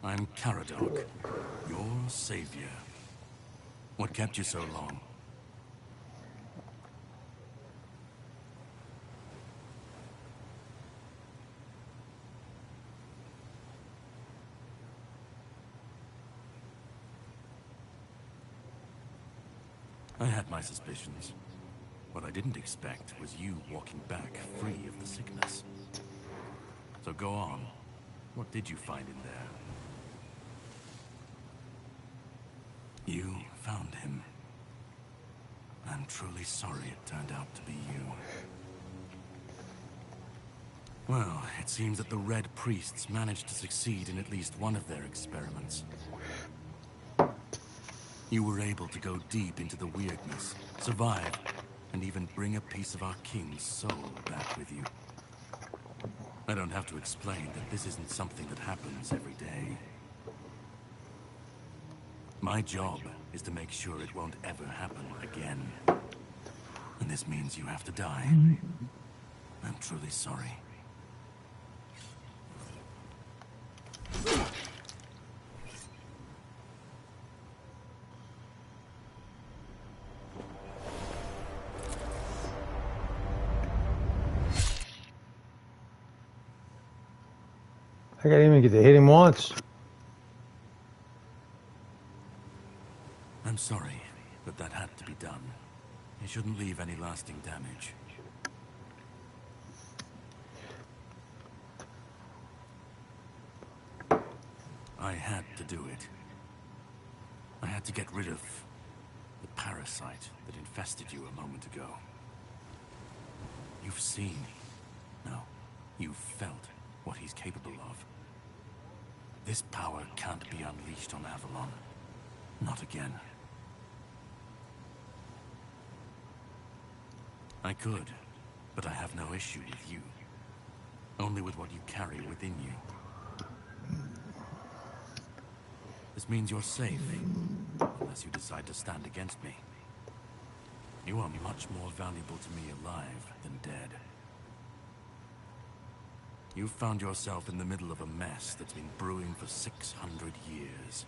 I'm Caradoc, your savior. What kept you so long? I had my suspicions. What I didn't expect was you walking back free of the sickness. So go on. What did you find in there? You found him. I'm truly sorry it turned out to be you. Well, it seems that the Red Priests managed to succeed in at least one of their experiments. You were able to go deep into the weirdness, survive, and even bring a piece of our king's soul back with you. I don't have to explain that this isn't something that happens every day. My job is to make sure it won't ever happen again. And this means you have to die. I'm truly sorry. I can't even get to hit him once. I'm sorry, but that had to be done. It shouldn't leave any lasting damage. I had to do it. I had to get rid of the parasite that infested you a moment ago. You've seen, no, you've felt what he's capable of. This power can't be unleashed on Avalon. Not again. I could, but I have no issue with you. Only with what you carry within you. This means you're safe, unless you decide to stand against me. You are much more valuable to me alive than dead. You've found yourself in the middle of a mess that's been brewing for 600 years.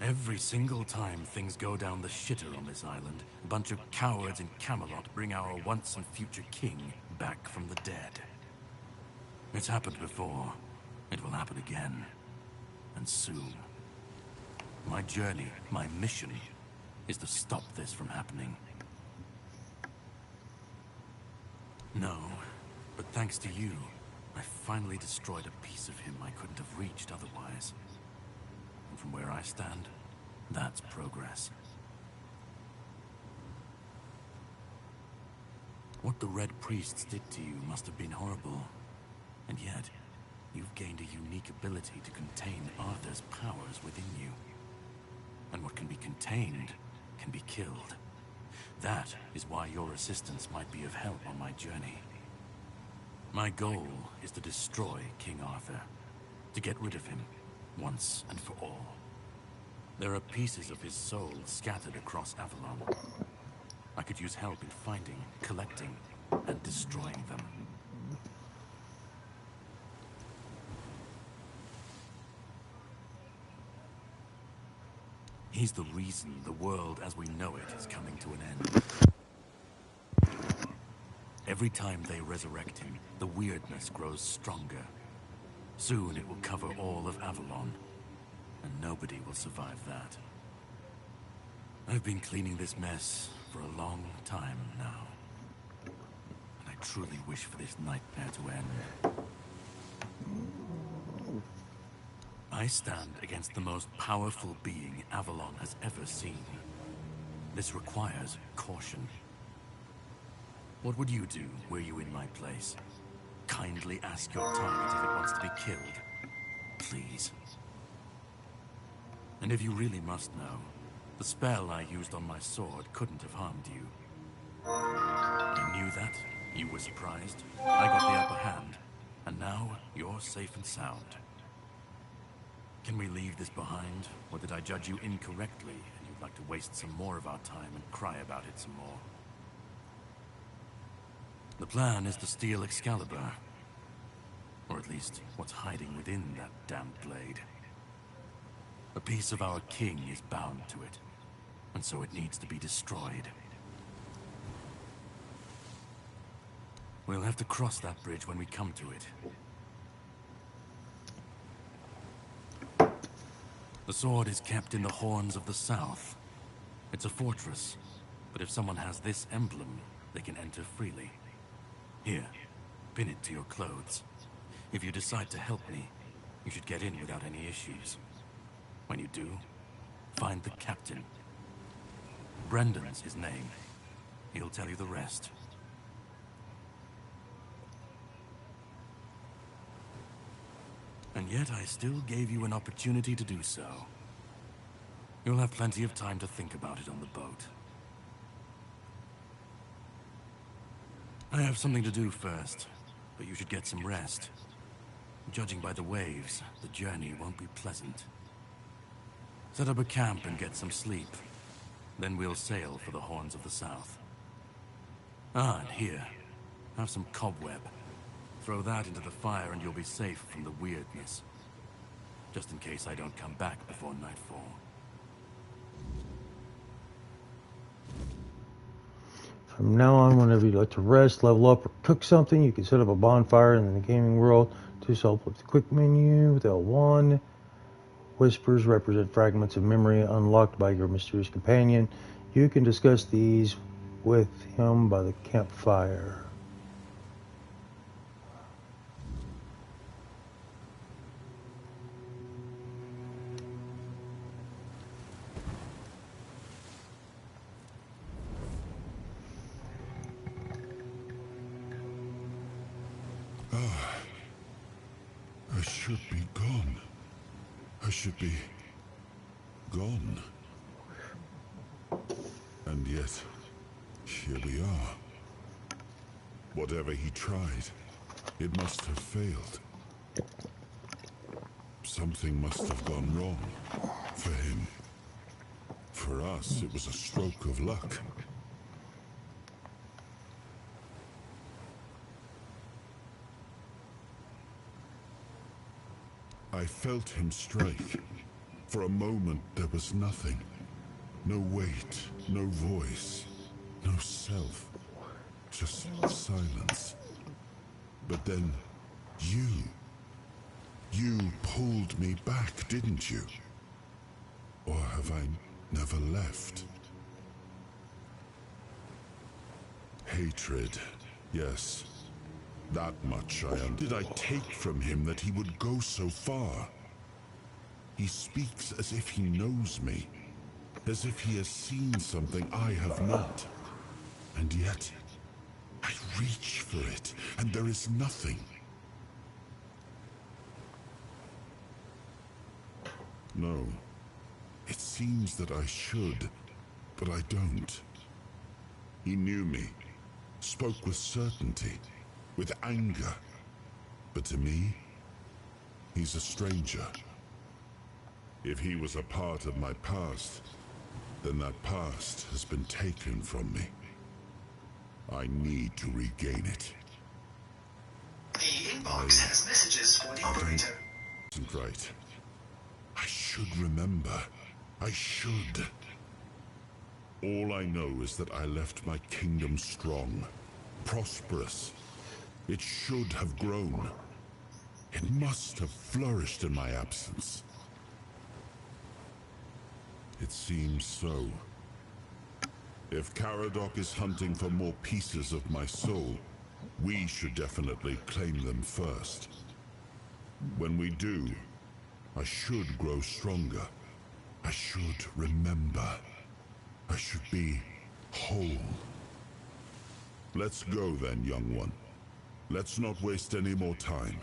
Every single time things go down the shitter on this island, a bunch of cowards in Camelot bring our once and future king back from the dead. It's happened before. It will happen again. And soon. My journey, my mission, is to stop this from happening. No, but thanks to you, I finally destroyed a piece of him I couldn't have reached otherwise. And from where I stand, that's progress. What the Red Priests did to you must have been horrible. And yet, you've gained a unique ability to contain Arthur's powers within you. And what can be contained can be killed. That is why your assistance might be of help on my journey. My goal is to destroy King Arthur, to get rid of him, once and for all. There are pieces of his soul scattered across Avalon. I could use help in finding, collecting, and destroying them. He's the reason the world as we know it is coming to an end. Every time they resurrect him, the weirdness grows stronger. Soon it will cover all of Avalon, and nobody will survive that. I've been cleaning this mess for a long time now, and I truly wish for this nightmare to end. I stand against the most powerful being Avalon has ever seen. This requires caution. What would you do were you in my place? Kindly ask your target if it wants to be killed. Please. And if you really must know, the spell I used on my sword couldn't have harmed you. I knew that. You were surprised. I got the upper hand. And now, you're safe and sound. Can we leave this behind? Or did I judge you incorrectly, and you'd like to waste some more of our time and cry about it some more? The plan is to steal Excalibur. Or at least, what's hiding within that damned blade. A piece of our king is bound to it, and so it needs to be destroyed. We'll have to cross that bridge when we come to it. The sword is kept in the Horns of the South. It's a fortress, but if someone has this emblem, they can enter freely. Here, pin it to your clothes. If you decide to help me, you should get in without any issues. When you do, find the captain. Brendan's his name. He'll tell you the rest. And yet I still gave you an opportunity to do so. You'll have plenty of time to think about it on the boat. I have something to do first, but you should get some rest. Judging by the waves, the journey won't be pleasant. Set up a camp and get some sleep. Then we'll sail for the Horns of the South. Ah, and here, have some cobweb. Throw that into the fire and you'll be safe from the weirdness. Just in case I don't come back before nightfall. From now on, whenever you'd like to rest, level up, or cook something, you can set up a bonfire in the gaming world. Do so with the quick menu with L1. Whispers represent fragments of memory unlocked by your mysterious companion. You can discuss these with him by the campfire. I should be gone. I should be gone. And yet, here we are. Whatever he tried, it must have failed. Something must have gone wrong for him. For us, it was a stroke of luck. I felt him strike. For a moment, there was nothing. No weight, no voice, no self. Just silence. But then, you pulled me back, didn't you? Or have I never left? Hatred, yes. That much I understand. Did I take from him that he would go so far? He speaks as if he knows me, as if he has seen something I have not. And yet, I reach for it, and there is nothing. No, it seems that I should, but I don't. He knew me, spoke with certainty, with anger, But to me, he's a stranger. If he was a part of my past, then that past has been taken from me. I need to regain it. The inbox has messages for the operator. Isn't right. I should remember. I should. All I know is that I left my kingdom strong, prosperous. It should have grown. It must have flourished in my absence. It seems so. If Caradoc is hunting for more pieces of my soul, we should definitely claim them first. When we do, I should grow stronger. I should remember. I should be whole. Let's go then, young one. Let's not waste any more time.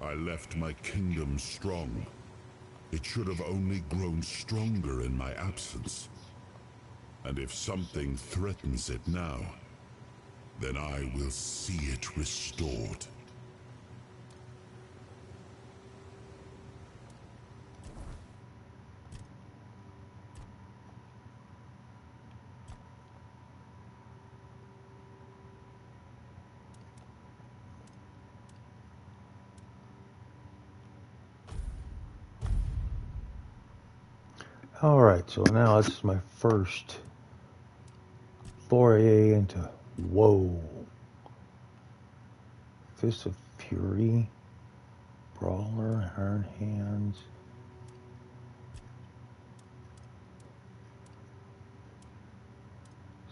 I left my kingdom strong. It should have only grown stronger in my absence. And if something threatens it now, then I will see it restored. Alright, so now this is my first foray into, whoa, Fist of Fury, Brawler, Iron Hands.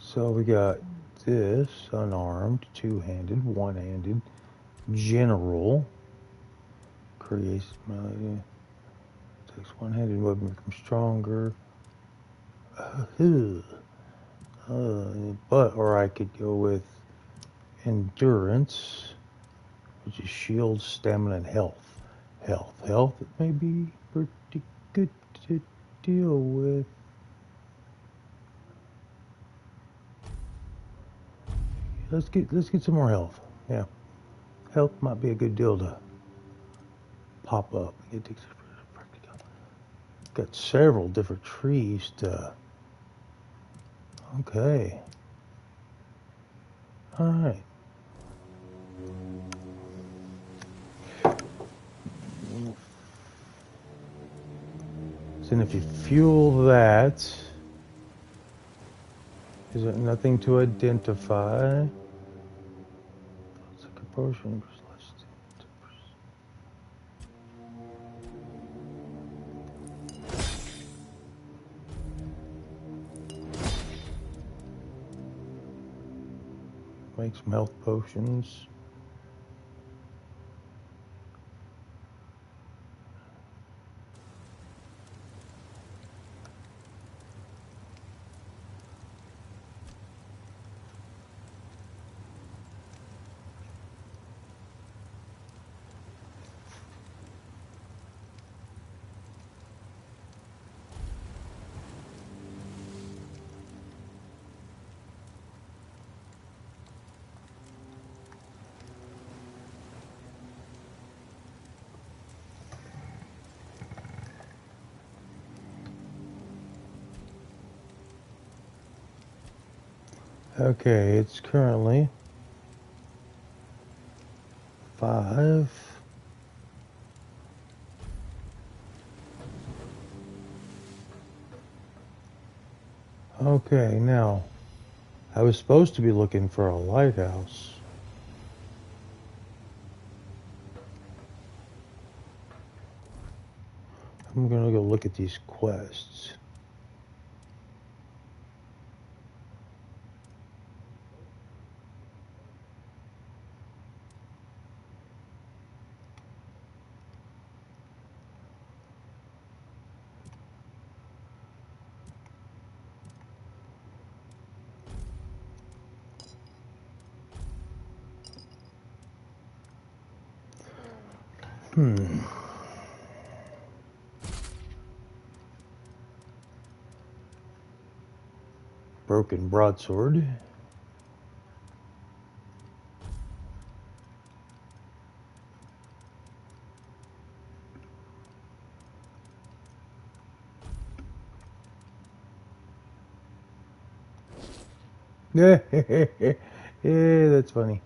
So we got this, unarmed, two-handed, one-handed, general, creates melee, takes one-handed weapon, becomes stronger. But, or I could go with endurance, which is shield, stamina, and health. Health, it may be pretty good to deal with. Let's get some more health. Yeah, health might be a good deal to pop up. Got several different trees to. Okay. All right. So if you fuel that, is there nothing to identify? It's like a potion. Make some health potions. Okay, it's currently 5. Okay, now, I was supposed to be looking for a lighthouse. I'm gonna go look at these quests. Broken broadsword. Yeah, that's funny.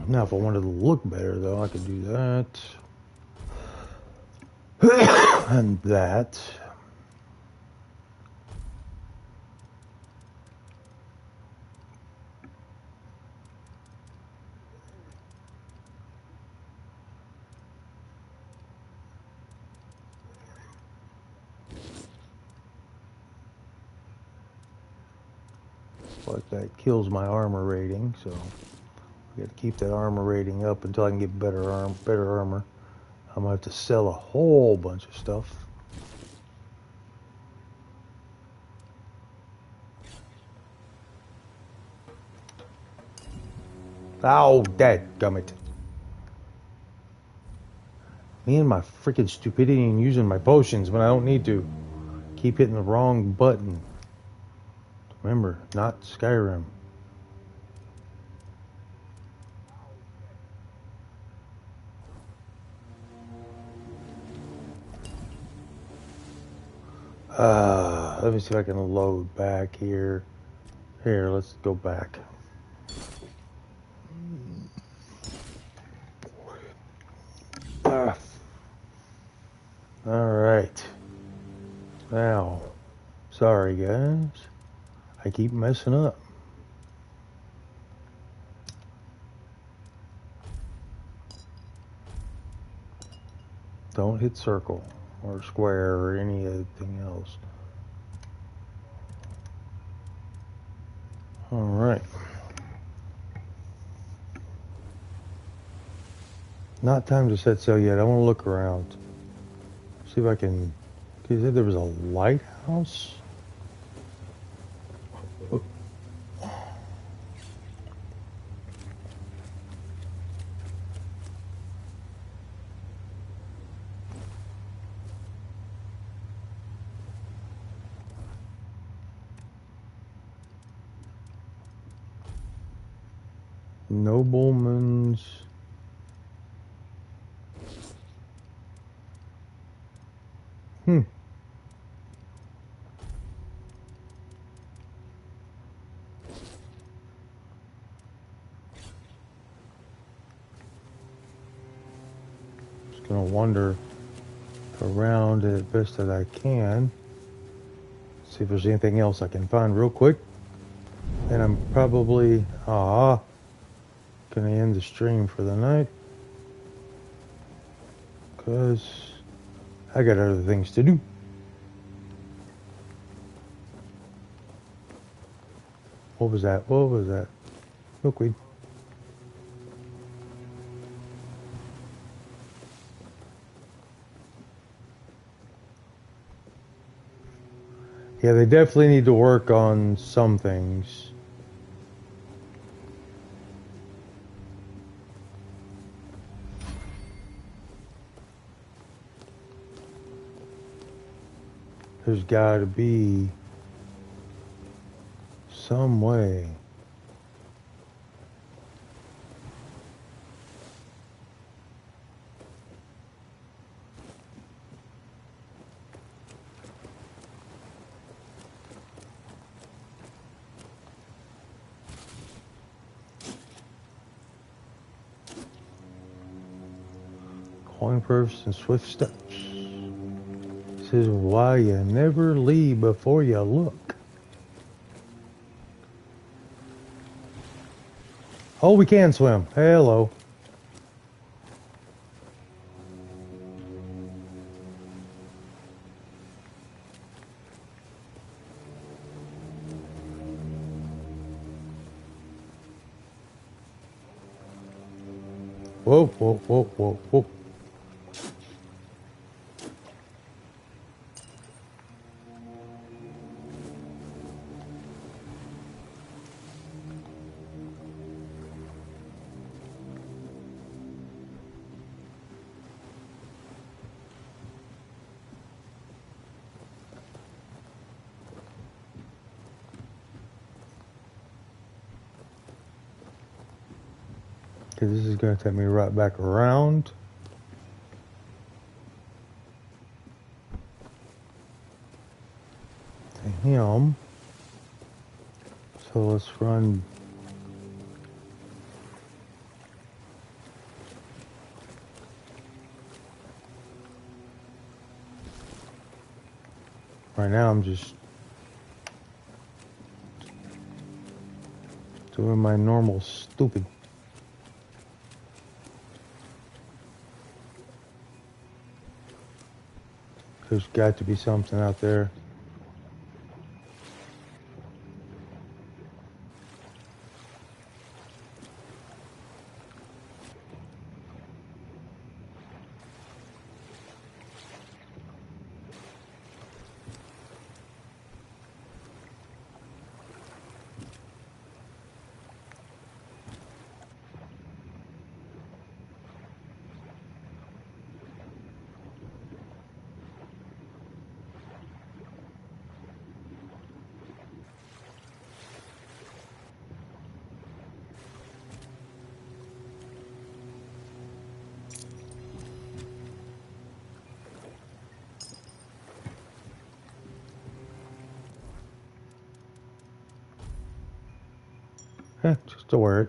Now, if I wanted to look better, though, I could do that. And that. But that kills my armor rating, so I got to keep that armor rating up until I can get better armor. I'm gonna have to sell a whole bunch of stuff. Oh, dadgummit. Me and my freaking stupidity in using my potions when I don't need to. Keep hitting the wrong button. Remember, not Skyrim. Let me see if I can load back here. Here, let's go back. All right. Now, sorry guys. I keep messing up. Don't hit circle or square or anything else. All right. Not time to set sail yet. I want to look around. See if I can. You said there was a lighthouse? Nobleman's. Just gonna wander around as best that I can. See if there's anything else I can find real quick. And I'm probably gonna end the stream for the night. Because I got other things to do. What was that? What was that? Milkweed. Yeah, they definitely need to work on some things. There's got to be some way. Coin purse and swift steps. This is why you never leave before you look. Oh, we can swim. Hello. Whoa, whoa, whoa, whoa, whoa. Because this is going to take me right back around. To him. So let's run. Right now I'm just doing my normal stupid. There's got to be something out there. Just to wear it.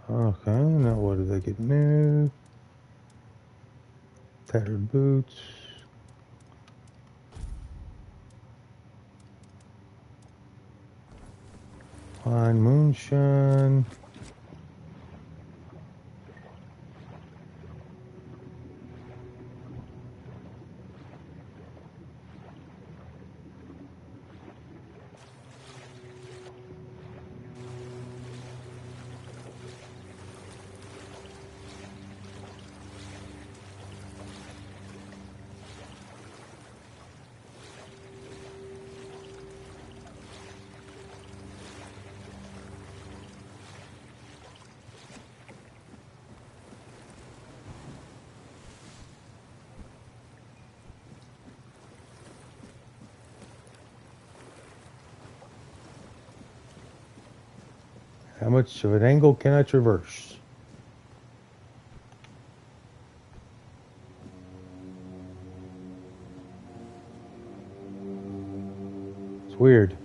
Okay, now what do they get new? Tattered boots. Fine moonshine. How much of an angle can I traverse? It's weird.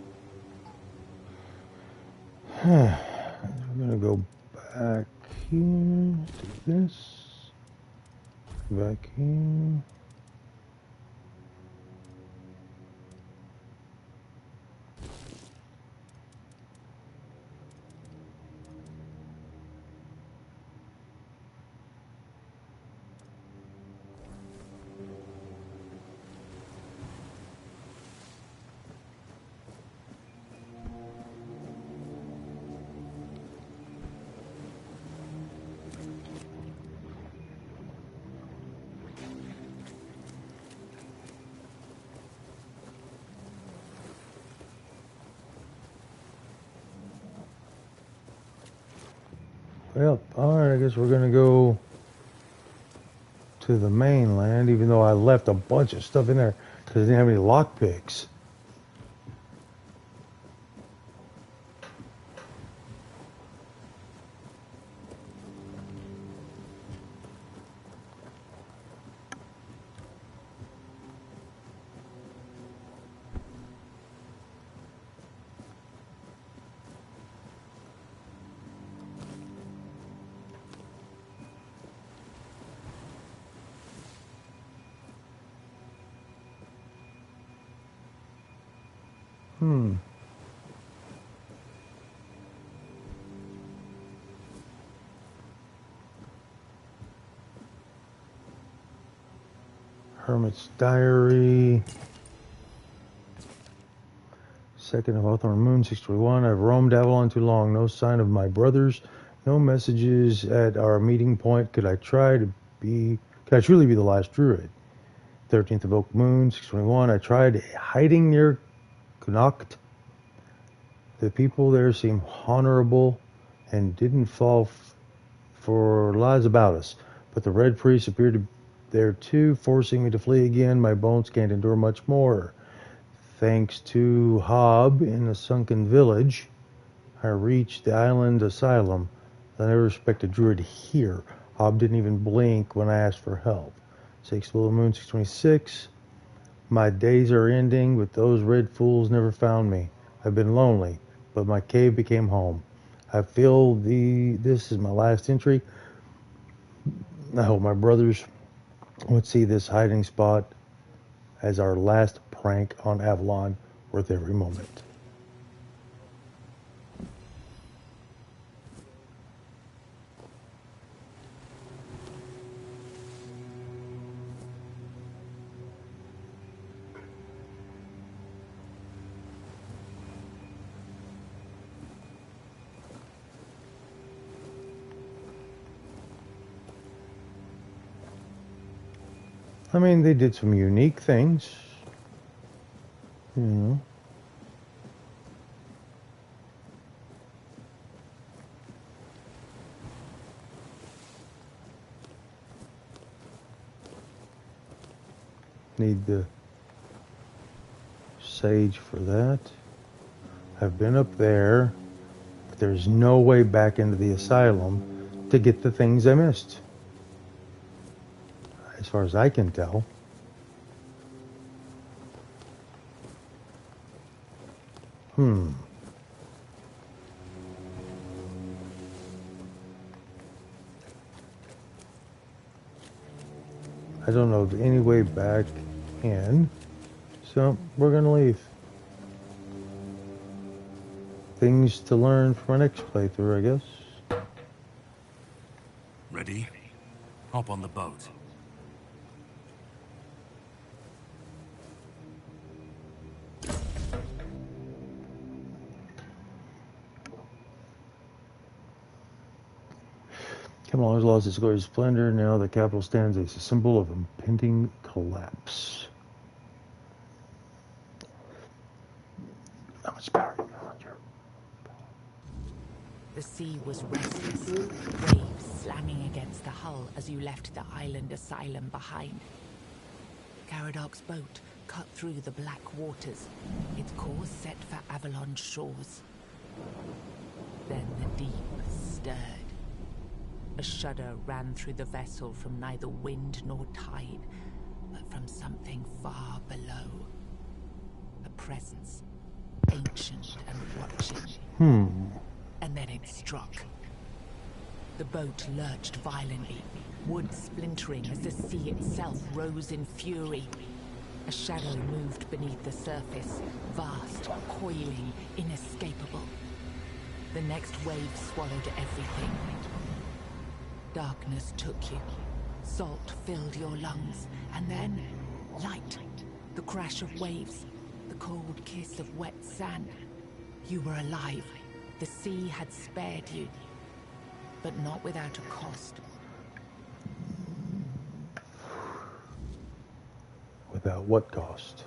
We're gonna go back here to this. Back here. Well, alright, I guess we're gonna go to the mainland, even though I left a bunch of stuff in there because I didn't have any lockpicks. Hermit's Diary. 2nd of Hawthorne Moon, 621. I've roamed Avalon too long. No sign of my brothers. No messages at our meeting point. Could I truly be the last druid? 13th of Oak Moon, 621. I tried hiding near Connacht. The people there seem honorable and didn't fall for lies about us. But the Red Priest appeared to there too, forcing me to flee again. My bones can't endure much more. Thanks to Hob in the sunken village. I reached the island asylum. I never expected Druid here. Hob didn't even blink when I asked for help. 6 Willow Moon 626. My days are ending, but those red fools never found me. I've been lonely, but my cave became home. I feel this is my last entry. I hope my brothers would see this hiding spot as our last prank on Avalon, worth every moment. I mean, they did some unique things, you know. Need the sage for that. I've been up there, but there's no way back into the asylum to get the things I missed, as far as I can tell. I don't know of any way back in, so we're gonna leave. Things to learn for my next playthrough, I guess. Ready? Hop on the boat. Avalon has lost its glorious splendor. Now the capital stands as a symbol of impending collapse. How much power do you want your... The sea was restless, waves slamming against the hull as you left the island asylum behind. Caradoc's boat cut through the black waters, its course set for Avalon's shores. Then the deep stirred. A shudder ran through the vessel from neither wind nor tide, but from something far below. A presence, ancient and watching. And then it struck. The boat lurched violently, wood splintering as the sea itself rose in fury. A shadow moved beneath the surface, vast, coiling, inescapable. The next wave swallowed everything. Darkness took you. Salt filled your lungs. And then, light. The crash of waves. The cold kiss of wet sand. You were alive. The sea had spared you. But not without a cost. Without what cost?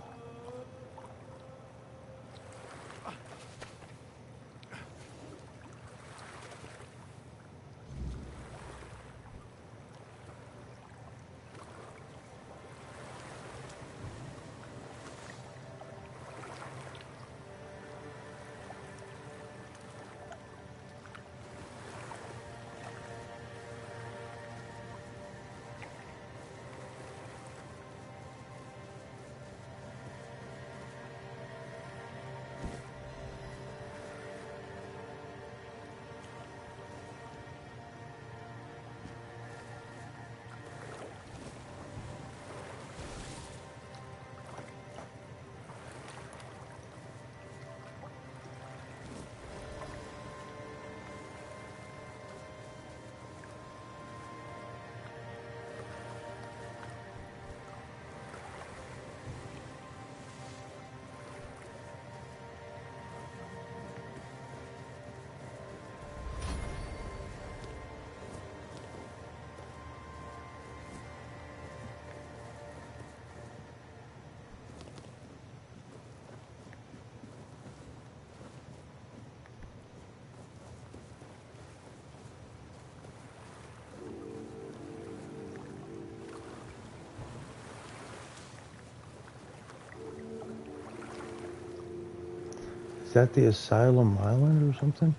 Is that the Asylum Island or something?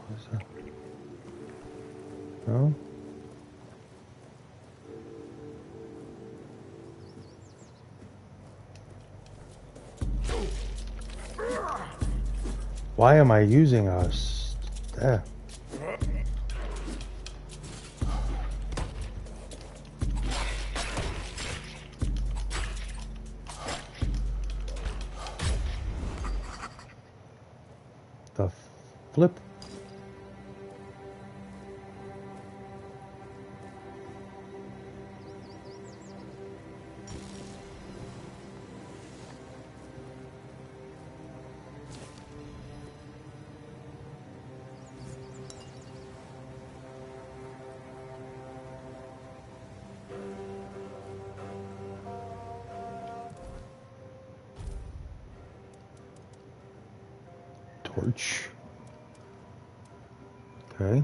What is that? No? Why am I using a staff? The flip. Torch. Okay.